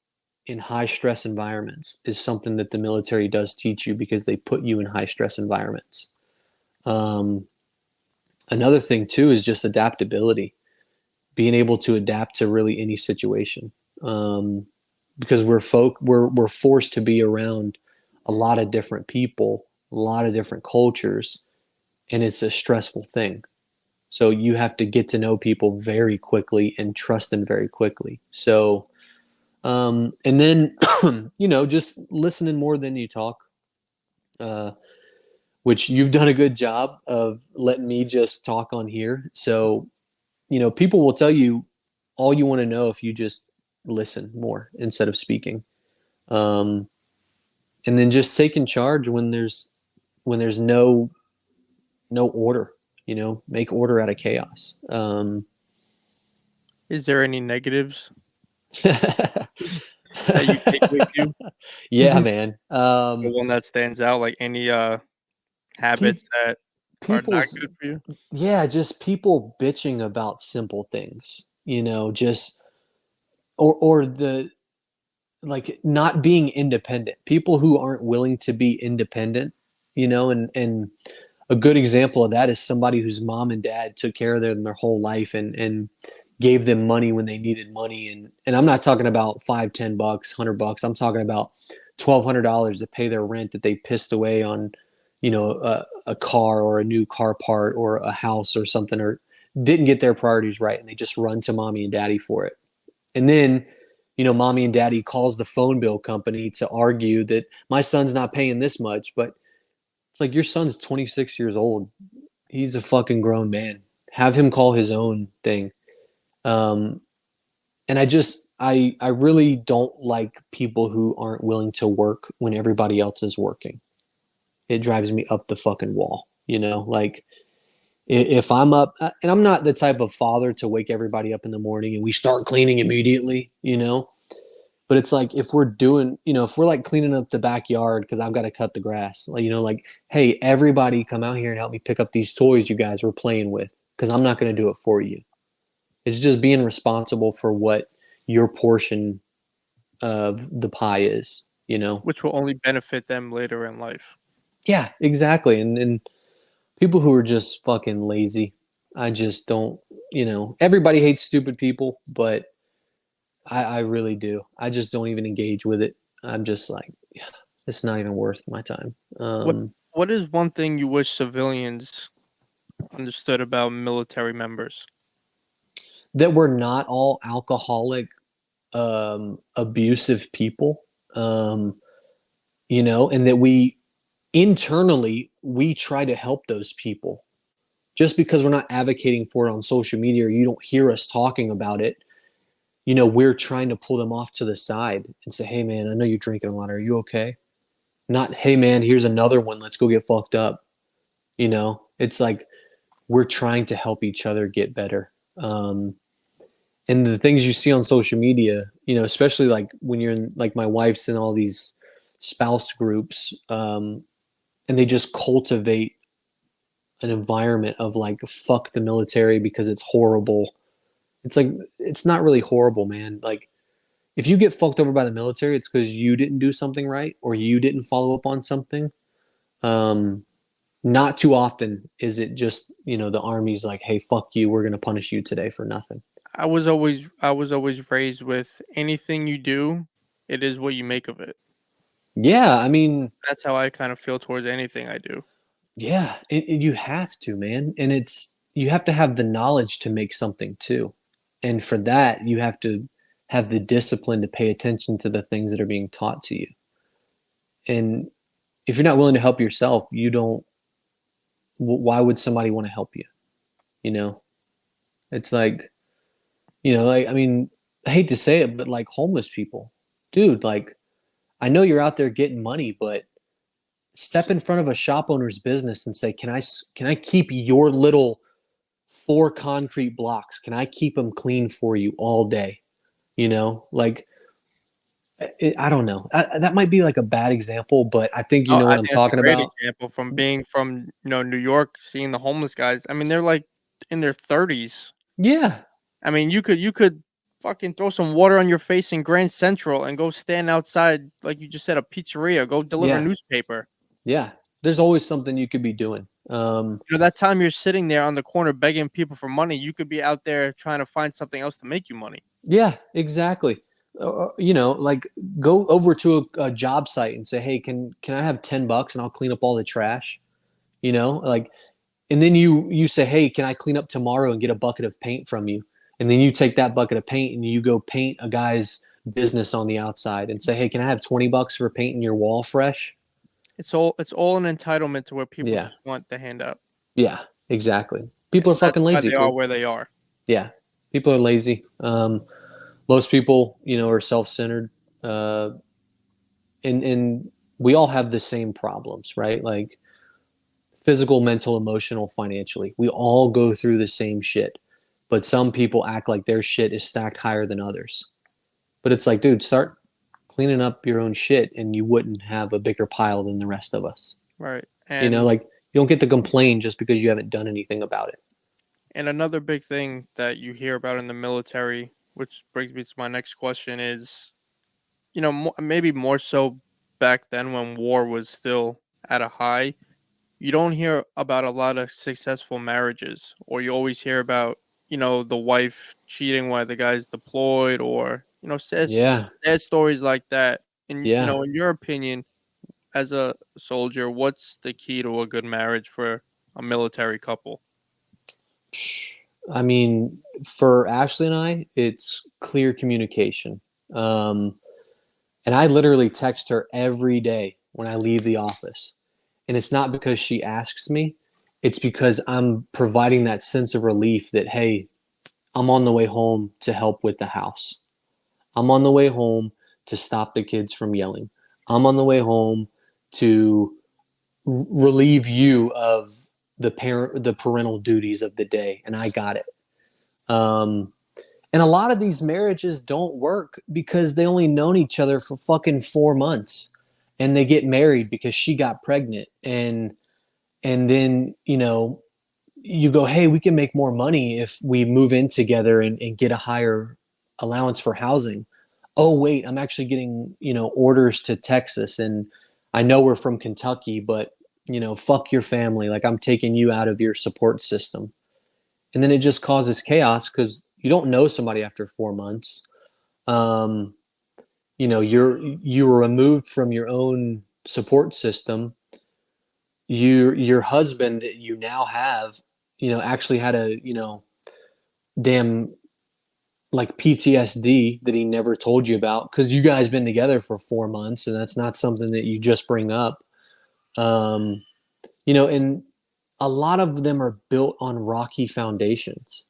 in high stress environments is something that the military does teach you because they put you in high stress environments. Um, Another thing too is just adaptability, being able to adapt to really any situation. Um, because we're forced to be around a lot of different people, a lot of different cultures, and it's a stressful thing. So you have to get to know people very quickly and trust them very quickly. So, and then, just listening more than you talk, uh, which you've done a good job of letting me just talk on here. So, people will tell you all you want to know if you just listen more instead of speaking. Um, and then just taking charge when there's no order, make order out of chaos. Is there any negatives that you take with you? Yeah, man. The one that stands out, like any Pe- habits that are not people's good for you? Yeah, just people bitching about simple things, just or the like not being independent. People who aren't willing to be independent, and a good example of that is somebody whose mom and dad took care of them their whole life and gave them money when they needed money. And I'm not talking about $5, $10, $100. I'm talking about $1,200 to pay their rent that they pissed away on, a car or a new car part or a house or something, or didn't get their priorities right. And they just run to mommy and daddy for it. And then, mommy and daddy calls the phone bill company to argue that my son's not paying this much, but it's like your son's 26 years old. He's a fucking grown man. Have him call his own thing. Um, and I really don't like people who aren't willing to work when everybody else is working. It drives me up the fucking wall. Like if I'm up, and I'm not the type of father to wake everybody up in the morning and we start cleaning immediately. But it's like if we're doing, if we're like cleaning up the backyard because I've got to cut the grass, like, hey, everybody come out here and help me pick up these toys you guys were playing with because I'm not going to do it for you. It's just being responsible for what your portion of the pie is. Which will only benefit them later in life. Yeah, exactly. And people who are just fucking lazy, I just don't, everybody hates stupid people, but I really do. I just don't even engage with it. I'm just like, yeah, it's not even worth my time. What What is one thing you wish civilians understood about military members? That we're not all alcoholic, abusive people, and that we internally we try to help those people. Just because we're not advocating for it on social media or you don't hear us talking about it, we're trying to pull them off to the side and say, hey, man, I know you're drinking a lot. Are you okay? Not, hey, man, here's another one. Let's go get fucked up. It's like we're trying to help each other get better. And the things you see on social media, especially like when you're in, like my wife's in all these spouse groups, and they just cultivate an environment of like, fuck the military because it's horrible. It's like, it's not really horrible, man. Like, if you get fucked over by the military, it's because you didn't do something right or you didn't follow up on something. Not too often is it just, the army's like, hey, fuck you. We're going to punish you today for nothing. I was always raised with anything you do, it is what you make of it. Yeah. I mean, That's how I kind of feel towards anything I do. yeah, you have to, man. And you have to have the knowledge to make something too. And for that, you have to have the discipline to pay attention to the things that are being taught to you. And if you're not willing to help yourself, you don't, why would somebody want to help you? You know, it's like, like, I mean, I hate to say it, but like homeless people, dude, like, I know you're out there getting money, but step in front of a shop owner's business and say, can I keep your little 4 concrete blocks? Can I keep them clean for you all day? Like, I don't know. That might be like a bad example, but I think you Oh, know I what I'm think that's a talking great about. example from being from, New York, seeing the homeless guys. I mean, they're like in their 30s. Yeah. I mean, you could fucking throw some water on your face in Grand Central and go stand outside, like you just said, a pizzeria. Go deliver Yeah. newspaper. Yeah. There's always something you could be doing. That time you're sitting there on the corner begging people for money, you could be out there trying to find something else to make you money. Yeah, exactly. Like go over to a job site and say, "Hey, can I have $10 and I'll clean up all the trash?" Like, and then you say, "Hey, can I clean up tomorrow and get a bucket of paint from you?" And then you take that bucket of paint and you go paint a guy's business on the outside and say, "Hey, can I have $20 for painting your wall fresh?" It's all an entitlement to where people Yeah, just want the handout. yeah, exactly. People are And that's fucking why lazy. they are where they are. Yeah, people are lazy. Most people, are self-centered, and we all have the same problems, right? Like physical, mental, emotional, financially. We all go through the same shit, but some people act like their shit is stacked higher than others. But it's like, dude, start cleaning up your own shit, and you wouldn't have a bigger pile than the rest of us. Right. And Like you don't get to complain just because you haven't done anything about it. and another big thing that you hear about in the military, which brings me to my next question, is maybe more so back then when war was still at a high. You don't hear about a lot of successful marriages, or you always hear about the wife cheating while the guy's deployed, or Yeah, sad stories like that. And yeah. in your opinion, as a soldier, what's the key to a good marriage for a military couple? I mean, for Ashley and I, it's clear communication. Um, and I literally text her every day when I leave the office. And it's not because she asks me, it's because I'm providing that sense of relief that, hey, I'm on the way home to help with the house. I'm on the way home to stop the kids from yelling. I'm on the way home to relieve you of the parental duties of the day, and I got it. Um, and a lot of these marriages don't work because they only known each other for fucking 4 months, and they get married because she got pregnant, and then you go, hey, we can make more money if we move in together and get a higher allowance for housing. Oh wait, I'm actually getting orders to Texas, and I know we're from Kentucky, but fuck your family. Like I'm taking you out of your support system, and then it just causes chaos because you don't know somebody after 4 months. Um, you were removed from your own support system. Your husband that you now have, actually had a damn like PTSD that he never told you about because you guys been together for 4 months, and that's not something that you just bring up. Um, and a lot of them are built on rocky foundations.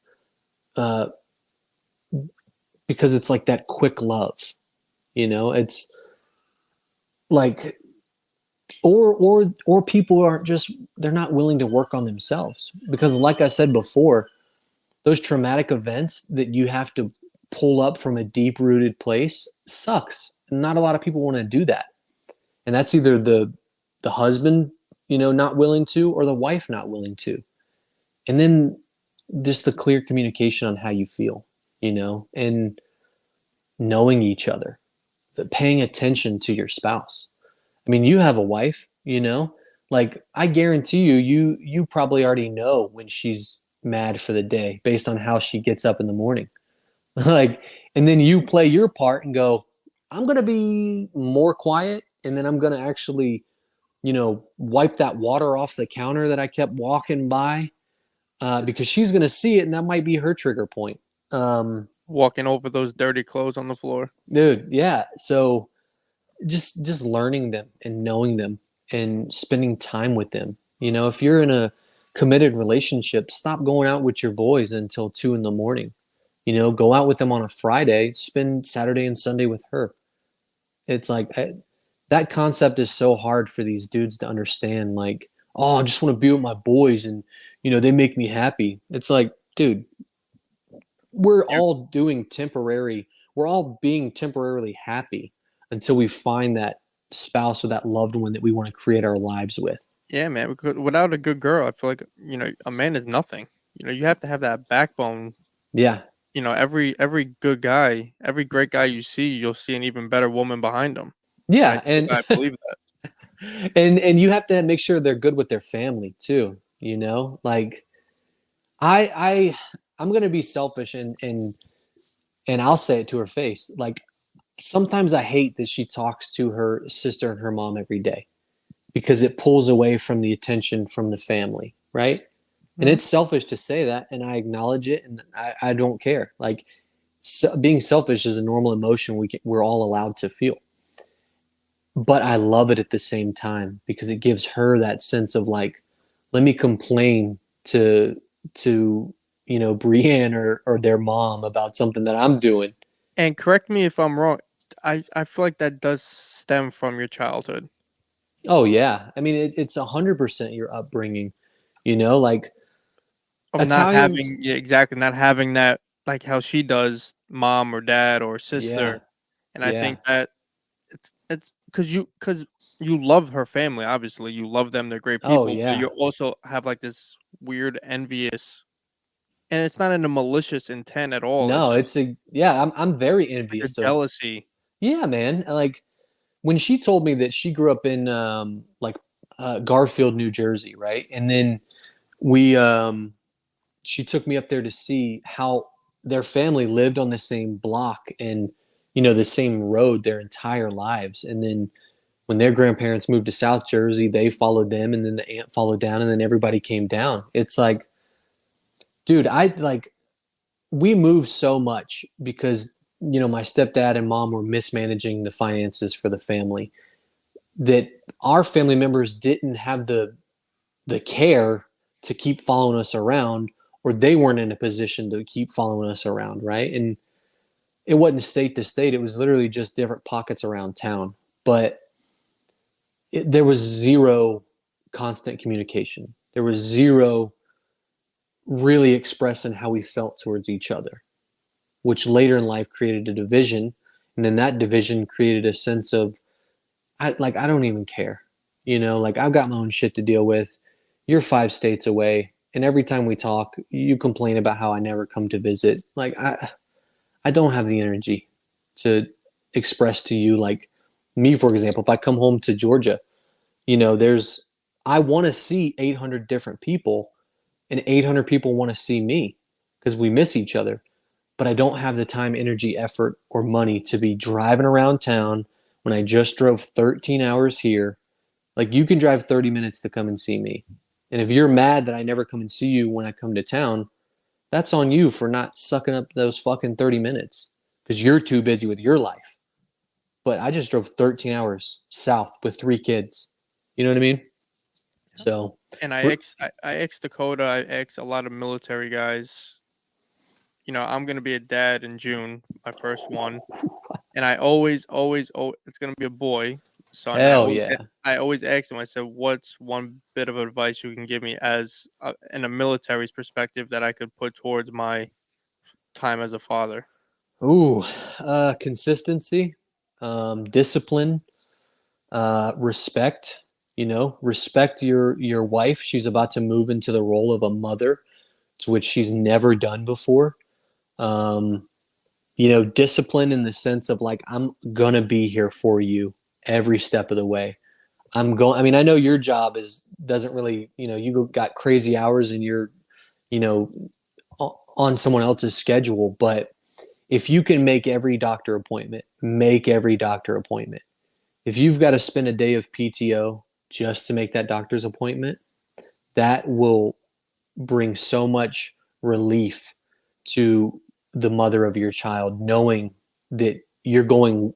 Uh, because it's like that quick love, it's like, or people aren't just, they're not willing to work on themselves because like I said before, those traumatic events that you have to pull up from a deep rooted place sucks. Not a lot of people want to do that. And that's either the husband, not willing to, or the wife not willing to. And then just the clear communication on how you feel, and knowing each other, but paying attention to your spouse. I mean, you have a wife, like I guarantee you probably already know when she's mad for the day based on how she gets up in the morning. Like, and then you play your part and go, I'm going to be more quiet. And then I'm going to actually, wipe that water off the counter that I kept walking by, because she's going to see it and that might be her trigger point. Walking over those dirty clothes on the floor. Dude, yeah. So just learning them and knowing them and spending time with them. If you're in a committed relationship, stop going out with your boys until 2 a.m. Go out with them on a Friday, spend Saturday and Sunday with her. It's like that concept is so hard for these dudes to understand. Like, oh, I just want to be with my boys and, they make me happy. It's like, dude, we're all being temporarily happy until we find that spouse or that loved one that we want to create our lives with. Yeah, man. Because without a good girl, I feel like a man is nothing. You have to have that backbone. Yeah. every good guy, every great guy you see, you'll see an even better woman behind him. And Yeah, I believe that. and you have to make sure they're good with their family too, you know? Like I'm gonna be selfish and I'll say it to her face. Like sometimes I hate that she talks to her sister and her mom every day because it pulls away from the attention from the family, right? And Mhm. it's selfish to say that, and I acknowledge it, and I don't care. Like being selfish is a normal emotion we're all allowed to feel, but I love it at the same time because it gives her that sense of like, let me complain to Brienne or their mom about something that I'm doing. And correct me if I'm wrong. I feel like that does stem from your childhood Oh yeah, I mean it's 100% your upbringing. Like of not Italians. having, yeah, exactly, not having that, like how she does, mom or dad or Yeah, sister. And I yeah. think that it's because you love her family. Obviously, you love them. They're great Oh people, but yeah. you also have like this weird envious, and it's not in a malicious intent at all. It's No, just yeah. I'm very like a envious of. jealousy. Yeah, man. Like when she told me that she grew up in like Garfield, New Jersey, right? And then we she took me up there to see how their family lived on the same block and the same road their entire lives. And then when their grandparents moved to South Jersey, they followed them, and then the aunt followed down, and then everybody came down. It's like, dude, I like we moved so much because my stepdad and mom were mismanaging the finances for the family, that our family members didn't have the care to keep following us around, or they weren't in a position to keep following us around, right? And it wasn't state to state, it was literally just different pockets around town. But there was zero constant communication. There was zero really expressing how we felt towards each other, which later in life created a division. And then that division created a sense of, I don't even care. Like I've got my own shit to deal with. You're 5 states away. And every time we talk, you complain about how I never come to visit. Like I don't have the energy to express to you, like me, for example, if I come home to Georgia, there's I want to see 800 different people, and 800 people want to see me because we miss each other. But I don't have the time, energy, effort, or money to be driving around town when I just drove 13 hours here. Like you can drive 30 minutes to come and see me. And if you're mad that I never come and see you when I come to town, that's on you for not sucking up those fucking 30 minutes because you're too busy with your life. But I just drove 13 hours south with 3 kids. You know what I mean? So, And we're, I ex Dakota. I ex a lot of military guys. I'm gonna be a dad in June, my first one, and I it's gonna be a boy, son. hell yeah. I always ask him. I said, "What's one bit of advice you can give me as in a military's perspective that I could put towards my time as a father?" Ooh, consistency, discipline, respect. Respect your wife. She's about to move into the role of a mother, to which she's never done before. Um, discipline in the sense of like I'm gonna be here for you every step of the way. I mean, I know your job doesn't really, you got crazy hours and you're, you know, on someone else's schedule, but if you can make every doctor appointment, make every doctor appointment. If you've got to spend a day of PTO just to make that doctor's appointment, that will bring so much relief to the mother of your child, knowing that you're going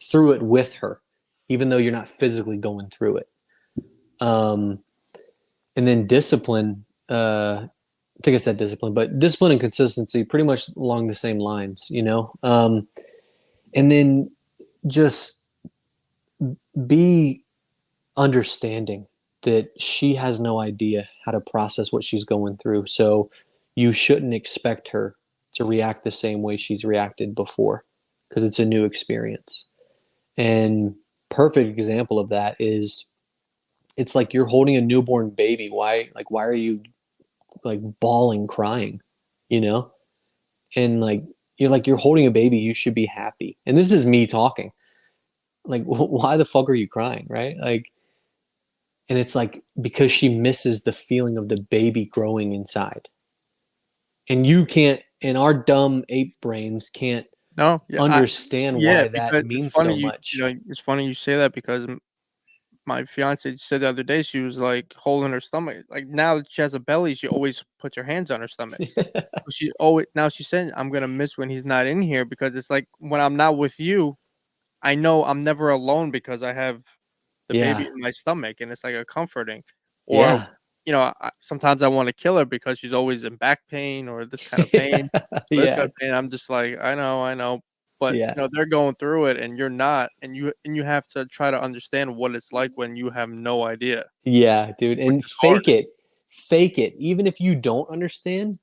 through it with her, even though you're not physically going through it. Um, and then discipline, I think I said discipline, but discipline and consistency pretty much along the same lines. And then just be understanding that she has no idea how to process what she's going through. So you shouldn't expect her to react the same way she's reacted before because it's a new experience. And perfect example of that is it's like you're holding a newborn baby. Why are you like bawling, crying? You know, and you're holding a baby, you should be happy. And this is me talking. Like, why the fuck are you crying, right? Like, and it's like because she misses the feeling of the baby growing inside. And you can't, and our dumb ape brains can't No, yeah, understand yeah, why that because it's means funny so much. it's funny you say that because my fiance said the other day she was like holding her stomach. Like now that she has a belly, she always puts her hands on her stomach. She always now she said, "I'm gonna miss when he's not in here because it's like when I'm not with you, I know I'm never alone because I have the baby Yeah. in my stomach, and it's like a comforting." Or, Yeah. sometimes I want to kill her because she's always in back pain or this kind of pain, or this kind Yeah. of pain. I'm just like, I know, but Yeah. they're going through it, and you're not, and you have to try to understand what it's like when you have no idea, Yeah, dude. which And is hard. fake it. Even if you don't understand,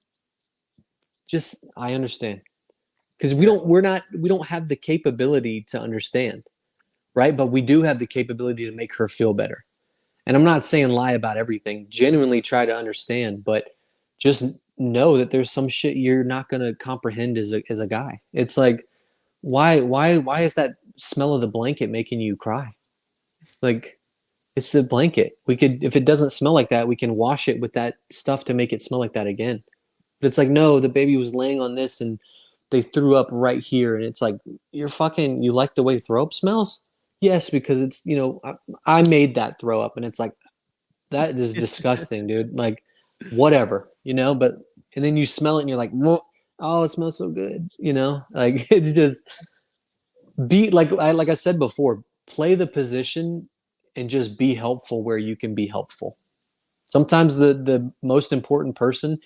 just I understand. Because Yeah, we don't have the capability to understand, right? But we do have the capability to make her feel better. And I'm not saying lie about everything. Genuinely try to understand, but just know that there's some shit you're not gonna comprehend as a guy. It's like, why is that smell of the blanket making you cry? Like, it's a blanket. We could, if it doesn't smell like that, we can wash it with that stuff to make it smell like that again. But it's like, no, the baby was laying on this and they threw up right here. And it's like, you like the way throw up smells? Yes, because it's, I made that throw up. And it's like, that is disgusting, dude. Like, whatever, but, and then you smell it and you're like, oh, it smells so good, like it's just like I said before, play the position and just be helpful where you can be helpful. Sometimes the most important person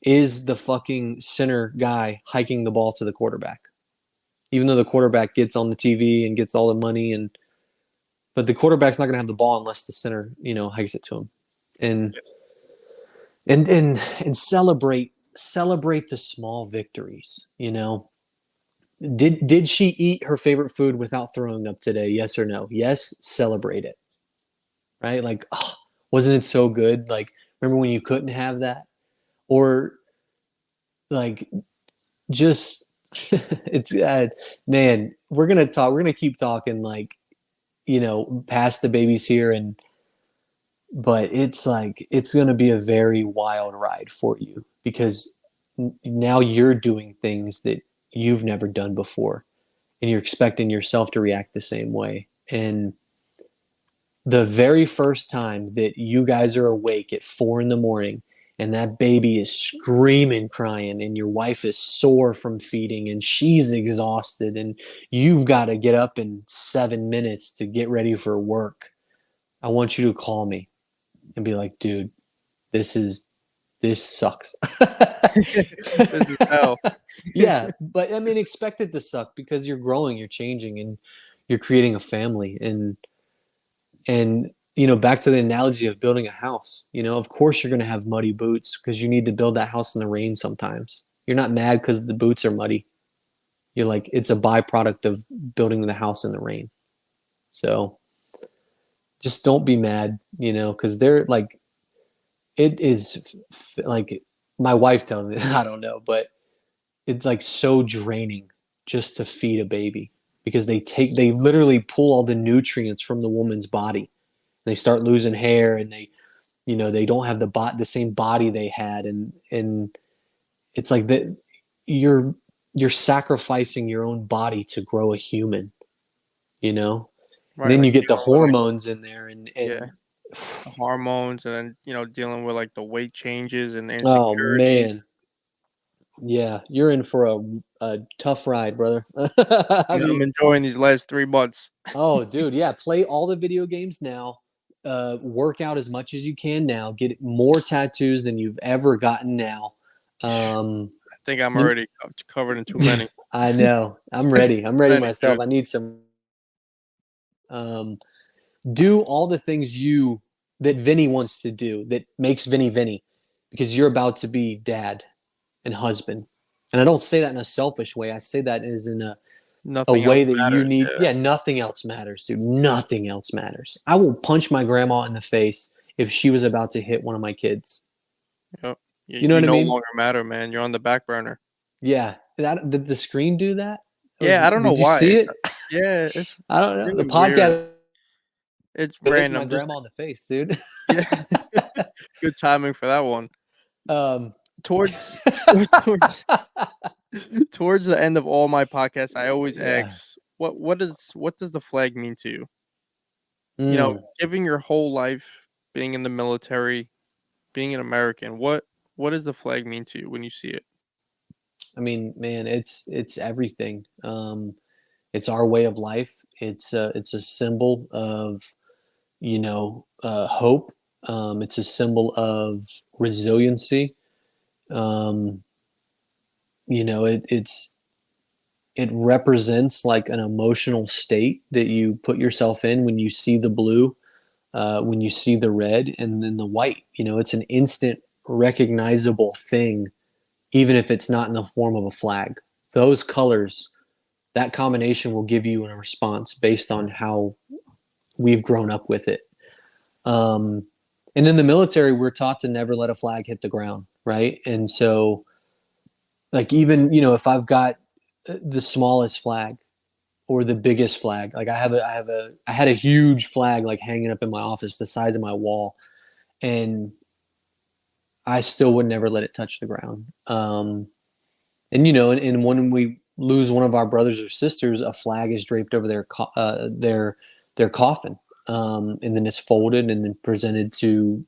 is the fucking center guy hiking the ball to the quarterback. Even though the quarterback gets on the TV and gets all the money but the quarterback's not going to have the ball unless the center, hikes it to him. And and celebrate the small victories, Did she eat her favorite food without throwing up today? Yes or no? Yes, celebrate it. Right? Like, oh, wasn't it so good? Like, remember when you couldn't have that? Or like just it's man, we're gonna keep talking like, past the babies here but it's like it's gonna be a very wild ride for you because now you're doing things that you've never done before and you're expecting yourself to react the same way. And the very first time that you guys are awake at 4 a.m. and that baby is screaming, crying, and your wife is sore from feeding and she's exhausted, and you've got to get up in 7 minutes to get ready for work, I want you to call me and be like, dude, this sucks. this is hell. Yeah, but I mean, expect it to suck because you're growing, you're changing, and you're creating a family. And back to the analogy of building a house. Of course you're going to have muddy boots because you need to build that house in the rain sometimes. You're not mad because the boots are muddy. You're like, it's a byproduct of building the house in the rain. So just don't be mad, because they're like, it is like my wife tells me, I don't know, but it's like so draining just to feed a baby because they literally pull all the nutrients from the woman's body. They start losing hair and they don't have the same body they had. And it's like that you're sacrificing your own body to grow a human, and Right, then like you get the dealing with like hormones in there yeah, and the hormones, and then dealing with like the weight changes and oh insecurities. man. Yeah, you're in for a tough ride, brother. I I'm mean, enjoying these last 3 months. oh, dude, yeah, play all the video games now. Work out as much as you can now. Get more tattoos than you've ever gotten now. Um, I think I'm you, already covered in too many. I know. I'm ready. I'm ready Many, myself. dude. I need some. Um, do all the things that Vinny wants to do that makes Vinny Vinny, because you're about to be dad and husband. And I don't say that in a selfish way. I say that as in a Nothing else way that you matters. need. Yeah. Yeah, nothing else matters, dude. Nothing else matters. I will punch my grandma in the face if she was about to hit one of my kids. Yep. You, You know you what I no mean? longer matter, man. You're on the back burner. Yeah. Did the screen do that? Yeah, I don't know Did you why. see it? Yeah, it's I don't know. The really weird. podcast It's hit my random. Just grandma in the face, dude. yeah, good timing for that one. um, Towards towards towards the end of all my podcasts, I always yeah. ask, what does the flag mean to you? Mm. Giving your whole life, being in the military, being an American, what does the flag mean to you when you see it? I mean, man, it's everything. It's our way of life. It's a symbol of hope. It's a symbol of resiliency. Um, it represents like an emotional state that you put yourself in when you see the blue, when you see the red, and then the white. It's an instant recognizable thing, even if it's not in the form of a flag. Those colors, that combination will give you a response based on how we've grown up with it. Um, and in the military, we're taught to never let a flag hit the ground, right? And so, like, even if I've got the smallest flag or the biggest flag, like I had a huge flag like hanging up in my office, the size of my wall, and I still would never let it touch the ground. And when we lose one of our brothers or sisters, a flag is draped over their coffin, and then it's folded and then presented to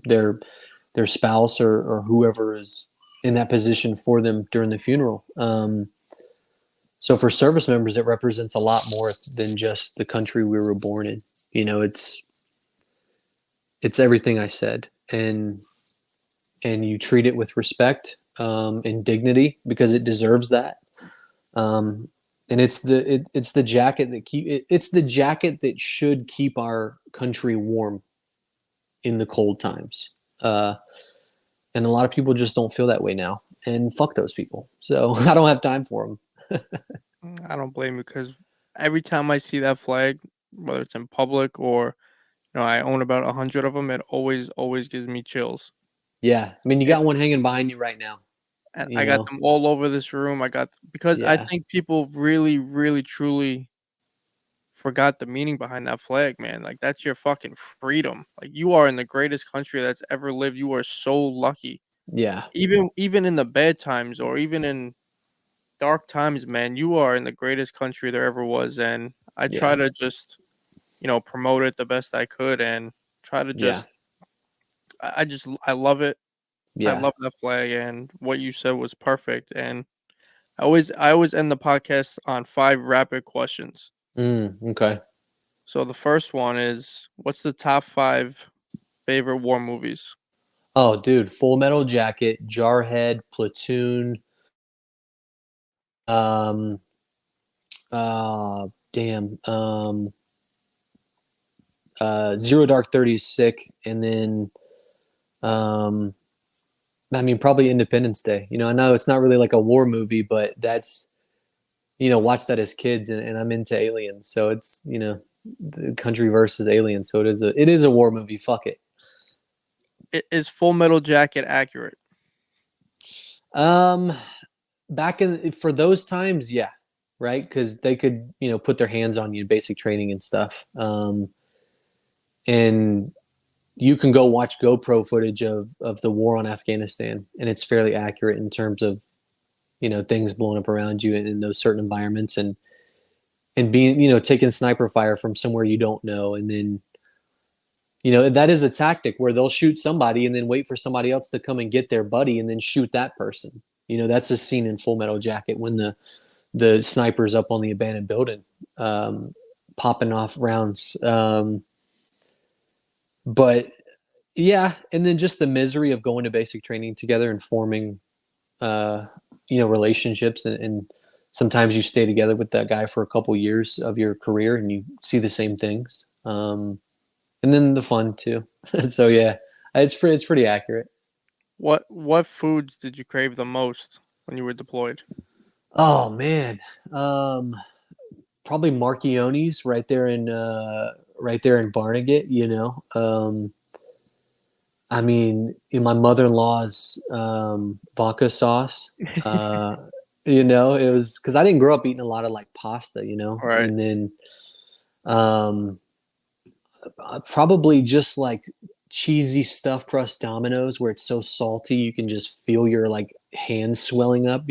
their spouse or whoever is in that position for them during the funeral. So for service members, it represents a lot more than just the country we were born in. It's everything I said, and you treat it with respect, and dignity because it deserves that. And it's the jacket it's the jacket that should keep our country warm in the cold times. And a lot of people just don't feel that way now. And fuck those people. So I don't have time for them. I don't blame you because every time I see that flag, whether it's in public or I own about 100 of them, it always gives me chills. Yeah, I mean, you And, got one hanging behind you right now. and You I got know, them all over this room. Because I yeah, think people really, really, truly forgot the meaning behind that flag, man. Like that's your fucking freedom. Like you are in the greatest country that's ever lived. You are so lucky. yeah, Even in the bad times or even in dark times, man, you are in the greatest country there ever was. And I try yeah, to just, promote it the best I could and try to yeah, just I love it. I yeah. love that flag and what you said was perfect. And I always end the podcast on 5 rapid questions. Okay. So the first one is what's the top 5 favorite war movies? Oh, dude, Full Metal Jacket, Jarhead, Platoon. Um, damn. Zero Dark 30 is sick, and then um, I mean probably Independence Day. I know it's not really like a war movie, but that's watch that as kids, and I'm into aliens, so it's the country versus aliens, so it is a war movie. Fuck it. Is Full Metal Jacket accurate? Um, back in for those times, yeah, right, because they could put their hands on you in basic training and stuff. And you can go watch GoPro footage of the war on Afghanistan, and it's fairly accurate in terms of things blowing up around you in those certain environments, and being taking sniper fire from somewhere you don't know, and then that is a tactic where they'll shoot somebody and then wait for somebody else to come and get their buddy and then shoot that person. That's a scene in Full Metal Jacket when the sniper's up on the abandoned building, popping off rounds. But yeah, and then just the misery of going to basic training together and forming relationships, and sometimes you stay together with that guy for a couple years of your career and you see the same things, and then the fun too. So yeah, it's pretty accurate. What foods did you crave the most when you were deployed? Oh man, um probably Marchione's right there in Barnegat. I mean, in my mother-in-law's vodka sauce, It was because I didn't grow up eating a lot of like pasta, Right. and then um, probably just like cheesy stuffed crust Dominoes where it's so salty you can just feel your like hands swelling up.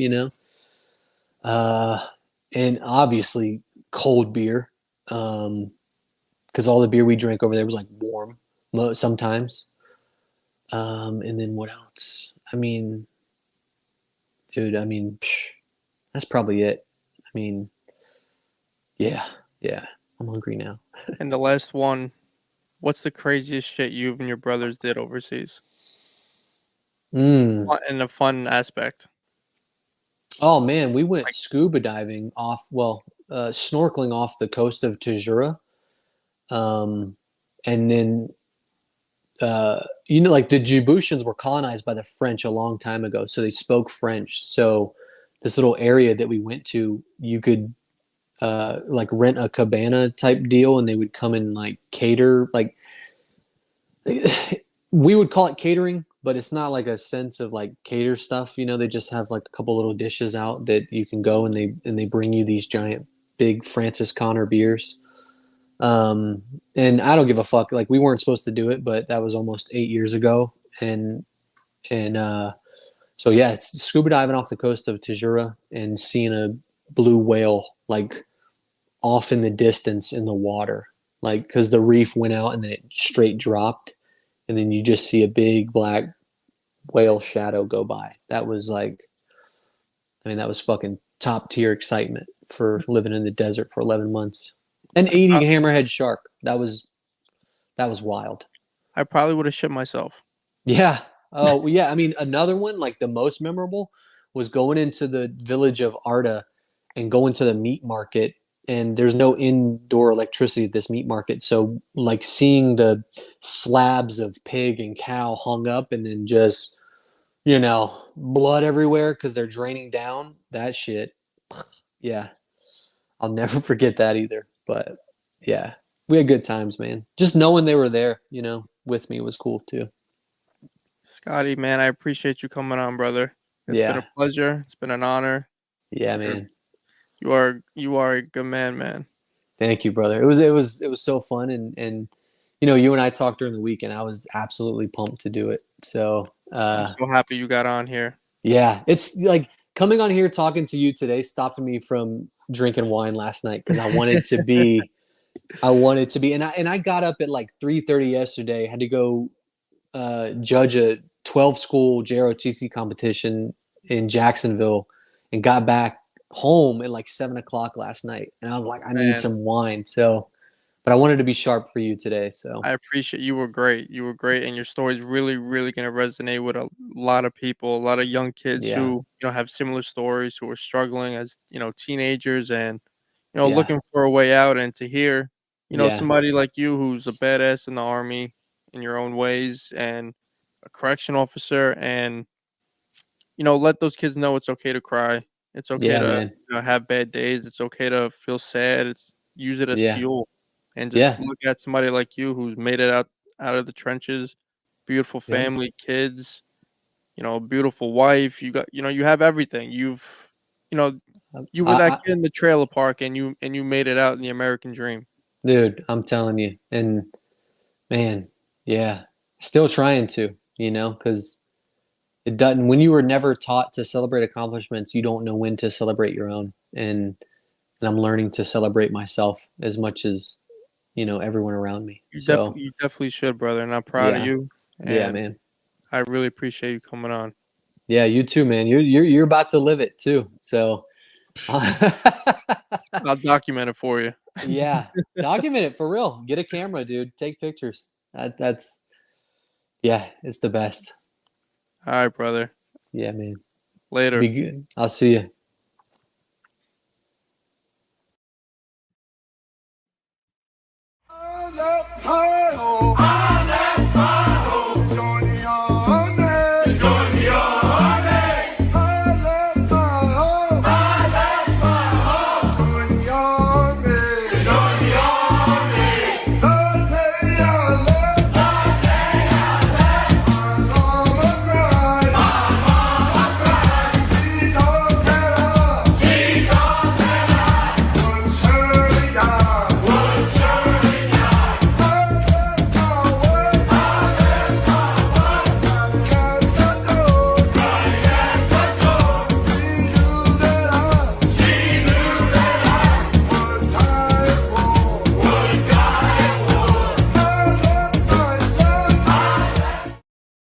Uh, and obviously cold beer, because all the beer we drank over there was like warm sometimes. And then what else? I mean, dude, that's probably it. I mean, yeah, yeah. I'm hungry now. And the last one, what's the craziest shit you and your brothers did overseas? Mm. In a fun aspect. Oh man, we went Like, scuba diving snorkeling off the coast of Tajura. Um, and then like the Djiboutians were colonized by the French a long time ago, so they spoke French. So this little area that we went to, you could like rent a cabana type deal, and they would come and like cater. Like we would call it catering, but it's not like a sense of like cater stuff. They just have like a couple little dishes out that you can go and they bring you these giant big Francis Connor beers. And I don't give a fuck. Like we weren't supposed to do it, but that was almost 8 years ago. And so yeah, it's scuba diving off the coast of Tajura and seeing a blue whale like off in the distance in the water, like because the reef went out and then it straight dropped, and then you just see a big black whale shadow go by. That was like, that was fucking top tier excitement for living in the desert for 11 months and eating hammerhead shark. That was wild. I probably would have shit myself. Yeah. Oh, well, yeah. I mean, another one, like the most memorable, was going into the village of Arda and going to the meat market. And there's no indoor electricity at this meat market. So, like, seeing the slabs of pig and cow hung up and then just, blood everywhere because they're draining down, that shit. Yeah. I'll never forget that either. But yeah, we had good times, man. Just knowing they were there, with me was cool too. Scotty, man, I appreciate you coming on, brother. It's been a Yeah. pleasure. It's been an honor. Yeah, You're, man. you are a good man, man. Thank you, brother. It was so fun, and you and I talked during the week, and I was absolutely pumped to do it. So I'm so happy you got on here. yeah, it's like coming on here talking to you today stopped me from drinking wine last night because I wanted to be, and I got up at like 3:30 yesterday. Had to go judge a 12 school JROTC competition in Jacksonville, and got back home at like 7 o'clock last night. And I was like, I need Man, some wine. So, but I wanted to be sharp for you today. So I appreciate you were great. You were great, and your story is really, really going to resonate with a lot of people, a lot of young kids yeah, who have similar stories, who are struggling as teenagers, and yeah, looking for a way out. And to hear yeah, somebody like you who's a badass in the army in your own ways, and a correction officer, and let those kids know it's okay to cry. It's okay yeah, to man. have bad days. It's okay to feel sad. It's use it as Yeah, fuel, and just yeah, look at somebody like you who's made it out of the trenches, beautiful yeah. family, kids, beautiful wife. You got you have everything. You know you were that I, kid in the trailer park, and you made it out in the American dream. dude, I'm telling you, and man, yeah, still trying to, because it doesn't. When you were never taught to celebrate accomplishments, you don't know when to celebrate your own. And I'm learning to celebrate myself as much as everyone around me. So You definitely should, brother, and I'm proud of yeah, you. yeah, And man. I really appreciate you coming on. Yeah, you too, man. You're about to live it too. So I'll document it for you. yeah, document it for real. Get a camera, dude. Take pictures. That's yeah, it's the best. All right, brother. Yeah, man. Later. Be good. I'll see you. I love Ohio.